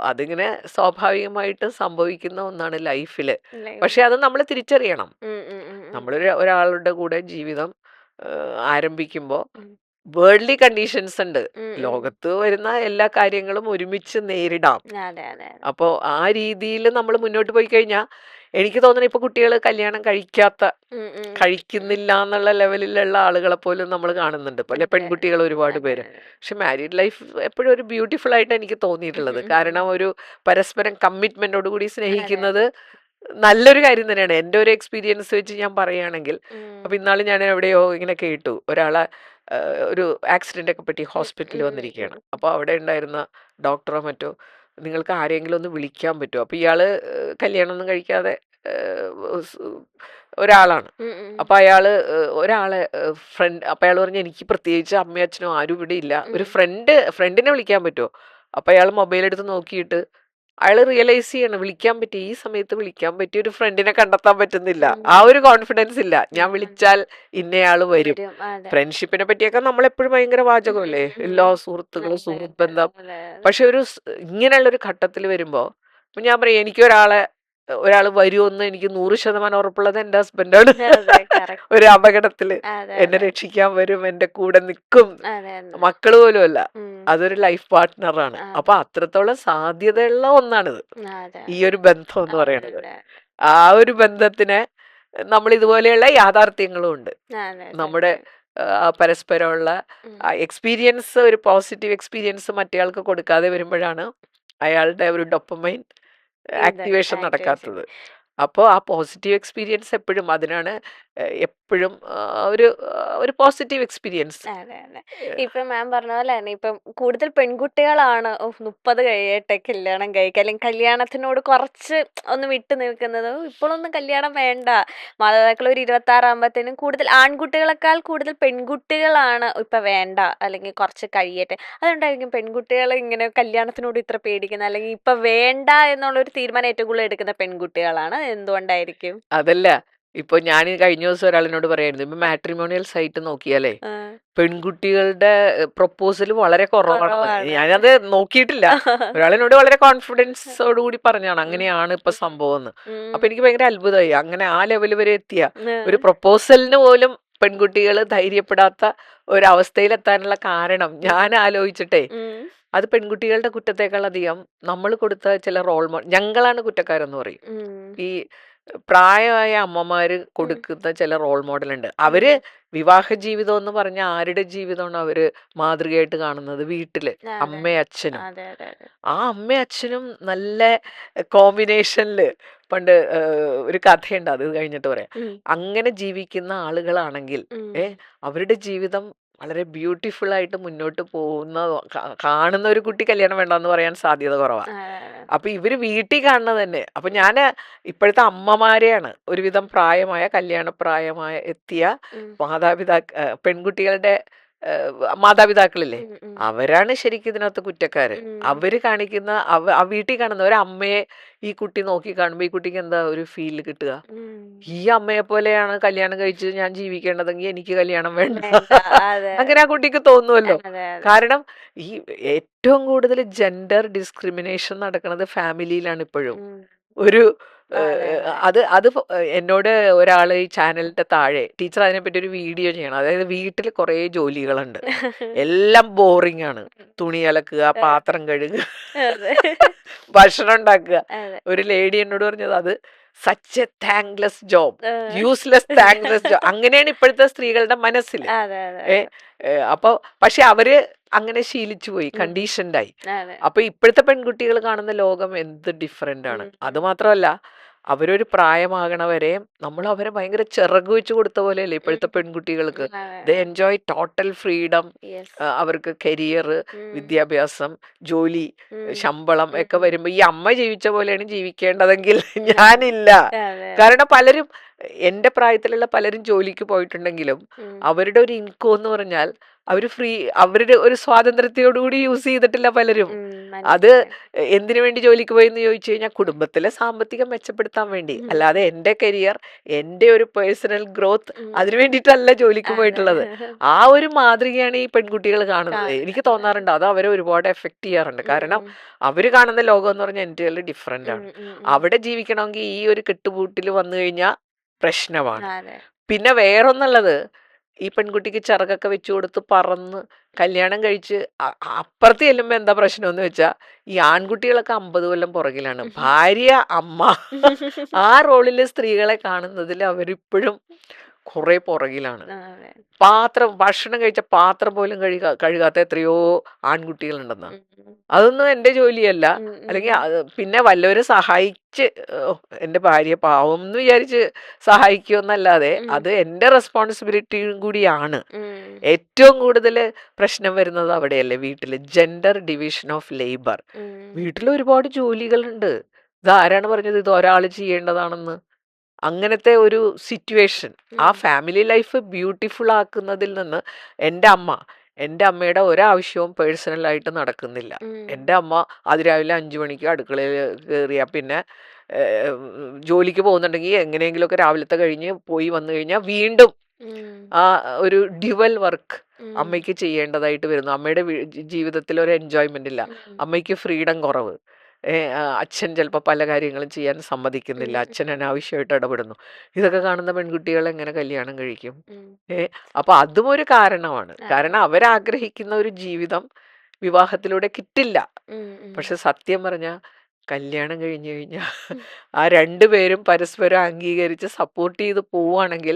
അതിങ്ങനെ സ്വാഭാവികമായിട്ട് സംഭവിക്കുന്ന ഒന്നാണ് ലൈഫിൽ. പക്ഷെ അത് നമ്മൾ തിരിച്ചറിയണം. ഒരാളുടെ കൂടെ ജീവിതം ആരംഭിക്കുമ്പോൾ വേൾഡ്ലി കണ്ടീഷൻസ് ഉണ്ട്. ലോകത്ത് വരുന്ന എല്ലാ കാര്യങ്ങളും ഒരുമിച്ച് നേരിടാം. അപ്പോൾ ആ രീതിയിൽ നമ്മൾ മുന്നോട്ട് പോയി കഴിഞ്ഞാൽ എനിക്ക് തോന്നുന്നു ഇപ്പൊ കുട്ടികൾ കല്യാണം കഴിക്കുന്നില്ല എന്നുള്ള ലെവലിലുള്ള ആളുകളെ പോലും നമ്മൾ കാണുന്നുണ്ട്. പല പെൺകുട്ടികൾ ഒരുപാട് പേര്. പക്ഷെ മാരീഡ് ലൈഫ് എപ്പോഴും ഒരു ബ്യൂട്ടിഫുൾ ആയിട്ട് എനിക്ക് തോന്നിയിട്ടുള്ളത്. കാരണം ഒരു പരസ്പരം കമ്മിറ്റ്മെന്റോട് കൂടി സ്നേഹിക്കുന്നത് നല്ലൊരു കാര്യം തന്നെയാണ്. എൻ്റെ ഒരു എക്സ്പീരിയൻസ് വെച്ച് ഞാൻ പറയുകയാണെങ്കിൽ, അപ്പൊ ഇന്നാള് ഞാൻ എവിടെയോ ഇങ്ങനെ കേട്ടു ഒരാളെ ഒരു ആക്സിഡന്റ് ഒക്കെ പറ്റി ഹോസ്പിറ്റലിൽ വന്നിരിക്കുകയാണ്. അപ്പോൾ അവിടെ ഉണ്ടായിരുന്ന ഡോക്ടറോ മറ്റോ, നിങ്ങൾക്ക് ആരെങ്കിലും ഒന്ന് വിളിക്കാൻ പറ്റുമോ? അപ്പൊ ഇയാള് കല്യാണമൊന്നും കഴിക്കാതെ ഒരാളാണ്. അപ്പൊ അയാള് ഒരാളെ ഫ്രണ്ട്, അപ്പൊ അയാൾ പറഞ്ഞു എനിക്ക് പ്രത്യേകിച്ച് അമ്മയും അച്ഛനും ആരും ഇവിടെ ഇല്ല, ഒരു ഫ്രണ്ടിനെ വിളിക്കാൻ പറ്റുമോ? അപ്പൊ അയാൾ മൊബൈൽ എടുത്ത് നോക്കിയിട്ട് അയാൾ റിയലൈസ് ചെയ്യണം, വിളിക്കാൻ പറ്റി, ഈ സമയത്ത് വിളിക്കാൻ പറ്റിയ ഒരു ഫ്രണ്ടിനെ കണ്ടെത്താൻ പറ്റുന്നില്ല. ആ ഒരു കോൺഫിഡൻസ് ഇല്ല. ഞാൻ വിളിച്ചാൽ ഇന്നയാള് വരും. ഫ്രണ്ട്ഷിപ്പിനെ പറ്റിയൊക്കെ നമ്മളെപ്പോഴും ഭയങ്കര വാചകമല്ലേ, എല്ലാ സുഹൃത്തുക്കളും സുഹൃത്ത് ബന്ധം. പക്ഷെ ഇങ്ങനെയുള്ള ഒരു ഘട്ടത്തിൽ വരുമ്പോ ഞാൻ പറയും, എനിക്ക് ഒരാൾ വരുമെന്ന് എനിക്ക് 100% ഉറപ്പുള്ളത് എന്റെ ഹസ്ബൻഡാണ്. ഒരു അപകടത്തില് എന്നെ രക്ഷിക്കാൻ വരും, എന്റെ കൂടെ നിൽക്കും. മക്കള് പോലും അല്ല, അതൊരു ലൈഫ് പാർട്ട്ണറാണ്. അപ്പൊ അത്രത്തോളം സാധ്യതയുള്ള ഒന്നാണിത് ഈ ഒരു ബന്ധം എന്ന് പറയുന്നത്. ആ ഒരു ബന്ധത്തിന് നമ്മൾ ഇതുപോലെയുള്ള യാഥാർത്ഥ്യങ്ങളും ഉണ്ട്. നമ്മുടെ പരസ്പരമുള്ള എക്സ്പീരിയൻസ്, ഒരു പോസിറ്റീവ് എക്സ്പീരിയൻസ് മറ്റേയാൾക്ക് കൊടുക്കാതെ വരുമ്പോഴാണ് അയാളുടെ ഒരു ഡോപ്പമൈൻ ആക്ടിവേഷൻ നടക്കാത്തത്. അപ്പോൾ ആ പോസിറ്റീവ് എക്സ്പീരിയൻസ് എപ്പോഴും, അതിനാണ് എപ്പോഴും ഒരു പോസിറ്റീവ് എക്സ്പീരിയൻസ്. ഇപ്പൊ മാം പറഞ്ഞ പോലെ തന്നെ ഇപ്പം കൂടുതൽ പെൺകുട്ടികളാണ് 30 കഴിയട്ടെ കല്യാണം കഴിക്കുക, അല്ലെങ്കിൽ കല്യാണത്തിനോട് കുറച്ച് ഒന്ന് വിട്ടു നിൽക്കുന്നത്. ഇപ്പോഴൊന്നും കല്യാണം വേണ്ട, മാതാപിതാക്കൾ ഒരു 26 ആകുമ്പോഴത്തേനും കൂടുതൽ ആൺകുട്ടികളെക്കാൾ കൂടുതൽ പെൺകുട്ടികളാണ് ഇപ്പൊ വേണ്ട, അല്ലെങ്കിൽ കുറച്ച് കഴിയട്ടെ. അതുകൊണ്ടായിരിക്കും പെൺകുട്ടികൾ ഇങ്ങനെ കല്യാണത്തിനോട് ഇത്ര പേടിക്കുന്നത്, അല്ലെങ്കിൽ ഇപ്പൊ വേണ്ട എന്നുള്ളൊരു തീരുമാനം ഏറ്റവും കൂടുതൽ എടുക്കുന്ന പെൺകുട്ടികളാണ്. എന്തുകൊണ്ടായിരിക്കും? അതല്ല, ഇപ്പൊ ഞാൻ കഴിഞ്ഞ ദിവസം ഒരാളിനോട് പറയായിരുന്നു, ഇപ്പൊ മാട്രിമോണിയൽ സൈറ്റ് നോക്കിയാലേ പെൺകുട്ടികളുടെ പ്രൊപ്പോസൽ വളരെ കുറവാണ്. ഞാനത് നോക്കിയിട്ടില്ല. ഒരാളിനോട് വളരെ കോൺഫിഡൻസോടുകൂടി പറഞ്ഞാണ് അങ്ങനെയാണ് ഇപ്പൊ സംഭവം എന്ന്. അപ്പൊ എനിക്ക് ഭയങ്കര അത്ഭുതമായി, അങ്ങനെ ആ ലെവൽ വരെ എത്തിയ ഒരു പ്രൊപ്പോസലിന് പോലും പെൺകുട്ടികൾ ധൈര്യപ്പെടാത്ത ഒരവസ്ഥയിലെത്താനുള്ള കാരണം ഞാൻ ആലോചിച്ചിട്ടേ, അത് പെൺകുട്ടികളുടെ കുറ്റത്തേക്കാൾ അധികം നമ്മൾ കൊടുത്ത ചില റോൾ മോഡൽ, ഞങ്ങളാണ് കുറ്റക്കാരെന്ന് പറയും. ഈ പ്രായമായ അമ്മമാര് കൊടുക്കുന്ന ചില റോൾ മോഡൽ ഉണ്ട്. അവര് വിവാഹ ജീവിതം എന്ന് പറഞ്ഞ ആരുടെ ജീവിതമാണ് അവര് മാതൃകയായിട്ട് കാണുന്നത്? വീട്ടില് അമ്മയും അച്ഛനും. ആ അമ്മയും അച്ഛനും നല്ല കോമ്പിനേഷനില് പണ്ട് ഒരു കഥയുണ്ട്, അത് കഴിഞ്ഞിട്ട് പറയാം. അങ്ങനെ ജീവിക്കുന്ന ആളുകളാണെങ്കിൽ അവരുടെ ജീവിതം വളരെ ബ്യൂട്ടിഫുൾ ആയിട്ട് മുന്നോട്ട് പോകുന്ന കാണുന്ന ഒരു കുട്ടി കല്യാണം വേണ്ടെന്ന് പറയാൻ സാധ്യത കുറവാണ്. അപ്പൊ ഇവര് വീട്ടിൽ കാണുന്നത് തന്നെ. അപ്പൊ ഞാൻ ഇപ്പോഴത്തെ അമ്മമാരെയാണ്, ഒരുവിധം കല്യാണപ്രായമായ എത്തിയ പെൺകുട്ടികളുടെ മാതാപിതാക്കളില്ലേ, അവരാണ് ശരിക്കും ഇതിനകത്ത് കുറ്റക്കാര്. അവര് കാണിക്കുന്ന ആ വീട്ടിൽ കാണുന്ന ഒരമ്മയെ ഈ കുട്ടി നോക്കി കാണുമ്പോ ഈ കുട്ടിക്ക് എന്താ ഒരു ഫീൽ കിട്ടുക? ഈ അമ്മയെ പോലെയാണ് കല്യാണം കഴിച്ച് ഞാൻ ജീവിക്കേണ്ടതെങ്കിൽ എനിക്ക് കല്യാണം വേണ്ട, അങ്ങനെ ആ കുട്ടിക്ക് തോന്നുമല്ലോ. കാരണം ഈ ഏറ്റവും കൂടുതൽ ജെൻഡർ ഡിസ്ക്രിമിനേഷൻ നടക്കുന്നത് ഫാമിലിയിലാണ് ഇപ്പോഴും. ഒരു അത് എന്നോട് ഒരാൾ ഈ ചാനലിന്റെ താഴെ, ടീച്ചർ അതിനെപ്പറ്റി ഒരു വീഡിയോ ചെയ്യണം. അതായത് വീട്ടിൽ കുറേ ജോലികളുണ്ട്, എല്ലാം ബോറിംഗ് ആണ്. തുണി അലക്കുക, പാത്രം കഴുകുക, ഭക്ഷണം ഉണ്ടാക്കുക. ഒരു ലേഡി എന്നോട് പറഞ്ഞത്, അത് such A thankless job, useless thankless job. അങ്ങനെയാണ് ഇപ്പോഴത്തെ സ്ത്രീകളുടെ മനസ്സിൽ. അപ്പൊ പക്ഷെ അവര് അങ്ങനെ ശീലിച്ചു പോയി, കണ്ടീഷൻഡായി. അപ്പൊ ഇപ്പോഴത്തെ പെൺകുട്ടികൾ കാണുന്ന ലോകം എന്ത് ഡിഫറെന്റ് ആണ്. അത് മാത്രമല്ല, അവരൊരു പ്രായമാകണവരെ നമ്മൾ അവരെ ഭയങ്കര ചിറക് വെച്ച് കൊടുത്ത പോലെയല്ലേ ഇപ്പോഴത്തെ പെൺകുട്ടികൾക്ക്. ദേ എൻജോയ് ടോട്ടൽ ഫ്രീഡം. അവർക്ക് കരിയർ, വിദ്യാഭ്യാസം, ജോലി, ശമ്പളം ഒക്കെ വരുമ്പോ ഈ അമ്മ ജീവിച്ച പോലെയാണ് ജീവിക്കേണ്ടതെങ്കിൽ ഞാനില്ല. കാരണം പലരും എന്റെ പ്രായത്തിലുള്ള പലരും ജോലിക്ക് പോയിട്ടുണ്ടെങ്കിലും ഉം. അവരുടെ ഒരു ഇൻകം എന്ന് പറഞ്ഞാൽ അവരുടെ ഒരു സ്വാതന്ത്ര്യത്തോടുകൂടി യൂസ് ചെയ്തിട്ടില്ല പലരും. അത് മനസ്സിലായി. എന്തിനു വേണ്ടി ജോലിക്ക് പോയി എന്ന് ചോദിച്ചു കഴിഞ്ഞാൽ കുടുംബത്തിലെ സാമ്പത്തികം മെച്ചപ്പെടുത്താൻ വേണ്ടി, അല്ലാതെ എന്റെ കരിയർ, എന്റെ ഒരു പേഴ്സണൽ ഗ്രോത്ത്, അതിനു വേണ്ടിയിട്ടല്ല ജോലിക്ക് അതെ. പോയിട്ടുള്ളത്. ആ ഒരു മാതൃകയാണ് ഈ പെൺകുട്ടികൾ കാണുന്നത്. എനിക്ക് കാണുന്നത്. തോന്നാറുണ്ട് അത് അവരെ ഒരുപാട് എഫക്ട് ചെയ്യാറുണ്ട്. കാരണം ഉം. അവര് കാണുന്ന ലോകം എന്ന് പറഞ്ഞാൽ എൻ്റെ ഡിഫറെന്റ് ആണ്. അവിടെ ജീവിക്കണമെങ്കിൽ ഈ ഒരു കെട്ടുപൂട്ടിൽ വന്നു കഴിഞ്ഞാൽ പ്രശ്നമാണ്. അതെ. പിന്നെ വേറൊന്നുള്ളത്, ഈ പെൺകുട്ടിക്ക് ചിറകൊക്കെ വെച്ചു കൊടുത്ത് പറന്ന് കല്യാണം കഴിച്ച് അപ്പുറത്ത് ചെല്ലുമ്പോ എന്താ പ്രശ്നം എന്ന് വെച്ചാ, ഈ ആൺകുട്ടികളൊക്കെ 50 കൊല്ലം പുറകിലാണ്. ഭാര്യ, അമ്മ, ആ റോളില് സ്ത്രീകളെ കാണുന്നതിൽ അവരിപ്പോഴും കുറെ പുറകിലാണ്. അതെ. ഭക്ഷണം കഴിച്ച പാത്രം പോലും കഴുകാത്ത എത്രയോ ആൺകുട്ടികളുണ്ടെന്ന്. ഉം. അതൊന്നും എന്റെ ജോലിയല്ല. ഉം. അല്ലെങ്കിൽ പിന്നെ വല്ലവരും സഹായിച്ച് എന്റെ ഭാര്യ പാവം എന്ന് വിചാരിച്ച് സഹായിക്കുമെന്നല്ലാതെ അത് എന്റെ റെസ്പോൺസിബിലിറ്റിയും കൂടിയാണ്. ഏറ്റവും കൂടുതൽ പ്രശ്നം വരുന്നത് അവിടെയല്ലേ, വീട്ടില്. Gender division of labour. വീട്ടിൽ ഒരുപാട് ജോലികളുണ്ട്. ഇത് ആരാണ് പറഞ്ഞത് ഇത് ഒരാൾ ചെയ്യേണ്ടതാണെന്ന്? അങ്ങനത്തെ ഒരു സിറ്റുവേഷൻ ആ ഫാമിലി ലൈഫ് ബ്യൂട്ടിഫുൾ ആക്കുന്നതിൽ നിന്ന് എൻ്റെ അമ്മയുടെ ഒരാവശ്യവും പേഴ്സണലായിട്ട് നടക്കുന്നില്ല. എൻ്റെ അമ്മ അതിരാവിലെ 5 മണിക്ക് അടുക്കളയിൽ കയറിയാൽ പിന്നെ ജോലിക്ക് പോകുന്നുണ്ടെങ്കിൽ എങ്ങനെയെങ്കിലുമൊക്കെ രാവിലത്തെ കഴിഞ്ഞ് പോയി വന്നു കഴിഞ്ഞാൽ വീണ്ടും ആ ഒരു ഡ്യുവൽ വർക്ക് അമ്മയ്ക്ക് ചെയ്യേണ്ടതായിട്ട് വരുന്നു. അമ്മയുടെ ജീവിതത്തിൽ ഒരു എൻജോയ്മെന്റ് ഇല്ല. അമ്മയ്ക്ക് ഫ്രീഡം കുറവ്. അച്ഛൻ ചിലപ്പോൾ പല കാര്യങ്ങളും ചെയ്യാൻ സമ്മതിക്കുന്നില്ല. അച്ഛൻ അനാവശ്യമായിട്ട് ഇടപെടുന്നു. ഇതൊക്കെ കാണുന്ന പെൺകുട്ടികൾ എങ്ങനെ കല്യാണം കഴിക്കും? അപ്പൊ അതും ഒരു കാരണമാണ്. കാരണം അവരാഗ്രഹിക്കുന്ന ഒരു ജീവിതം വിവാഹത്തിലൂടെ കിട്ടില്ല. പക്ഷെ സത്യം പറഞ്ഞ കല്യാണം കഴിഞ്ഞു കഴിഞ്ഞാൽ ആ രണ്ടുപേരും പരസ്പരം അംഗീകരിച്ച് സപ്പോർട്ട് ചെയ്ത് പോവുകയാണെങ്കിൽ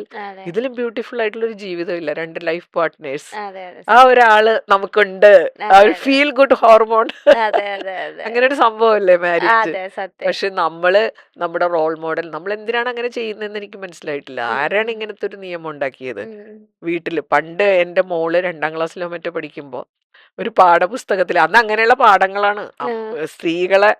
ഇതിലും ബ്യൂട്ടിഫുൾ ആയിട്ടുള്ള ഒരു ജീവിതമില്ല. 2 ലൈഫ് പാർട്ട്നേഴ്സ്, ആ ഒരാള് നമുക്കുണ്ട്, ആ ഒരു ഫീൽ ഗുഡ് ഹോർമോൺ, അങ്ങനെ ഒരു സംഭവമല്ലേ മാരേജ്. പക്ഷെ നമ്മുടെ റോൾ മോഡൽ നമ്മൾ എന്തിനാണ് അങ്ങനെ ചെയ്യുന്നതെന്ന് എനിക്ക് മനസ്സിലായിട്ടില്ല. ആരാണ് ഇങ്ങനത്തെ ഒരു നിയമം ഉണ്ടാക്കിയത് വീട്ടില്? പണ്ട് എൻ്റെ മോള് 2ാം ക്ലാസ്സിലോ മറ്റോ പഠിക്കുമ്പോ ഒരു പാഠപുസ്തകത്തിൽ, അന്ന് അങ്ങനെയുള്ള പാഠങ്ങളാണ്, സ്ത്രീകളെ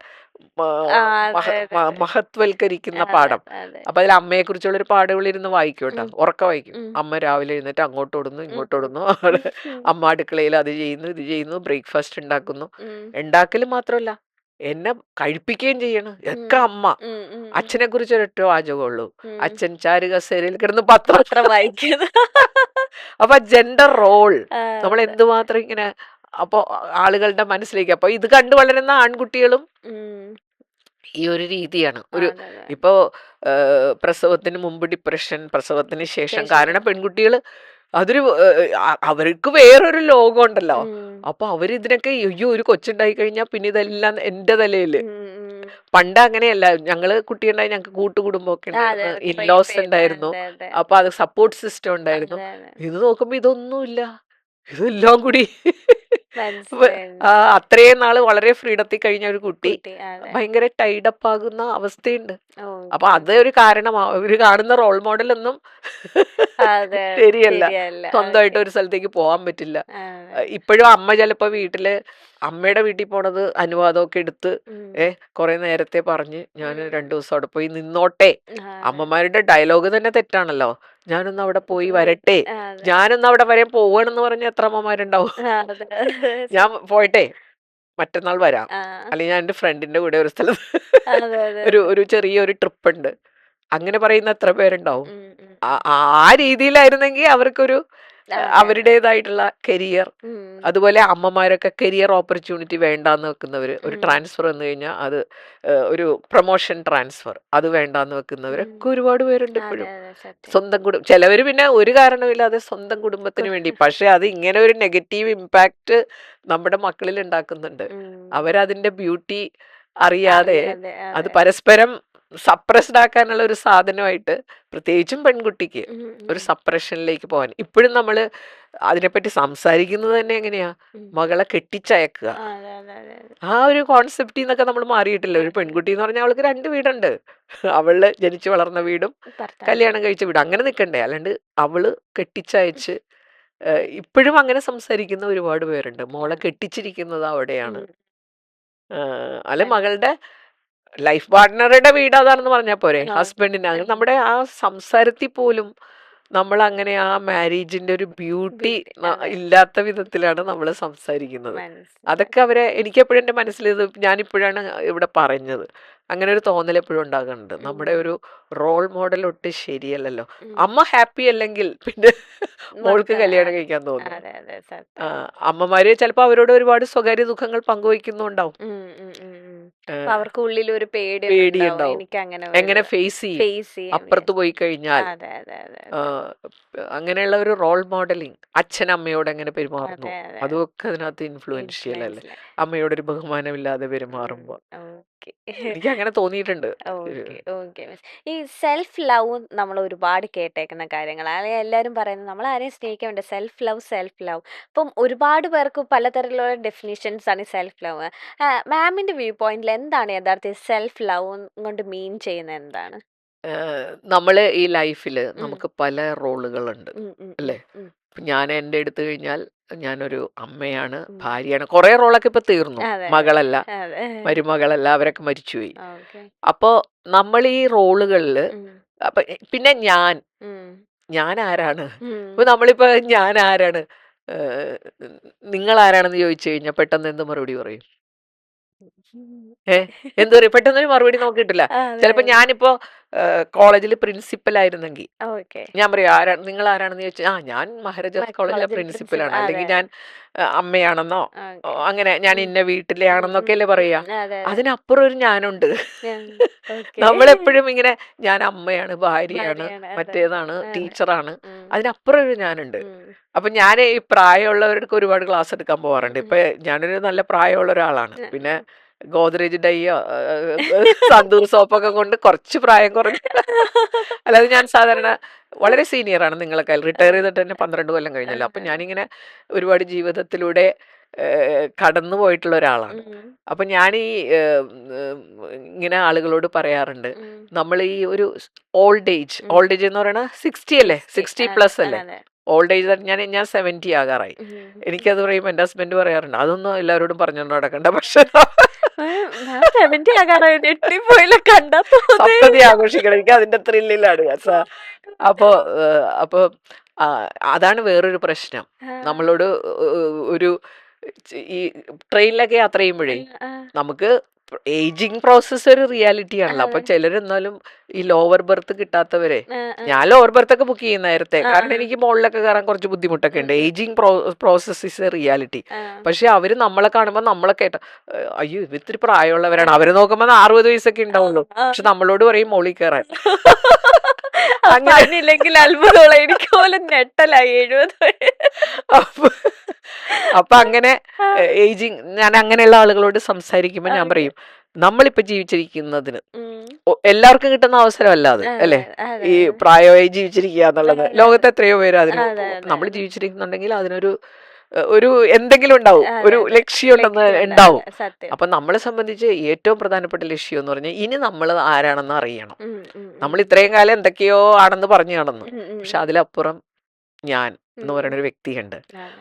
മഹത്വൽക്കരിക്കുന്ന പാഠം. അപ്പൊ അതിൽ അമ്മയെ കുറിച്ചുള്ള ഒരു പാഠങ്ങളിരുന്ന് വായിക്കും കേട്ടോ, ഉറക്ക വായിക്കും. അമ്മ രാവിലെ എഴുന്നേറ്റ് അങ്ങോട്ടോടുന്നു ഇങ്ങോട്ടോടുന്നു, അമ്മ അടുക്കളയിൽ അത് ചെയ്യുന്നു ഇത് ചെയ്യുന്നു, ബ്രേക്ക്ഫാസ്റ്റ് ഉണ്ടാക്കുന്നു. ഉണ്ടാക്കൽ മാത്രമല്ല എന്നെ കഴിപ്പിക്കുകയും ചെയ്യണം ഒക്കെ അമ്മ. അച്ഛനെ കുറിച്ച് ഒരൊറ്റ വാചകമുള്ളൂ, അച്ഛൻ ചാരുകസേരയിൽ കിടന്ന് പത്രം വായിക്കുന്നത്. അപ്പൊ ജെൻഡർ റോൾ നമ്മൾ എന്തുമാത്രം ഇങ്ങനെ, അപ്പൊ ആളുകളുടെ മനസ്സിലേക്ക്, അപ്പൊ ഇത് കണ്ടു വളരുന്ന ആൺകുട്ടികളും ഈ ഒരു രീതിയാണ്. ഇപ്പോ പ്രസവത്തിന് മുമ്പ് ഡിപ്രഷൻ, പ്രസവത്തിന് ശേഷം. കാരണം പെൺകുട്ടികൾ അതൊരു അവർക്ക് വേറൊരു ലോകം ഉണ്ടല്ലോ. അപ്പൊ അവരിതിനൊക്കെ അയ്യോ ഒരു കൊച്ചുണ്ടായി കഴിഞ്ഞാൽ പിന്നെ ഇതെല്ലാം എന്റെ തലയില്. പണ്ട് അങ്ങനെയല്ല. ഞങ്ങള് കുട്ടിയുണ്ടായി ഞങ്ങക്ക് കൂട്ടുകുടുംബമൊക്കെ ഉണ്ടായിരുന്നു, ഇൻലോസ് ഉണ്ടായിരുന്നു. അപ്പൊ അത് സപ്പോർട്ട് സിസ്റ്റം ഉണ്ടായിരുന്നു. ഇത് നോക്കുമ്പോ ഇതൊന്നുമില്ല. ഇതെല്ലാം കൂടി അത്രയും നാള് വളരെ ഫ്രീഡത്തിൽ കഴിഞ്ഞ ഒരു കുട്ടി ഭയങ്കര ടൈഡപ്പ് ആകുന്ന അവസ്ഥയുണ്ട്. അപ്പൊ അത് ഒരു കാരണമാണ്. ഇവര് കാണുന്ന റോൾ മോഡൽ ഒന്നും ശരിയല്ല. സ്വന്തമായിട്ട് ഒരു സ്ഥലത്തേക്ക് പോകാൻ പറ്റില്ല. ഇപ്പോഴും അമ്മ ചിലപ്പോ അമ്മയുടെ വീട്ടിൽ പോണത് അനുവാദമൊക്കെ എടുത്ത് കുറെ നേരത്തെ പറഞ്ഞ് ഞാൻ 2 ദിവസം അവിടെ പോയി നിന്നോട്ടെ. അമ്മമാരുടെ ഡയലോഗ് തന്നെ തെറ്റാണല്ലോ. ഞാനൊന്ന് അവിടെ പോയി വരട്ടെ, ഞാനൊന്ന് അവിടെ വരെ പോവാണെന്ന് പറഞ്ഞ എത്ര അമ്മമാരുണ്ടാവും. ഞാൻ പോയിട്ടെ മറ്റന്നാൾ വരാം, അല്ലെങ്കിൽ ഞാൻ എൻ്റെ ഫ്രണ്ടിന്റെ കൂടെ ഒരു സ്ഥലത്ത് ഒരു ചെറിയൊരു ട്രിപ്പ് ഉണ്ട്, അങ്ങനെ പറയുന്ന എത്ര പേരുണ്ടാവും. ആ രീതിയിലായിരുന്നെങ്കിൽ അവർക്കൊരു അവരുടേതായിട്ടുള്ള കരിയർ. അതുപോലെ അമ്മമാരൊക്കെ കരിയർ ഓപ്പർച്യൂണിറ്റി വേണ്ടാന്ന് വെക്കുന്നവര്, ഒരു ട്രാൻസ്ഫർ വന്നു കഴിഞ്ഞാൽ അത് ഒരു പ്രൊമോഷൻ ട്രാൻസ്ഫർ അത് വേണ്ടാന്ന് വെക്കുന്നവരൊക്കെ ഒരുപാട് പേരുണ്ട് ഇപ്പോഴും. സ്വന്തം ചിലവര് പിന്നെ ഒരു കാരണമില്ലാതെ സ്വന്തം കുടുംബത്തിന് വേണ്ടി. പക്ഷെ അത് ഇങ്ങനെ ഒരു നെഗറ്റീവ് ഇമ്പാക്റ്റ് നമ്മുടെ മക്കളിൽ ഉണ്ടാക്കുന്നുണ്ട്. അവരതിന്റെ ബ്യൂട്ടി അറിയാതെ അത് പരസ്പരം സപ്രസ്ഡ് ആക്കാനുള്ള ഒരു സാധനമായിട്ട്, പ്രത്യേകിച്ചും പെൺകുട്ടിക്ക് ഒരു സപ്രഷനിലേക്ക് പോകാൻ. ഇപ്പോഴും നമ്മള് അതിനെപ്പറ്റി സംസാരിക്കുന്നത് തന്നെ എങ്ങനെയാ, മകളെ കെട്ടിച്ചയക്കുക, ആ ഒരു കോൺസെപ്റ്റിൽ നിന്നൊക്കെ നമ്മൾ മാറിയിട്ടില്ല. ഒരു പെൺകുട്ടി എന്ന് പറഞ്ഞാൽ അവൾക്ക് 2 വീടുണ്ട്. അവള് ജനിച്ചു വളർന്ന വീടും കല്യാണം കഴിച്ച വീടും അങ്ങനെ നിൽക്കണ്ടേ. അല്ലാണ്ട് അവള് കെട്ടിച്ചയച്ച് ഇപ്പോഴും അങ്ങനെ സംസാരിക്കുന്ന ഒരുപാട് പേരുണ്ട്. മോളെ കെട്ടിച്ചിരിക്കുന്നത് അവിടെയാണ്. അല്ലെ മകളുടെ ലൈഫ് പാർട്ട്ണറുടെ വീട് അതാണെന്ന് പറഞ്ഞാൽ പോരെ, ആ. ഹസ്ബൻഡിന്. നമ്മുടെ ആ സംസാരത്തിൽ പോലും നമ്മൾ അങ്ങനെ ആ മാരേജിന്റെ ഒരു ബ്യൂട്ടി Beauty. അതെ. ഇല്ലാത്ത വിധത്തിലാണ് നമ്മൾ സംസാരിക്കുന്നത്. മനസ്സിലായി. അതൊക്കെ എനിക്കെപ്പോഴും എൻ്റെ മനസ്സിൽ ഇത് ഞാനിപ്പോഴാണ് ഇവിടെ പറഞ്ഞത്. അങ്ങനെ ഒരു തോന്നൽ എപ്പോഴും ഉണ്ടാകുന്നുണ്ട്. നമ്മുടെ ഒരു റോൾ മോഡൽ ഒട്ടും ശരിയല്ലല്ലോ. അമ്മ ഹാപ്പി അല്ലെങ്കിൽ പിന്നെ മോൾക്ക് മക്കള് കല്യാണം കഴിക്കാൻ തോന്നും. അതെ അതെ ആ, സത്യം. അമ്മമാര് ചിലപ്പോൾ അവരോട് ഒരുപാട് സ്വകാര്യ ദുഃഖങ്ങൾ പങ്കുവയ്ക്കുന്നുണ്ടാവും. അപ്പൊ അവർക്ക് ഉള്ളിൽ ഒരു പേടി ഉണ്ടാവും, പേടിയുണ്ടാവും. എനിക്ക് അങ്ങനെ എങ്ങനെ ഫേസ് ചെയ്യും ഫേസ് ചെയ്യാൻ അപ്പുറത്ത് പോയി കഴിഞ്ഞാൽ. അതെ അതെ അതെ ആ, അങ്ങനെയുള്ള ഒരു റോൾ മോഡലിംഗ്, അച്ഛൻ അമ്മയോട് എങ്ങനെ പെരുമാറുന്നു, അതെ അതെ അതുമൊക്കെ അതിനകത്ത് ഇൻഫ്ലുവൻഷ്യൽ അല്ലേ. ഇൻഫ്ലുവൻസ്. അമ്മയോടൊരു ബഹുമാനമില്ലാതെ പെരുമാറുമ്പോ ഓക്കെ എനിക്ക് അങ്ങനെ തോന്നിയിട്ടുണ്ട്. Okay okay. ഈ സെൽഫ് ലവ് നമ്മൾ ഒരുപാട് കേട്ടേക്കുന്ന കാര്യങ്ങളാണ്, അല്ലെങ്കിൽ എല്ലാവരും പറയുന്നത് നമ്മൾ ആരെയും സ്നേഹിക്കാൻ വേണ്ട സെൽഫ് ലവ് സെൽഫ് ലവ്. അപ്പം ഒരുപാട് പേർക്ക് പലതരത്തിലുള്ള ഡെഫിനിഷൻസ് ആണ് സെൽഫ് ലവ്. മാമിന്റെ വ്യൂ പോയിന്റിൽ എന്താണ് യഥാർത്ഥത്തിൽ സെൽഫ് ലവ് കൊണ്ട് മീൻ ചെയ്യുന്നത് എന്താണ്? നമ്മള് ഈ ലൈഫില് നമുക്ക് പല റോളുകളുണ്ട് ഉം, ഉം, അല്ലേ. ഉം, ഇപ്പൊ ഞാൻ എൻ്റെ എടുത്തു കഴിഞ്ഞാൽ ഞാനൊരു അമ്മയാണ്, ഉം. ഭാര്യയാണ്. കുറെ റോളൊക്കെ ഇപ്പൊ തീർന്നു. അതെ മകളല്ല, അതെ. മരുമകളല്ല, അവരൊക്കെ മരിച്ചുപോയി. ഓക്കെ. അപ്പോ നമ്മൾ ഈ റോളുകളില് അപ്പൊ പിന്നെ ഞാൻ ആരാണ്? ഇപ്പൊ നമ്മളിപ്പോ ഞാൻ ആരാണ്, നിങ്ങൾ ആരാണെന്ന് ചോദിച്ചു കഴിഞ്ഞാൽ പെട്ടെന്ന് എന്ത് മറുപടി പറയും? എന്ത് പറയും? പെട്ടെന്നൊരു മറുപടി നമുക്ക് കിട്ടില്ല. ചിലപ്പോ ഞാനിപ്പോ കോളേജിൽ പ്രിൻസിപ്പൽ ആയിരുന്നെങ്കിൽ ഓക്കെ. ഞാൻ പറയും നിങ്ങൾ ആരാണെന്ന് ചോദിച്ചാൽ ഞാൻ മഹാരാജാസ് കോളേജിലെ പ്രിൻസിപ്പലാണ്, അല്ലെങ്കിൽ ഞാൻ അമ്മയാണെന്നോ അങ്ങനെ ഞാൻ ഇന്ന വീട്ടിലെ ആണെന്നൊക്കെ അല്ലേ പറയാ. അതിനപ്പുറം ഒരു ഞാനുണ്ട്. നമ്മളെപ്പോഴും ഇങ്ങനെ ഞാൻ അമ്മയാണ്, ഭാര്യയാണ്, മറ്റേതാണ്, ടീച്ചറാണ്, അതിനപ്പുറം ഒരു ഞാനുണ്ട്. അപ്പൊ ഞാൻ ഈ പ്രായമുള്ളവർക്ക് ഒരുപാട് ക്ലാസ് എടുക്കാൻ പോവാറുണ്ട്. ഇപ്പൊ ഞാനൊരു നല്ല പ്രായമുള്ള ഒരാളാണ്. പിന്നെ ഗോദ്രേജ് ഡൈയോ സന്തൂർ സോപ്പൊക്കെ കൊണ്ട് കുറച്ച് പ്രായം കുറഞ്ഞു. അല്ലാതെ ഞാൻ സാധാരണ വളരെ സീനിയറാണ് നിങ്ങളൊക്കെ. റിട്ടയർ ചെയ്തിട്ട് തന്നെ 12 കൊല്ലം കഴിഞ്ഞല്ലോ. അപ്പൊ ഞാനിങ്ങനെ ഒരുപാട് ജീവിതത്തിലൂടെ കടന്നു പോയിട്ടുള്ള ഒരാളാണ്. അപ്പൊ ഞാൻ ഈ ഇങ്ങനെ ആളുകളോട് പറയാറുണ്ട്, നമ്മൾ ഈ ഒരു ഓൾഡ് ഏജ് എന്ന് പറയുന്നത് 60 അല്ലേ, 60+ അല്ലേ ഓൾഡ് ഏജ്. ഞാൻ 70 ആകാറായി. എനിക്കത് പറയുമ്പോൾ എൻ്റെ ഹസ്ബൻഡ് പറയാറുണ്ട്, അതൊന്നും എല്ലാവരോടും പറഞ്ഞുകൊണ്ട് നടക്കണ്ട, പക്ഷെ സപ്തതി ആഘോഷിക്കണം, എനിക്ക് അതിന്റെ ത്രില്ലിലാണ്. അപ്പോ അപ്പൊ അതാണ് വേറൊരു പ്രശ്നം. നമ്മളോട് ഒരു ഈ ട്രെയിനിലൊക്കെ യാത്ര ചെയ്യുമ്പോഴേ നമുക്ക് ഏജിങ് പ്രോസസ് ഒരു റിയാലിറ്റി ആണല്ലോ. അപ്പൊ ചിലരെന്നാലും ഈ ലോവർ ബർത്ത് കിട്ടാത്തവരെ, ഞാൻ ലോവർ ബർത്ത് ഒക്കെ ബുക്ക് ചെയ്യുന്ന നേരത്തെ, കാരണം എനിക്ക് മുകളിലൊക്കെ കയറാൻ കുറച്ച് ബുദ്ധിമുട്ടൊക്കെ ഉണ്ട്. Ageing process is A reality. പക്ഷെ അവര് നമ്മളെ കാണുമ്പോൾ നമ്മളെ അയ്യോ ഇത് ഇത്തിരി പ്രായമുള്ളവരാണ്, അവര് നോക്കുമ്പോ 60 വയസ്സൊക്കെ ഉണ്ടാവുള്ളൂ, പക്ഷെ നമ്മളോട് പറയും മോളിൽ കയറാൻ. അങ്ങനെയില്ലെങ്കിൽ അത്ഭുതമുള്ള എനിക്ക് പോലും നെട്ടലായി 70. അപ്പൊ അങ്ങനെ ഏജിങ്, ഞാൻ അങ്ങനെയുള്ള ആളുകളോട് സംസാരിക്കുമ്പോ ഞാൻ പറയും, നമ്മളിപ്പോ ജീവിച്ചിരിക്കുന്നതിന് എല്ലാവർക്കും കിട്ടുന്ന അവസരമല്ല അത് അല്ലെ. ഈ പ്രായമായി ജീവിച്ചിരിക്കുക എന്നുള്ളത് ലോകത്ത് എത്രയോ പേര് അതിന് നമ്മൾ ജീവിച്ചിരിക്കുന്നുണ്ടെങ്കിൽ അതിനൊരു എന്തെങ്കിലും ഉണ്ടാവും, ഒരു ലക്ഷ്യം ഉണ്ടാവും. അപ്പൊ നമ്മളെ സംബന്ധിച്ച് ഏറ്റവും പ്രധാനപ്പെട്ട ലക്ഷ്യം എന്ന് പറഞ്ഞാൽ ഇനി നമ്മൾ ആരാണെന്ന് അറിയണം. നമ്മൾ ഇത്രയും കാലം എന്തൊക്കെയോ ആണെന്ന് പറഞ്ഞു നടന്നു, പക്ഷെ അതിലപ്പുറം ഞാൻ എന്ന് പറയുന്ന ഒരു വ്യക്തിയുണ്ട്.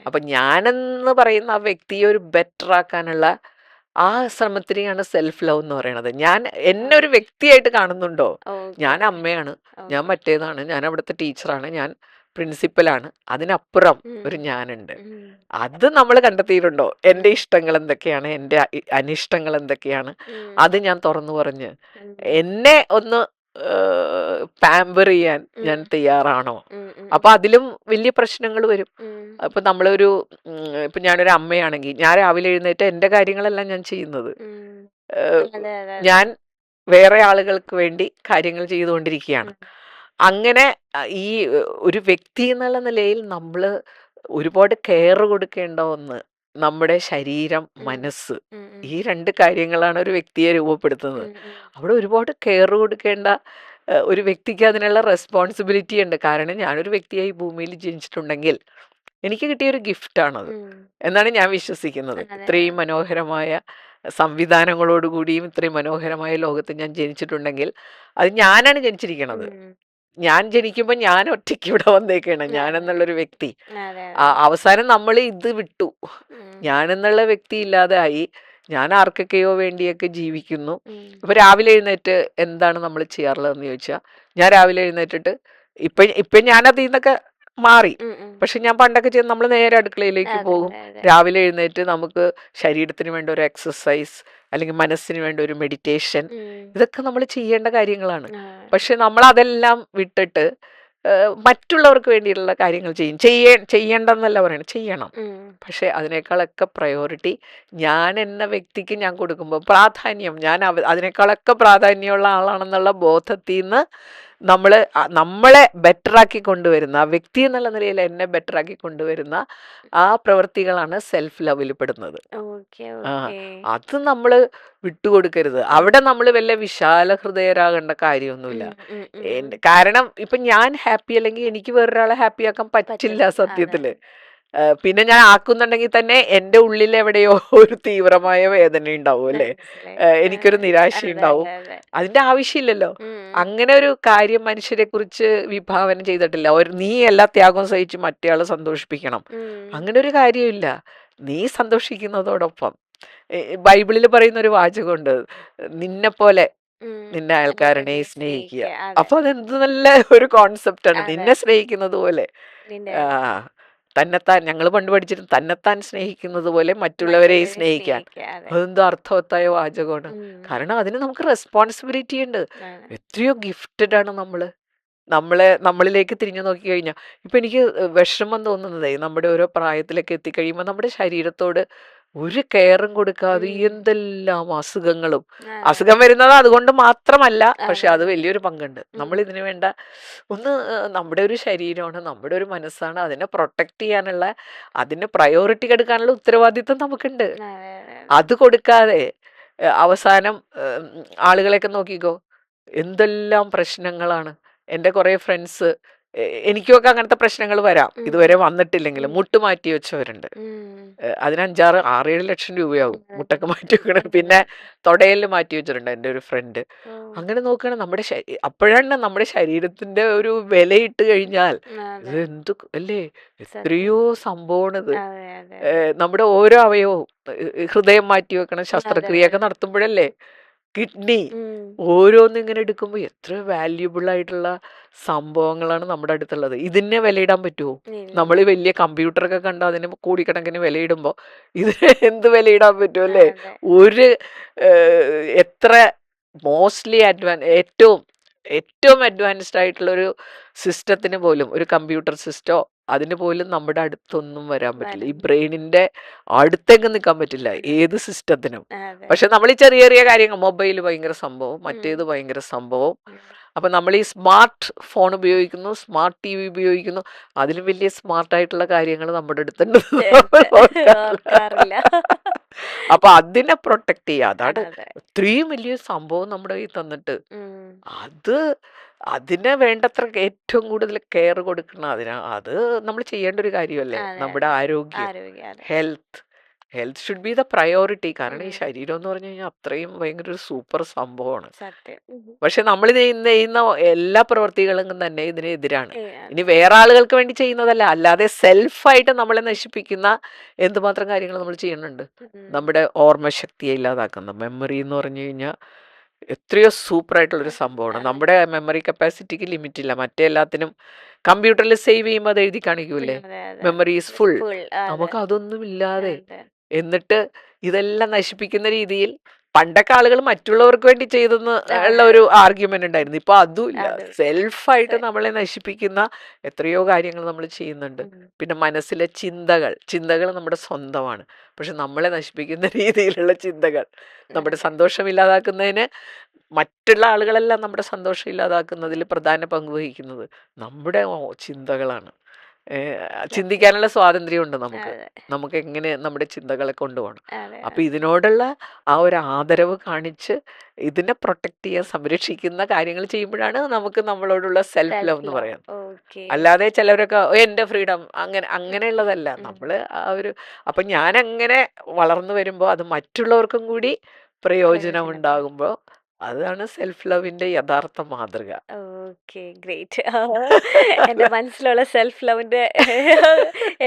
അപ്പൊ ഞാനെന്ന് പറയുന്ന ആ വ്യക്തിയെ ഒരു ബെറ്റർ ആക്കാനുള്ള ആ ശ്രമത്തിനെയാണ് സെൽഫ് ലവ് എന്ന് പറയുന്നത്. ഞാൻ എന്നെ ഒരു വ്യക്തിയായിട്ട് കാണുന്നുണ്ടോ, ഞാൻ അമ്മയാണ്, ഞാൻ മറ്റേതാണ്, ഞാൻ അവിടുത്തെ ടീച്ചറാണ്, ഞാൻ പ്രിൻസിപ്പലാണ്, അതിനപ്പുറം ഒരു ഞാനുണ്ട്. അത് നമ്മൾ കണ്ടെത്തിയിട്ടുണ്ടോ? എൻ്റെ ഇഷ്ടങ്ങൾ എന്തൊക്കെയാണ്, എൻ്റെ അനിഷ്ടങ്ങൾ എന്തൊക്കെയാണ്, അത് ഞാൻ തുറന്നു പറഞ്ഞ് എന്നെ ഒന്ന് പാമ്പർ ചെയ്യാൻ ഞാൻ തയ്യാറാണോ? അപ്പൊ അതിലും വലിയ പ്രശ്നങ്ങൾ വരും. അപ്പൊ നമ്മളൊരു ഇപ്പൊ ഞാനൊരു അമ്മയാണെങ്കിൽ ഞാൻ രാവിലെ എഴുന്നേറ്റ് എൻ്റെ കാര്യങ്ങളെല്ലാം ഞാൻ ചെയ്യുന്നത്, ഞാൻ വേറെ ആളുകൾക്ക് വേണ്ടി കാര്യങ്ങൾ ചെയ്തുകൊണ്ടിരിക്കുകയാണ്. അങ്ങനെ ഈ ഒരു വ്യക്തി എന്നുള്ള നിലയിൽ നമ്മൾ ഒരുപാട് കെയർ കൊടുക്കേണ്ട ഒന്ന് നമ്മുടെ ശരീരം, മനസ്സ്, ഈ 2 കാര്യങ്ങളാണ് ഒരു വ്യക്തിയെ രൂപപ്പെടുത്തുന്നത്. അവിടെ ഒരുപാട് കെയർ കൊടുക്കേണ്ട ഒരു വ്യക്തിക്ക് അതിനുള്ള റെസ്പോൺസിബിലിറ്റി ഉണ്ട്. കാരണം ഞാനൊരു വ്യക്തിയായി ഭൂമിയിൽ ജനിച്ചിട്ടുണ്ടെങ്കിൽ എനിക്ക് കിട്ടിയ ഒരു ഗിഫ്റ്റാണത് എന്നാണ് ഞാൻ വിശ്വസിക്കുന്നത്. ഇത്രയും മനോഹരമായ സംവിധാനങ്ങളോടുകൂടിയും ഇത്രയും മനോഹരമായ ലോകത്ത് ഞാൻ ജനിച്ചിട്ടുണ്ടെങ്കിൽ അത് ഞാനാണ് ജനിച്ചിരിക്കണത്. ഞാൻ ജനിക്കുമ്പോൾ ഞാൻ ഒറ്റയ്ക്ക് ഇവിടെ വന്നേക്കാണ്, ഞാൻ എന്നുള്ളൊരു വ്യക്തി. അവസാനം നമ്മൾ ഇത് വിട്ടു, ഞാൻ എന്നുള്ള വ്യക്തി ഇല്ലാതായി, ഞാൻ ആർക്കൊക്കെയോ വേണ്ടിയൊക്കെ ജീവിക്കുന്നു. അപ്പൊ രാവിലെ എഴുന്നേറ്റ് എന്താണ് നമ്മൾ ചെയ്യാറുള്ളതെന്ന് ചോദിച്ചാൽ, ഞാൻ രാവിലെ എഴുന്നേറ്റിട്ട് ഇപ്പൊ ഞാനതിൽ നിന്നൊക്കെ മാറി. പക്ഷെ ഞാൻ പണ്ടൊക്കെ ചെയ്യുന്ന, നമ്മൾ നേരെ അടുക്കളയിലേക്ക് പോകും. രാവിലെ എഴുന്നേറ്റ് നമുക്ക് ശരീരത്തിന് വേണ്ട ഒരു എക്സസൈസ്, അല്ലെങ്കിൽ മനസ്സിന് വേണ്ട ഒരു മെഡിറ്റേഷൻ, ഇതൊക്കെ നമ്മൾ ചെയ്യേണ്ട കാര്യങ്ങളാണ്. പക്ഷെ നമ്മൾ അതെല്ലാം വിട്ടിട്ട് മറ്റുള്ളവർക്ക് വേണ്ടിയിട്ടുള്ള കാര്യങ്ങൾ ചെയ്യേണ്ടെന്നല്ല പറയണം, ചെയ്യണം. പക്ഷെ അതിനേക്കാളൊക്കെ പ്രയോറിറ്റി ഞാൻ എന്ന വ്യക്തിക്ക് ഞാൻ കൊടുക്കുമ്പോൾ പ്രാധാന്യം, ഞാൻ അതിനേക്കാളൊക്കെ പ്രാധാന്യമുള്ള ആളാണെന്നുള്ള ബോധത്തിൽ നിന്ന് നമ്മളെ ബെറ്ററാക്കി കൊണ്ടുവരുന്ന, ആ വ്യക്തി എന്നുള്ള നിലയിൽ എന്നെ ബെറ്ററാക്കി കൊണ്ടുവരുന്ന ആ പ്രവൃത്തികളാണ് സെൽഫ് ലവിൽ പെടുന്നത്. ആ അത് നമ്മൾ വിട്ടുകൊടുക്കരുത്. അവിടെ നമ്മൾ വല്ല വിശാല ഹൃദയരാകേണ്ട കാര്യമൊന്നുമില്ല. കാരണം ഇപ്പൊ ഞാൻ ഹാപ്പി അല്ലെങ്കിൽ എനിക്ക് വേറൊരാളെ ഹാപ്പി ആക്കാൻ പറ്റില്ല സത്യത്തില്. പിന്നെ ഞാൻ ആക്കുന്നുണ്ടെങ്കിൽ തന്നെ എൻ്റെ ഉള്ളിൽ എവിടെയോ ഒരു തീവ്രമായ വേദന ഉണ്ടാവും അല്ലേ, എനിക്കൊരു നിരാശ ഉണ്ടാവും. അതിന്റെ ആവശ്യമില്ലല്ലോ. അങ്ങനെ ഒരു കാര്യം മനുഷ്യരെ കുറിച്ച് വിഭാവന ചെയ്തിട്ടില്ല. നീ എല്ലാ ത്യാഗവും സഹിച്ച് മറ്റേയാളെ സന്തോഷിപ്പിക്കണം, അങ്ങനെ ഒരു കാര്യമില്ല. നീ സന്തോഷിക്കുന്നതോടൊപ്പം ബൈബിളിൽ പറയുന്ന ഒരു വാചകമുണ്ട്, നിന്നെ പോലെ നിന്നെ അയൽക്കാരനെ സ്നേഹിക്കുക. അപ്പൊ അതെന്ത് നല്ല ഒരു കോൺസെപ്റ്റാണ്, നിന്നെ സ്നേഹിക്കുന്നത് പോലെ. തന്നെത്താൻ, ഞങ്ങൾ പണ്ട് പഠിച്ചിട്ട് തന്നെത്താൻ സ്നേഹിക്കുന്നത് പോലെ മറ്റുള്ളവരെ സ്നേഹിക്കാൻ. അതെന്തോ അർത്ഥവത്തായ വാചകമാണ്. കാരണം അതിന് നമുക്ക് റെസ്പോൺസിബിലിറ്റി ഉണ്ട്. എത്രയോ ഗിഫ്റ്റഡ് ആണ് നമ്മളിലേക്ക് തിരിഞ്ഞു നോക്കി കഴിഞ്ഞാൽ. ഇപ്പൊ എനിക്ക് വിഷമം തോന്നുന്നതേ, നമ്മുടെ ഓരോ പ്രായത്തിലൊക്കെ എത്തിക്കഴിയുമ്പോൾ നമ്മുടെ ശരീരത്തോട് ഒരു കെയറും കൊടുക്കാതെ എന്തെല്ലാം അസുഖം വരുന്നത് അതുകൊണ്ട് മാത്രമല്ല, പക്ഷെ അത് വലിയൊരു പങ്കുണ്ട്. നമ്മൾ ഇതിനു വേണ്ട നമ്മുടെ ഒരു ശരീരമാണ്, നമ്മുടെ ഒരു മനസ്സാണ്, അതിനെ പ്രൊട്ടക്ട് ചെയ്യാനുള്ള, അതിന് പ്രയോറിറ്റി കൊടുക്കാനുള്ള ഉത്തരവാദിത്വം നമുക്കുണ്ട്. അത് കൊടുക്കാതെ അവസാനം ആളുകളെയൊക്കെ നോക്കിക്കോ, എന്തെല്ലാം പ്രശ്നങ്ങളാണ്. എൻ്റെ കുറേ ഫ്രണ്ട്സ്, എനിക്കൊക്കെ അങ്ങനത്തെ പ്രശ്നങ്ങൾ വരാം, ഇതുവരെ വന്നിട്ടില്ലെങ്കിലും മുട്ട് മാറ്റി വെച്ചവരുണ്ട്. അതിന് 6-7 ലക്ഷം രൂപയാവും മുട്ടൊക്കെ മാറ്റി വെക്കണം. പിന്നെ തൊടയിൽ മാറ്റി വെച്ചിട്ടുണ്ട് എൻ്റെ ഒരു ഫ്രണ്ട്. അങ്ങനെ നോക്കുകയാണെങ്കിൽ അപ്പോഴാണ് നമ്മുടെ ശരീരത്തിന്റെ ഒരു വിലയിട്ട് കഴിഞ്ഞാൽ ഇത് എന്ത് അല്ലേ, എത്രയോ സംഭവമാണിത്. നമ്മുടെ ഓരോ അവയവവും, ഹൃദയം മാറ്റി വെക്കണം, ശസ്ത്രക്രിയയൊക്കെ നടത്തുമ്പോഴല്ലേ, കിഡ്നി, ഓരോന്നും ഇങ്ങനെ എടുക്കുമ്പോൾ എത്ര വാല്യുബിൾ ആയിട്ടുള്ള സംഭവങ്ങളാണ് നമ്മുടെ അടുത്തുള്ളത്. ഇതിനെ വിലയിടാൻ പറ്റുമോ? നമ്മൾ വലിയ കമ്പ്യൂട്ടറൊക്കെ കണ്ട് അതിന് കോടിക്കണക്കിന് വിലയിടുമ്പോൾ ഇതിന് എന്ത് വിലയിടാൻ പറ്റും അല്ലേ? എത്ര മോസ്റ്റ്ലി ഏറ്റവും അഡ്വാൻസ്ഡ് ആയിട്ടുള്ള ഒരു സിസ്റ്റത്തിന് പോലും, ഒരു കമ്പ്യൂട്ടർ സിസ്റ്റോ അതിന് പോലും നമ്മുടെ അടുത്തൊന്നും വരാൻ പറ്റില്ല. ഈ ബ്രെയിനിന്റെ അടുത്തേക്ക് നിൽക്കാൻ പറ്റില്ല ഏത് സിസ്റ്റത്തിനും. പക്ഷെ നമ്മൾ ഈ ചെറിയ ചെറിയ കാര്യങ്ങൾ, മൊബൈൽ ഭയങ്കര സംഭവം, മറ്റേത് ഭയങ്കര സംഭവം. അപ്പൊ നമ്മൾ ഈ സ്മാർട്ട് ഫോൺ ഉപയോഗിക്കുന്നു, സ്മാർട്ട് ടി വി ഉപയോഗിക്കുന്നു, അതിലും വലിയ സ്മാർട്ടായിട്ടുള്ള കാര്യങ്ങൾ നമ്മുടെ അടുത്തുണ്ട്. അപ്പൊ അതിനെ പ്രൊട്ടക്ട് ചെയ്യുക, അതാണ് ഇത്രയും വലിയ സംഭവം നമ്മുടെ കയ്യിൽ തന്നിട്ട് അതിന് വേണ്ടത്ര ഏറ്റവും കൂടുതൽ കെയർ കൊടുക്കണം. അത് നമ്മൾ ചെയ്യേണ്ട ഒരു കാര്യമല്ലേ. നമ്മുടെ ആരോഗ്യം, health should be the priority. കാരണം ഈ ശരീരം എന്ന് പറഞ്ഞു കഴിഞ്ഞാൽ അത്രയും ഭയങ്കര ഒരു സൂപ്പർ സംഭവമാണ്. പക്ഷെ നമ്മൾ ചെയ്യുന്ന എല്ലാ പ്രവൃത്തികളും തന്നെ ഇതിനെതിരാണ്. ഇനി വേറെ ആളുകൾക്ക് വേണ്ടി ചെയ്യുന്നതല്ല, അല്ലാതെ സെൽഫായിട്ട് നമ്മളെ നശിപ്പിക്കുന്ന എന്തുമാത്രം കാര്യങ്ങൾ നമ്മൾ ചെയ്യുന്നുണ്ട്. നമ്മുടെ ഓർമ്മശക്തിയെ ഇല്ലാതാക്കുന്ന, മെമ്മറി എന്ന് പറഞ്ഞു കഴിഞ്ഞാൽ എത്രയോ സൂപ്പറായിട്ടുള്ളൊരു സംഭവമാണ്. നമ്മുടെ മെമ്മറി കപ്പാസിറ്റിക്ക് ലിമിറ്റ് ഇല്ല. മറ്റെല്ലാത്തിനും കമ്പ്യൂട്ടറിൽ സേവ് ചെയ്യുമ്പോൾ അത് എഴുതി കാണിക്കൂലേ, മെമ്മറി ഈസ് ഫുൾ. നമുക്ക് അതൊന്നും ഇല്ലാതെ, എന്നിട്ട് ഇതെല്ലാം നശിപ്പിക്കുന്ന രീതിയിൽ പണ്ടൊക്കെ ആളുകൾ മറ്റുള്ളവർക്ക് വേണ്ടി ചെയ്തെന്ന് ഉള്ള ഒരു ആർഗ്യുമെന്റ് ഉണ്ടായിരുന്നു. ഇപ്പൊ അതുമില്ല. സെൽഫായിട്ട് നമ്മളെ നശിപ്പിക്കുന്ന എത്രയോ കാര്യങ്ങൾ നമ്മൾ ചെയ്യുന്നുണ്ട്. പിന്നെ മനസ്സിലെ ചിന്തകൾ നമ്മുടെ സ്വന്തമാണ്, പക്ഷെ നമ്മളെ നശിപ്പിക്കുന്ന രീതിയിലുള്ള ചിന്തകൾ, നമ്മുടെ സന്തോഷം ഇല്ലാതാക്കുന്നതിന്, മറ്റുള്ള ആളുകളെല്ലാം നമ്മുടെ സന്തോഷം ഇല്ലാതാക്കുന്നതിൽ പ്രധാന പങ്ക് വഹിക്കുന്നത് നമ്മുടെ ചിന്തകളാണ്. ചിന്തിക്കാനുള്ള സ്വാതന്ത്ര്യമുണ്ട് നമുക്ക് എങ്ങനെ നമ്മുടെ ചിന്തകളെ കൊണ്ടുപോകണം. അപ്പൊ ഇതിനോടുള്ള ആ ഒരു ആദരവ് കാണിച്ച് ഇതിനെ പ്രൊട്ടക്ട് ചെയ്യാൻ, സംരക്ഷിക്കുന്ന കാര്യങ്ങൾ ചെയ്യുമ്പോഴാണ് നമുക്ക് നമ്മളോടുള്ള സെൽഫ് ലവ് എന്ന് പറയാം. അല്ലാതെ ചിലവരൊക്കെ എന്റെ ഫ്രീഡം അങ്ങനെയുള്ളതല്ല. നമ്മള് അപ്പൊ ഞാൻ അങ്ങനെ വളർന്നു വരുമ്പോൾ അത് മറ്റുള്ളവർക്കും കൂടി പ്രയോജനം ഉണ്ടാകുമ്പോൾ അതാണ് സെൽഫ് ലവിന്റെ യഥാർത്ഥ മാതൃക. Okay, great. എന്റെ മനസ്സിലുള്ള സെൽഫ് ലവിന്റെ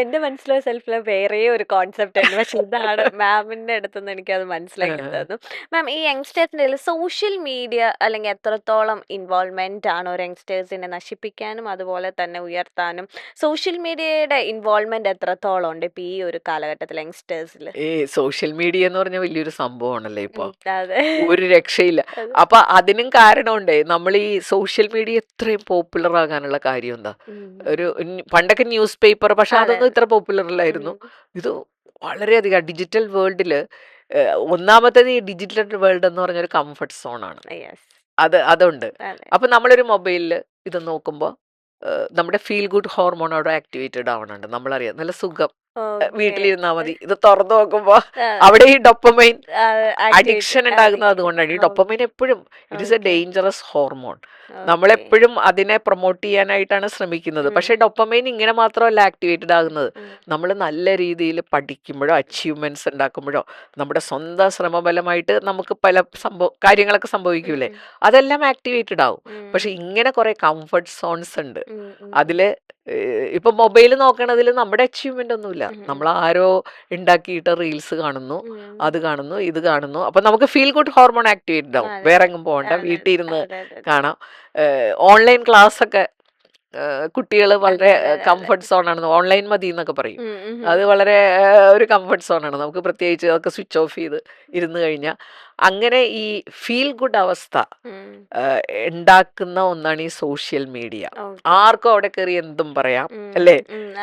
എന്റെ മനസ്സിലുള്ള സെൽഫ് ലവ് വേറെ ഒരു കോൺസെപ്റ്റ് ആയിരുന്നു. പക്ഷെ ഇതാണ് മാമിന്റെ അടുത്തുനിന്ന് എനിക്കത് മനസ്സിലാക്കി തന്നു. മാം, ഈ യങ്സ്റ്റേഴ്സിന്റെ സോഷ്യൽ മീഡിയ അല്ലെങ്കിൽ എത്രത്തോളം ഇൻവോൾവ്മെന്റ് ആണ് ഒരു യങ്സ്റ്റേഴ്സിനെ നശിപ്പിക്കാനും അതുപോലെ തന്നെ ഉയർത്താനും? സോഷ്യൽ മീഡിയയുടെ ഇൻവോൾവ്മെന്റ് എത്രത്തോളം ഉണ്ട് ഇപ്പൊ ഈ ഒരു കാലഘട്ടത്തിൽ യങ്സ്റ്റേഴ്സിൽ? ഈ സോഷ്യൽ മീഡിയ എന്ന് പറഞ്ഞ വലിയൊരു സംഭവമാണല്ലേ ഇപ്പൊ. അതെ, ഒരു രക്ഷയില്ല. അതെ. അപ്പൊ അതിനും കാരണമുണ്ടേ. നമ്മൾ ഈ സോഷ്യൽ മീഡിയ ഇത്രയും പോപ്പുലർ ആകാനുള്ള കാര്യം എന്താ? ഒരു പണ്ടൊക്കെ ന്യൂസ് പേപ്പർ, പക്ഷെ അതെ. അതൊന്നും ഇത്ര പോപ്പുലർ അല്ലായിരുന്നു. ഇത് വളരെയധികം ഡിജിറ്റൽ വേൾഡില് ഒന്നാമത്തേത് ഈ ഡിജിറ്റൽ വേൾഡ് എന്ന് പറഞ്ഞൊരു കംഫർട്ട് സോൺ ആണ്. യെസ്. അതുണ്ട്. അതെ. അപ്പൊ നമ്മളൊരു മൊബൈലിൽ ഇത് നോക്കുമ്പോ നമ്മുടെ ഫീൽ ഗുഡ് ഹോർമോൺ അവിടെ ആക്ടിവേറ്റഡ് ആവണുണ്ട്. നമ്മളറിയാം, നല്ല സുഖം. ഓക്കെ. വീട്ടിലിരുന്നാ മതി. ഇത് തുറന്നു നോക്കുമ്പോ അവിടെ ഈ ഡൊപ്പമൈൻ അഡിക്ഷൻ ഉണ്ടാകുന്നത് അതുകൊണ്ടാണ്. ഈ ഡൊപ്പമൈൻ എപ്പോഴും it is A dangerous hormone. നമ്മളെപ്പോഴും അതിനെ പ്രൊമോട്ട് ചെയ്യാനായിട്ടാണ് ശ്രമിക്കുന്നത്. പക്ഷെ ഡൊപ്പമൈൻ ഇങ്ങനെ മാത്രമല്ല ആക്ടിവേറ്റഡ് ആകുന്നത്. നമ്മൾ നല്ല രീതിയിൽ പഠിക്കുമ്പോഴോ അച്ചീവ്മെന്റ്സ് ഉണ്ടാക്കുമ്പോഴോ നമ്മുടെ സ്വന്തം ശ്രമഫലമായിട്ട് നമുക്ക് പല കാര്യങ്ങളൊക്കെ സംഭവിക്കൂലേ, അതെല്ലാം ആക്ടിവേറ്റഡ് ആവും. പക്ഷെ ഇങ്ങനെ കുറെ കംഫർട്ട് സോൺസ് ഉണ്ട്. അതില് ഇപ്പൊ മൊബൈൽ നോക്കണതിൽ നമ്മുടെ അച്ചീവ്മെന്റ് ഒന്നുമില്ല. നമ്മൾ ആരോ ഉണ്ടാക്കിയിട്ട് റീൽസ് കാണുന്നു, അത് കാണുന്നു, ഇത് കാണുന്നു. അപ്പൊ നമുക്ക് ഫീൽ ഗുഡ് ഹോർമോൺ ആക്ടിവേറ്റഡ് ആവും. വേറെ എങ്ങും പോകണ്ട, വീട്ടിൽ ഇരുന്ന് കാണാം. ഓൺലൈൻ ക്ലാസ് ഒക്കെ കുട്ടികൾ വളരെ കംഫർട്ട് സോൺ ആണ്. ഓൺലൈൻ മതി എന്നൊക്കെ പറയും. അത് വളരെ ഒരു കംഫർട്ട് സോൺ ആണ്. നമുക്ക് പ്രത്യേകിച്ച് അതൊക്കെ സ്വിച്ച് ഓഫ് ചെയ്ത് ഇരുന്ന് കഴിഞ്ഞാൽ അങ്ങനെ ഈ ഫീൽ ഗുഡ് അവസ്ഥ ഉണ്ടാക്കുന്ന ഒന്നാണ് ഈ സോഷ്യൽ മീഡിയ. ആർക്കും അവിടെ കയറി എന്തും പറയാം, അല്ലേ?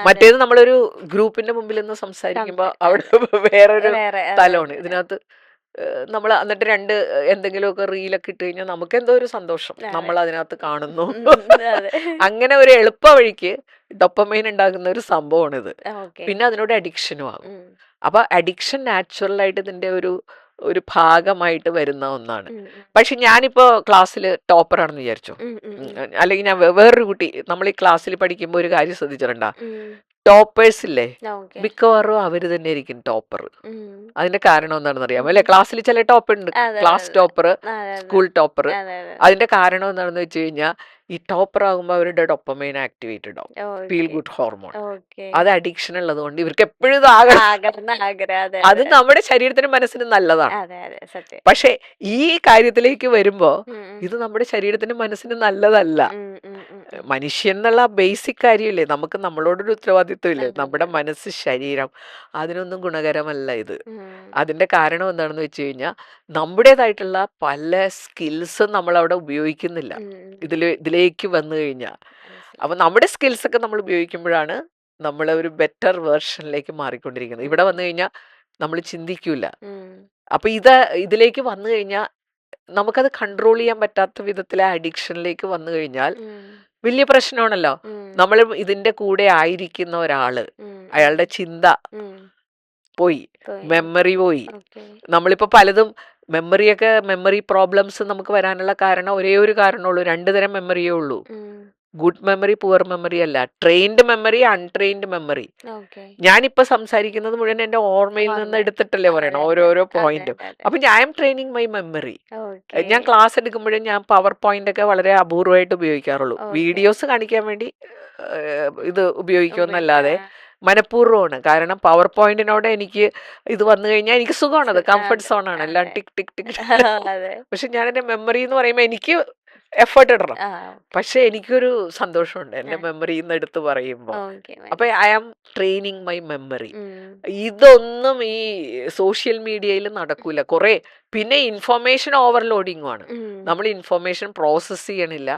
മറ്റേത് നമ്മളൊരു ഗ്രൂപ്പിന്റെ മുമ്പിൽ നിന്ന് സംസാരിക്കുമ്പോ അവിടെ വേറൊരു തലമാണ്. ഇതിനകത്ത് നമ്മൾ എന്നിട്ട് എന്തെങ്കിലുമൊക്കെ റീലൊക്കെ ഇട്ട് കഴിഞ്ഞാൽ നമുക്ക് എന്തോ ഒരു സന്തോഷം, നമ്മൾ അതിനകത്ത് കാണുന്നു. അങ്ങനെ ഒരു എളുപ്പ വഴിക്ക് ഡൊപ്പമൈൻ ഉണ്ടാകുന്ന ഒരു സംഭവമാണിത്. പിന്നെ അതിനോട് അഡിക്ഷനും ആകും. അപ്പൊ അഡിക്ഷൻ നാച്ചുറൽ ആയിട്ട് ഇതിന്റെ ഒരു ഭാഗമായിട്ട് വരുന്ന ഒന്നാണ്. പക്ഷെ ഞാനിപ്പോ ക്ലാസ്സിൽ ടോപ്പർ ആണെന്ന് വിചാരിച്ചോ, അല്ലെങ്കിൽ ഞാൻ വേറൊരു കുട്ടി, നമ്മൾ ഈ ക്ലാസ്സിൽ പഠിക്കുമ്പോ ഒരു കാര്യം ശ്രദ്ധിച്ചിട്ടുണ്ടാ, ടോപ്പേഴ്സ് ഇല്ലേ, മിക്കവാറും അവര് തന്നെ ആയിരിക്കും ടോപ്പർ. അതിന്റെ കാരണം എന്താണെന്ന് അറിയാമോ? അല്ലെ, ക്ലാസ്സിൽ ചില ടോപ്പർ ഉണ്ട്, ക്ലാസ് ടോപ്പർ, സ്കൂൾ ടോപ്പർ. അതിന്റെ കാരണം എന്താണെന്ന് വെച്ച് കഴിഞ്ഞാൽ ഈ ടോപ്പർ ആകുമ്പോൾ അവരുടെ ഡൊപ്പമൈൻ ആക്ടിവേറ്റഡ് ആവും, ഫീൽ ഗുഡ് ഹോർമോൺ. അത് അഡിക്ഷൻ ഉള്ളത് കൊണ്ട് ഇവർക്ക് എപ്പോഴും ഇത് അത് നമ്മുടെ ശരീരത്തിനും മനസ്സിനും നല്ലതാണ്. പക്ഷെ ഈ കാര്യത്തിലേക്ക് വരുമ്പോ ഇത് നമ്മുടെ ശരീരത്തിനും മനസ്സിനും നല്ലതല്ല. മനുഷ്യൻ എന്നുള്ള ബേസിക് കാര്യമില്ലേ, നമുക്ക് നമ്മളോടൊരു ഉത്തരവാദിത്വം ഇല്ലേ? നമ്മുടെ മനസ്സ്, ശരീരം, അതിനൊന്നും ഗുണകരമല്ല ഇത്. അതിന്റെ കാരണം എന്താണെന്ന് വെച്ച് കഴിഞ്ഞാൽ നമ്മുടേതായിട്ടുള്ള പല സ്കിൽസും നമ്മൾ അവിടെ ഉപയോഗിക്കുന്നില്ല ഇതിലേക്ക് വന്നു കഴിഞ്ഞാൽ. അപ്പൊ നമ്മുടെ സ്കിൽസ് ഒക്കെ നമ്മൾ ഉപയോഗിക്കുമ്പോഴാണ് നമ്മൾ ഒരു ബെറ്റർ വേർഷനിലേക്ക് മാറിക്കൊണ്ടിരിക്കുന്നത്. ഇവിടെ വന്നു കഴിഞ്ഞാൽ നമ്മൾ ചിന്തിക്കൂല. അപ്പൊ ഇതിലേക്ക് വന്നു കഴിഞ്ഞാൽ നമുക്കത് കൺട്രോൾ ചെയ്യാൻ പറ്റാത്ത വിധത്തിലെ അഡിക്ഷനിലേക്ക് വന്നു കഴിഞ്ഞാൽ വലിയ പ്രശ്നമാണല്ലോ. നമ്മൾ ഇതിന്റെ കൂടെ ആയിരിക്കുന്ന ഒരാള്, അയാളുടെ ചിന്ത പോയി, മെമ്മറി പോയി. നമ്മളിപ്പോ പലതും മെമ്മറി പ്രോബ്ലംസ് നമുക്ക് വരാനുള്ള കാരണം ഒരേ ഒരു കാരണമുള്ളൂ. 2 തരം മെമ്മറിയേ ഉള്ളൂ. ഗുഡ് മെമ്മറി, പുവർ മെമ്മറി അല്ല. Trained memory, untrained memory. ഞാനിപ്പോ സംസാരിക്കുന്നത് മുഴുവൻ എന്റെ ഓർമ്മയിൽ നിന്ന് എടുത്തിട്ടല്ലേ പറയണം, ഓരോരോ പോയിന്റും. അപ്പൊ ഞാൻ എം ട്രെയിനിങ് മൈ മെമ്മറി. ഞാൻ ക്ലാസ് എടുക്കുമ്പോഴും ഞാൻ പവർ പോയിന്റ് ഒക്കെ വളരെ അപൂർവമായിട്ട് ഉപയോഗിക്കാറുള്ളൂ. വീഡിയോസ് കാണിക്കാൻ വേണ്ടി ഇത് ഉപയോഗിക്കുമെന്നല്ലാതെ മനഃപൂർവ്വമാണ്. കാരണം പവർ പോയിന്റിനോട് എനിക്ക് ഇത് വന്നു കഴിഞ്ഞാൽ എനിക്ക് സുഖമാണത്, കംഫർട്ട് സോൺ ആണ്, എല്ലാം ടിക് ടിക് ടിക്. പക്ഷെ ഞാൻ എന്റെ മെമ്മറി എന്ന് പറയുമ്പോൾ എനിക്ക് എഫേർട്ട് ഇടണം. പക്ഷെ എനിക്കൊരു സന്തോഷമുണ്ട് എന്റെ മെമ്മറിയിൽ നിന്ന് എടുത്ത് പറയുമ്പോൾ. അപ്പൊ I am training my memory. ഇതൊന്നും ഈ സോഷ്യൽ മീഡിയയിൽ നടക്കൂല. കുറെ പിന്നെ ഇൻഫർമേഷൻ ഓവർലോഡിങ്ങും ആണ്. നമ്മൾ ഇൻഫർമേഷൻ പ്രോസസ് ചെയ്യണില്ല.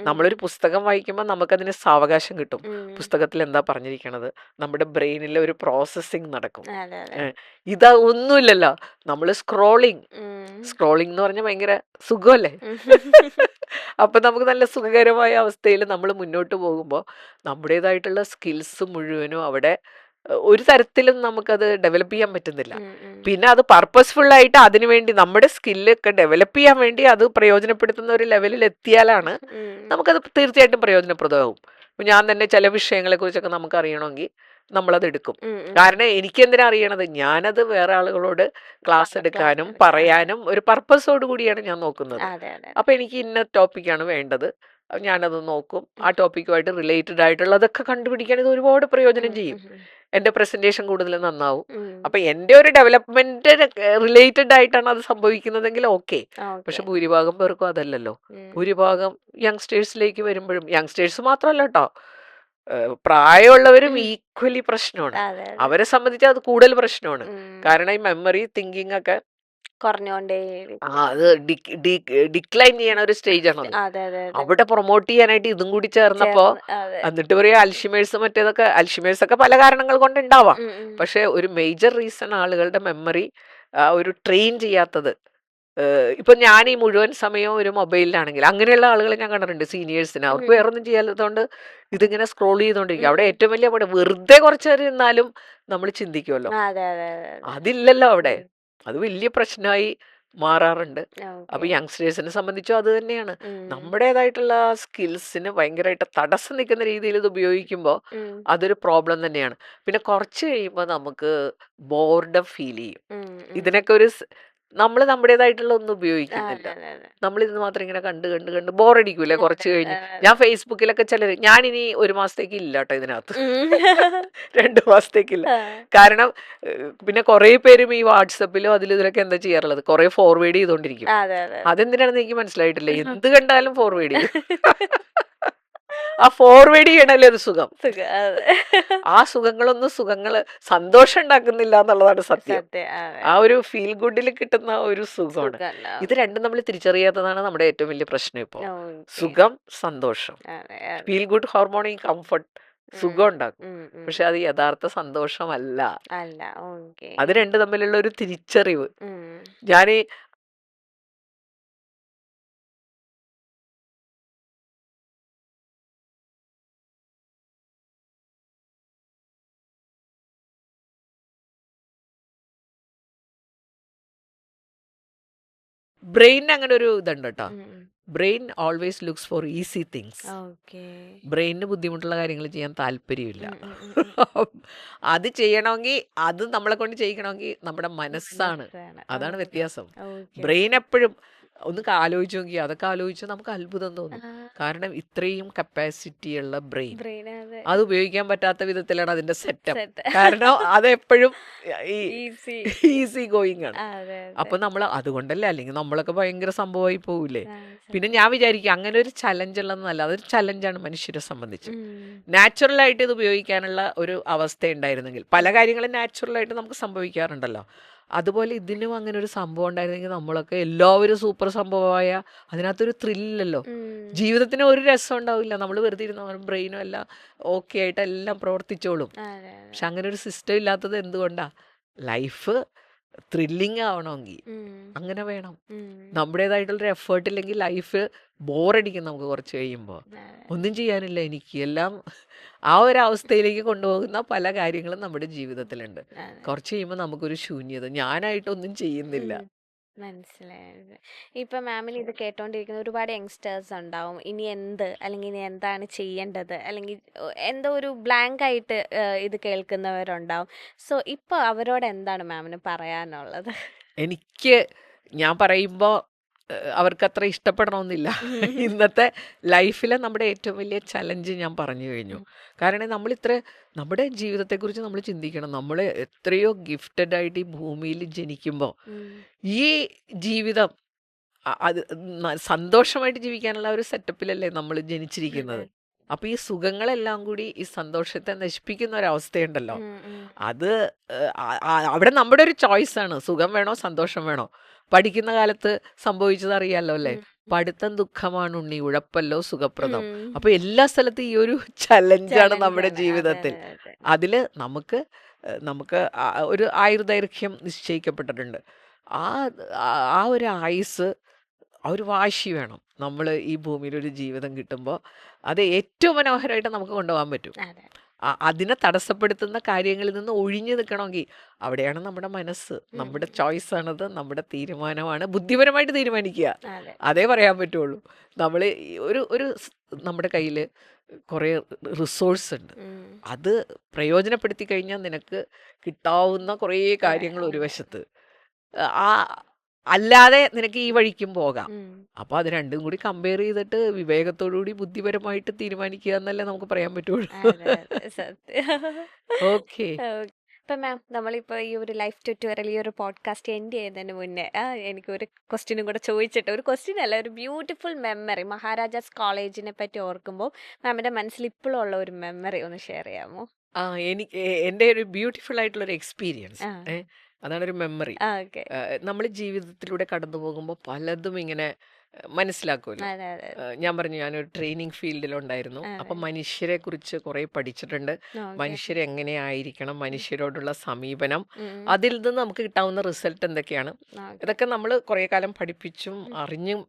നമ്മളൊരു പുസ്തകം വായിക്കുമ്പോൾ നമുക്കതിന് സാവകാശം കിട്ടും. പുസ്തകത്തിൽ എന്താ പറഞ്ഞിരിക്കണത്, നമ്മുടെ ബ്രെയിനിൽ ഒരു പ്രോസസ്സിങ് നടക്കും. ഇതാ ഒന്നുമില്ലല്ലോ. നമ്മള് സ്ക്രോളിങ് എന്ന് പറഞ്ഞാൽ ഭയങ്കര സുഖമല്ലേ? അപ്പൊ നമുക്ക് നല്ല സുഖകരമായ അവസ്ഥയിൽ നമ്മൾ മുന്നോട്ട് പോകുമ്പോൾ നമ്മുടേതായിട്ടുള്ള സ്കിൽസ് മുഴുവനും അവിടെ ഒരു തരത്തിലും നമുക്കത് ഡെവലപ്പ് ചെയ്യാൻ പറ്റുന്നില്ല. പിന്നെ അത് പർപ്പസ്ഫുൾ ആയിട്ട് അതിനുവേണ്ടി നമ്മുടെ സ്കില്ലൊക്കെ ഡെവലപ്പ് ചെയ്യാൻ വേണ്ടി അത് പ്രയോജനപ്പെടുത്തുന്ന ഒരു ലെവലിൽ എത്തിയാലാണ് നമുക്കത് തീർച്ചയായിട്ടും പ്രയോജനപ്രദമാവും. ഇപ്പൊ ഞാൻ തന്നെ ചില വിഷയങ്ങളെ കുറിച്ചൊക്കെ നമുക്ക് അറിയണമെങ്കിൽ നമ്മളത് എടുക്കും. കാരണം എനിക്ക് എന്തിനാ അറിയണത്, ഞാനത് വേറെ ആളുകളോട് ക്ലാസ് എടുക്കാനും പറയാനും ഒരു പർപ്പസോട് കൂടിയാണ് ഞാൻ നോക്കുന്നത്. അപ്പൊ എനിക്ക് ഇന്ന ടോപ്പിക്കാണ് വേണ്ടത്, ഞാനത് നോക്കും. ആ ടോപ്പിക്കുമായിട്ട് റിലേറ്റഡ് ആയിട്ടുള്ളതൊക്കെ കണ്ടുപിടിക്കാൻ ഇത് ഒരുപാട് പ്രയോജനം ചെയ്യും. എന്റെ പ്രസന്റേഷൻ കൂടുതൽ നന്നാവും. അപ്പൊ എന്റെ ഒരു ഡെവലപ്മെന്റ് റിലേറ്റഡ് ആയിട്ടാണ് അത് സംഭവിക്കുന്നതെങ്കിൽ ഓക്കെ. പക്ഷെ ഭൂരിഭാഗം പേർക്കും അതല്ലല്ലോ. ഭൂരിഭാഗം യങ്സ്റ്റേഴ്സിലേക്ക് വരുമ്പോഴും, യങ്സ്റ്റേഴ്സ് മാത്രമല്ല കേട്ടോ, പ്രായമുള്ളവരും ഈക്വലി പ്രശ്നമാണ്. അവരെ സംബന്ധിച്ച് അത് കൂടുതൽ പ്രശ്നമാണ്. കാരണം ഈ മെമ്മറി തിങ്കിങ് ഒക്കെ കുറഞ്ഞോണ്ടേ അത് ഡിക്ലൈൻ ചെയ്യണ ഒരു സ്റ്റേജ് ആണത്. അവിടെ പ്രൊമോട്ട് ചെയ്യാനായിട്ട് ഇതും കൂടി ചേർന്നപ്പോ എന്നിട്ട് പറയാ അൽഷിമേഴ്സ് മറ്റേതൊക്കെ, അൽഷിമേഴ്സ് ഒക്കെ പല കാരണങ്ങൾ കൊണ്ട് ഉണ്ടാവാം. പക്ഷെ ഒരു മേജർ റീസൺ ആളുകളുടെ മെമ്മറി ഒരു ട്രെയിൻ ചെയ്യാത്തത്. ഇപ്പൊ ഞാൻ ഈ മുഴുവൻ സമയവും ഒരു മൊബൈലിലാണെങ്കിൽ, അങ്ങനെയുള്ള ആളുകളെ ഞാൻ കണ്ടിട്ടുണ്ട്, സീനിയേഴ്സിന്. അവർക്ക് വേറെ ഒന്നും ചെയ്യാത്തതുകൊണ്ട് ഇതിങ്ങനെ സ്ക്രോൾ ചെയ്തോണ്ടിരിക്കും. അവിടെ ഏറ്റവും വലിയ വെറുതെ കുറച്ചു നേരം ഇരുന്നാലും നമ്മൾ ചിന്തിക്കുമല്ലോ. അതില്ലല്ലോ അവിടെ. അത് വലിയ പ്രശ്നമായി മാറാറുണ്ട്. അപ്പൊ യങ്സ്റ്റേഴ്സിനെ സംബന്ധിച്ചും അത് തന്നെയാണ്. നമ്മുടേതായിട്ടുള്ള സ്കിൽസിന് ഭയങ്കരമായിട്ട് തടസ്സം നിൽക്കുന്ന രീതിയിൽ ഇത് ഉപയോഗിക്കുമ്പോൾ അതൊരു പ്രോബ്ലം തന്നെയാണ്. പിന്നെ കുറച്ച് കഴിയുമ്പോൾ നമുക്ക് ബോർഡം ഫീൽ ചെയ്യും. ഇതിനൊക്കെ ഒരു നമ്മൾ നമ്മുടേതായിട്ടുള്ള ഒന്നും ഉപയോഗിക്കുന്നില്ല. നമ്മൾ ഇത് മാത്രം ഇങ്ങനെ കണ്ട് കണ്ട് കണ്ട് ബോറടിക്കൂലേ കുറച്ച് കഴിഞ്ഞ്. ഞാൻ ഫേസ്ബുക്കിലൊക്കെ ചിലർ, ഞാനിനി 1 മാസത്തേക്ക് ഇല്ല കേട്ടോ ഇതിനകത്ത്, 2 മാസത്തേക്കില്ല. കാരണം പിന്നെ കുറെ പേരും ഈ വാട്സപ്പിലോ അതിലും ഇതിലൊക്കെ എന്താ ചെയ്യാറുള്ളത്, കുറെ ഫോർവേഡ് ചെയ്തോണ്ടിരിക്കും. അതെന്തിനാണെന്ന് എനിക്ക് മനസ്സിലായിട്ടില്ല. എന്ത് കണ്ടാലും ഫോർവേഡ് ചെയ്യും. ആ ഫോർവേഡ് ചെയ്യണല്ലേ ഒരു സുഖം. ആ സുഖങ്ങള് സന്തോഷം ഉണ്ടാക്കുന്നില്ല എന്നുള്ളതാണ് സത്യം. ആ ഒരു ഫീൽ ഗുഡിൽ കിട്ടുന്ന ഒരു സുഖമാണ്. ഇത് രണ്ടും നമ്മൾ തിരിച്ചറിയാത്തതാണ് നമ്മുടെ ഏറ്റവും വലിയ പ്രശ്നം. ഇപ്പോ സുഖം, സന്തോഷം, ഫീൽ ഗുഡ് ഹോർമോൺ, കംഫർട്ട്, സുഖം ഉണ്ടാക്കും. പക്ഷെ അത് യഥാർത്ഥ സന്തോഷമല്ല. അത് രണ്ടും തമ്മിലുള്ള ഒരു തിരിച്ചറിവ് ഞാൻ ബ്രെയിനിന് അങ്ങനെ ഒരു ഇതുണ്ട് കേട്ടോ. Brain always looks for easy things. ബ്രെയിനിന് ബുദ്ധിമുട്ടുള്ള കാര്യങ്ങൾ ചെയ്യാൻ താല്പര്യമില്ല. അത് ചെയ്യണമെങ്കിൽ, അത് നമ്മളെ കൊണ്ട് ചെയ്യിക്കണമെങ്കിൽ നമ്മുടെ മനസ്സാണ്. അതാണ് വ്യത്യാസം. ബ്രെയിൻ എപ്പോഴും ഒന്ന് ആലോചിച്ച് നോക്കി, അതൊക്കെ ആലോചിച്ച് നമുക്ക് അത്ഭുതം തോന്നും. കാരണം ഇത്രയും കപ്പാസിറ്റി ഉള്ള ബ്രെയിൻ അത് ഉപയോഗിക്കാൻ പറ്റാത്ത വിധത്തിലാണ് അതിന്റെ സെറ്റപ്പ്. കാരണം അതെപ്പോഴും ഈസി ഗോയിങ് ആണ്. അപ്പൊ നമ്മൾ അതുകൊണ്ടല്ലേ, അല്ലെങ്കിൽ നമ്മളൊക്കെ ഭയങ്കര സംഭവമായി പോവില്ലേ. പിന്നെ ഞാൻ വിചാരിക്കും അങ്ങനെ ഒരു ചലഞ്ച് ഉള്ളതെന്നല്ല, അതൊരു ചലഞ്ചാണ് മനുഷ്യരെ സംബന്ധിച്ച്. നാച്ചുറലായിട്ട് ഇത് ഉപയോഗിക്കാനുള്ള ഒരു അവസ്ഥ ഉണ്ടായിരുന്നെങ്കിൽ, പല കാര്യങ്ങളും നാച്ചുറലായിട്ട് നമുക്ക് സംഭവിക്കാറുണ്ടല്ലോ, അതുപോലെ ഇതിനും അങ്ങനെ ഒരു സംഭവം ഉണ്ടായിരുന്നെങ്കിൽ നമ്മളൊക്കെ എല്ലാവരും സൂപ്പർ സംഭവമായ, അതിനകത്തൊരു ത്രില്ലല്ലോ, ജീവിതത്തിന് ഒരു രസം ഉണ്ടാവില്ല. നമ്മൾ വെറുതെ ഇരുന്ന ബ്രെയിനും എല്ലാം ഓക്കെ ആയിട്ട് എല്ലാം പ്രവർത്തിച്ചോളും. പക്ഷെ അങ്ങനെ ഒരു സിസ്റ്റം ഇല്ലാത്തത് എന്തുകൊണ്ടാ? ലൈഫ് ത്രില്ലിങ് ആവണമെങ്കിൽ അങ്ങനെ വേണം. നമ്മുടേതായിട്ടുള്ളൊരു എഫേർട്ട് ഇല്ലെങ്കിൽ ലൈഫ് ബോറടിക്കും നമുക്ക് കുറച്ച് കഴിയുമ്പോൾ. ഒന്നും ചെയ്യാനില്ല എനിക്ക്, എല്ലാം ആ ഒരു അവസ്ഥയിലേക്ക് കൊണ്ടുപോകുന്ന പല കാര്യങ്ങളും നമ്മുടെ ജീവിതത്തിലുണ്ട്. കുറച്ച് കഴിയുമ്പോൾ നമുക്കൊരു ശൂന്യത, ഞാനായിട്ടൊന്നും ചെയ്യുന്നില്ല. മനസ്സിലായത്. ഇപ്പൊ മാമിന് ഇത് കേട്ടോണ്ടിരിക്കുന്ന ഒരുപാട് യങ്സ്റ്റേഴ്സ് ഉണ്ടാവും. ഇനി അല്ലെങ്കിൽ ഇനി എന്താണ് ചെയ്യേണ്ടത്, അല്ലെങ്കിൽ എന്തോ ഒരു ബ്ലാങ്ക് ആയിട്ട് ഇത് കേൾക്കുന്നവരുണ്ടാവും. സോ ഇപ്പൊ അവരോട് എന്താണ് മാമിന് പറയാനുള്ളത്? എനിക്ക് ഞാൻ പറയുമ്പോൾ അവർക്കത്ര ഇഷ്ടപ്പെടണമെന്നില്ല. ഇന്നത്തെ ലൈഫിലെ നമ്മുടെ ഏറ്റവും വലിയ ചലഞ്ച് ഞാൻ പറഞ്ഞു കഴിഞ്ഞു. കാരണം നമ്മുടെ ജീവിതത്തെക്കുറിച്ച് നമ്മൾ ചിന്തിക്കണം. നമ്മൾ എത്രയോ ഗിഫ്റ്റഡ് ആയിട്ട് ഈ ഭൂമിയിൽ ജനിക്കുമ്പോൾ ഈ ജീവിതം അത് സന്തോഷമായിട്ട് ജീവിക്കാനുള്ള ഒരു സെറ്റപ്പിലല്ലേ നമ്മൾ ജനിച്ചിരിക്കുന്നത്. അപ്പൊ ഈ സുഖങ്ങളെല്ലാം കൂടി ഈ സന്തോഷത്തെ നശിപ്പിക്കുന്ന ഒരവസ്ഥയുണ്ടല്ലോ, അത് അവിടെ നമ്മുടെ ഒരു ചോയ്സ് ആണ്. സുഖം വേണോ സന്തോഷം വേണോ? പഠിക്കുന്ന കാലത്ത് സംഭവിച്ചത് അറിയാലോ അല്ലേ, പഠിത്തം ദുഃഖമാണ് ഉണ്ണി, ഉഴപ്പല്ലോ സുഖപ്രദം. അപ്പൊ എല്ലാ സ്ഥലത്തും ഈ ഒരു ചലഞ്ചാണ് നമ്മുടെ ജീവിതത്തിൽ. അതില് നമുക്ക് ഒരു ആയുർദൈർഘ്യം നിശ്ചയിക്കപ്പെട്ടിട്ടുണ്ട്. ആ ഒരു ആയുസ്, ആ ഒരു വാശി വേണം. നമ്മൾ ഈ ഭൂമിയിൽ ഒരു ജീവിതം കിട്ടുമ്പോൾ അത് ഏറ്റവും മനോഹരമായിട്ട് നമുക്ക് കൊണ്ടുപോകാൻ പറ്റും. അതിനെ തടസ്സപ്പെടുത്തുന്ന കാര്യങ്ങളിൽ നിന്ന് ഒഴിഞ്ഞു നിൽക്കണമെങ്കിൽ അവിടെയാണ് നമ്മുടെ മനസ്സ്. നമ്മുടെ ചോയ്സ് ആണത്, നമ്മുടെ തീരുമാനമാണ്. ബുദ്ധിപരമായിട്ട് തീരുമാനിക്കുക, അതേ പറയാൻ പറ്റുള്ളൂ. നമ്മൾ ഒരു നമ്മുടെ കയ്യിൽ കുറേ റിസോഴ്സ് ഉണ്ട്. ഉം. അത് പ്രയോജനപ്പെടുത്തി കഴിഞ്ഞാൽ നിനക്ക് കിട്ടാവുന്ന കുറേ കാര്യങ്ങൾ ഒരു അതെ. വശത്ത്. ആ അല്ലാതെ നിനക്ക് ഈ വഴിക്കും പോകാം. ഉം. അപ്പോൾ അത് രണ്ടും കൂടി കമ്പയർ ചെയ്തിട്ട് വിവേകത്തോടുകൂടി ബുദ്ധിപരമായിട്ട് തീരുമാനിക്കുക എന്നല്ലേ നമുക്ക് പറയാൻ പറ്റുള്ളൂ. അതെ അതെ സത്യം. ഓക്കെ. ഓക്കെ. അപ്പൊ മാം നമ്മളിപ്പോ ഈ ഒരു ലൈഫ് ട്യൂട്ടോറിയൽ ഈ ഒരു പോഡ്കാസ്റ്റ് എൻഡ് ചെയ്യുന്നതിന് മുന്നേ എനിക്ക് ഒരു ക്വസ്റ്റ്യനും കൂടെ ചോദിച്ചിട്ട്, ഒരു ക്വസ്റ്റ്യൻ അല്ല, ഒരു ബ്യൂട്ടിഫുൾ മെമ്മറി മഹാരാജാസ് കോളേജിനെ പറ്റി ഓർക്കുമ്പോൾ മാമിന്റെ മനസ്സിൽ ഇപ്പോഴും ഉള്ള ഒരു മെമ്മറി ഒന്ന് ഷെയർ ചെയ്യാമോ? എനിക്ക് എൻ്റെ ഒരു ബ്യൂട്ടിഫുൾ ആയിട്ടുള്ള ഒരു എക്സ്പീരിയൻസ്, ആ അതാണ് ഒരു മെമ്മറി. ഓക്കെ. നമ്മൾ ജീവിതത്തിലൂടെ കടന്നു പോകുമ്പോൾ പലതും ഇങ്ങനെ മനസ്സിലാക്കുമല്ലോ. അതെ അതെ ഞാൻ പറഞ്ഞു ഞാനൊരു ട്രെയിനിങ് ഫീൽഡിലുണ്ടായിരുന്നു. അതെ. അപ്പം മനുഷ്യരെ കുറിച്ച് കുറേ പഠിച്ചിട്ടുണ്ട്. ഓക്കെ. മനുഷ്യരെങ്ങനെയായിരിക്കണം, മനുഷ്യരോടുള്ള സമീപനം, ഉം. അതിൽ നിന്ന് നമുക്ക് കിട്ടാവുന്ന റിസൾട്ട് എന്തൊക്കെയാണ്, ഓക്കെ. ഇതൊക്കെ നമ്മൾ കുറേ കാലം പഠിപ്പിച്ചും അറിഞ്ഞും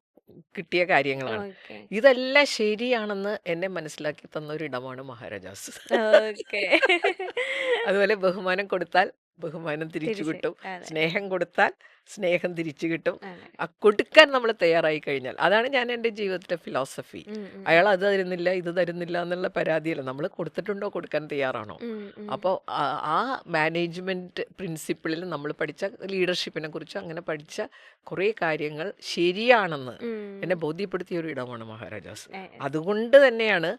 കിട്ടിയ കാര്യങ്ങളാണ്. ഓക്കെ. ഇതെല്ലാം ശരിയാണെന്ന് എന്നെ മനസ്സിലാക്കി തന്ന ഒരു ഇടമാണ് മഹാരാജാസ്. ഓക്കെ. അതുപോലെ ബഹുമാനം കൊടുത്താൽ ബഹുമാനം തിരിച്ചു തിരിച്ച് കിട്ടും, അതെ സ്നേഹം കൊടുത്താൽ സ്നേഹം തിരിച്ചു കിട്ടും. അതെ. കൊടുക്കാൻ നമ്മൾ തയ്യാറായി കഴിഞ്ഞാൽ, അതാണ് ഞാൻ എൻ്റെ ജീവിതത്തിലെ ഫിലോസഫി. ഉം, ഉം, അയാൾ അത് തരുന്നില്ല ഇത് തരുന്നില്ല എന്നുള്ള പരാതിയല്ല, നമ്മൾ കൊടുത്തിട്ടുണ്ടോ, കൊടുക്കാൻ തയ്യാറാണോ. ഉം, ഉം. അപ്പോൾ ആ മാനേജ്മെൻറ്റ് പ്രിൻസിപ്പിളിൽ നമ്മൾ പഠിച്ച ലീഡർഷിപ്പിനെ കുറിച്ച് അങ്ങനെ പഠിച്ച കുറേ കാര്യങ്ങൾ ശരിയാണെന്ന് ഉം. എന്നെ ബോധ്യപ്പെടുത്തിയ ഒരു ഇടമാണ് മഹാരാജാസ്. ഏ, അതുകൊണ്ട് തന്നെയാണ്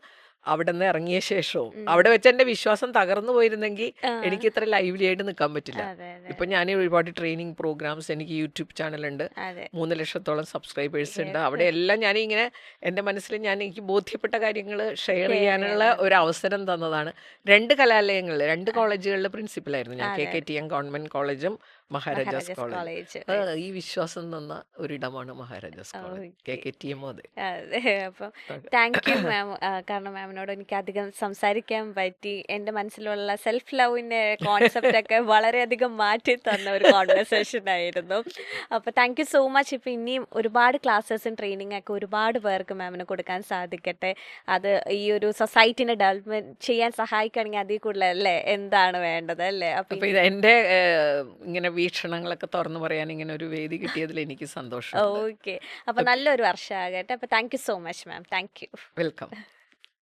അവിടെ നിന്ന് ഇറങ്ങിയ ശേഷവും ഉം. അവിടെ വെച്ച് എൻ്റെ വിശ്വാസം തകർന്നു പോയിരുന്നെങ്കിൽ ആ, എനിക്ക് ഇത്ര ലൈവ്ലി ആയിട്ട് നിൽക്കാൻ പറ്റില്ല. അതെ അതെ ഇപ്പം ഞാൻ ഒരുപാട് ട്രെയിനിങ് പ്രോഗ്രാംസ്, എനിക്ക് യൂട്യൂബ് ചാനലുണ്ട്, അതെ 3 ലക്ഷത്തോളം സബ്സ്ക്രൈബേഴ്സ് ഉണ്ട്. Yes. അവിടെ എല്ലാം ഞാനിങ്ങനെ എൻ്റെ മനസ്സിൽ എനിക്ക് ബോധ്യപ്പെട്ട കാര്യങ്ങൾ ഷെയർ Share ചെയ്യാനുള്ള ചെയ്യാൻ. ഒരു അവസരം തന്നതാണ്. 2 കലാലയങ്ങളിൽ 2 കോളേജുകളിലെ പ്രിൻസിപ്പലായിരുന്നു ഞാൻ. അതെ KKTM ഗവൺമെൻറ് കോളേജും മഹാരാജാസ് മഹാരാജാസ് കോളേജ്. കോളേജ്. ഈ വിശ്വാസം തന്ന ഒരിടമാണ് മഹാരാജാസ് കോളേജ്. ഓക്കെ. KKTM അതെ. അതെ. അപ്പം താങ്ക് യു മാം. കാരണം മാമിനോട് എനിക്ക് അധികം സംസാരിക്കാൻ പറ്റി. എൻ്റെ മനസ്സിലുള്ള സെൽഫ് ലവിൻ്റെ കോൺസെപ്റ്റ് ഒക്കെ വളരെയധികം മാറ്റി തന്ന ഒരു കോൺവെർസേഷൻ ആയിരുന്നു. അപ്പോൾ താങ്ക് യു സോ മച്ച്. ഇപ്പം ഇനിയും ഒരുപാട് ക്ലാസ്സസും ട്രെയിനിങ് ഒക്കെ ഒരുപാട് പേർക്ക് മാമിന് കൊടുക്കാൻ സാധിക്കട്ടെ. അത് ഈ ഒരു സൊസൈറ്റിനെ ഡെവലപ്മെൻറ്റ് ചെയ്യാൻ സഹായിക്കുകയാണെങ്കിൽ അതിൽ കൂടുതൽ അല്ലേ എന്താണ് വേണ്ടത് അല്ലേ? അപ്പം അപ്പോൾ ഇത് എൻ്റെ ഇങ്ങനെ വീക്ഷണങ്ങളൊക്കെ തുറന്നു പറയാൻ ഇങ്ങനെ ഒരു വേദി കിട്ടിയതിൽ എനിക്ക് സന്തോഷമുണ്ട്. ഓക്കെ. അപ്പം നല്ലൊരു വർഷമാകട്ടെ. അപ്പോൾ thank you so much ma'am. Thank you. Welcome.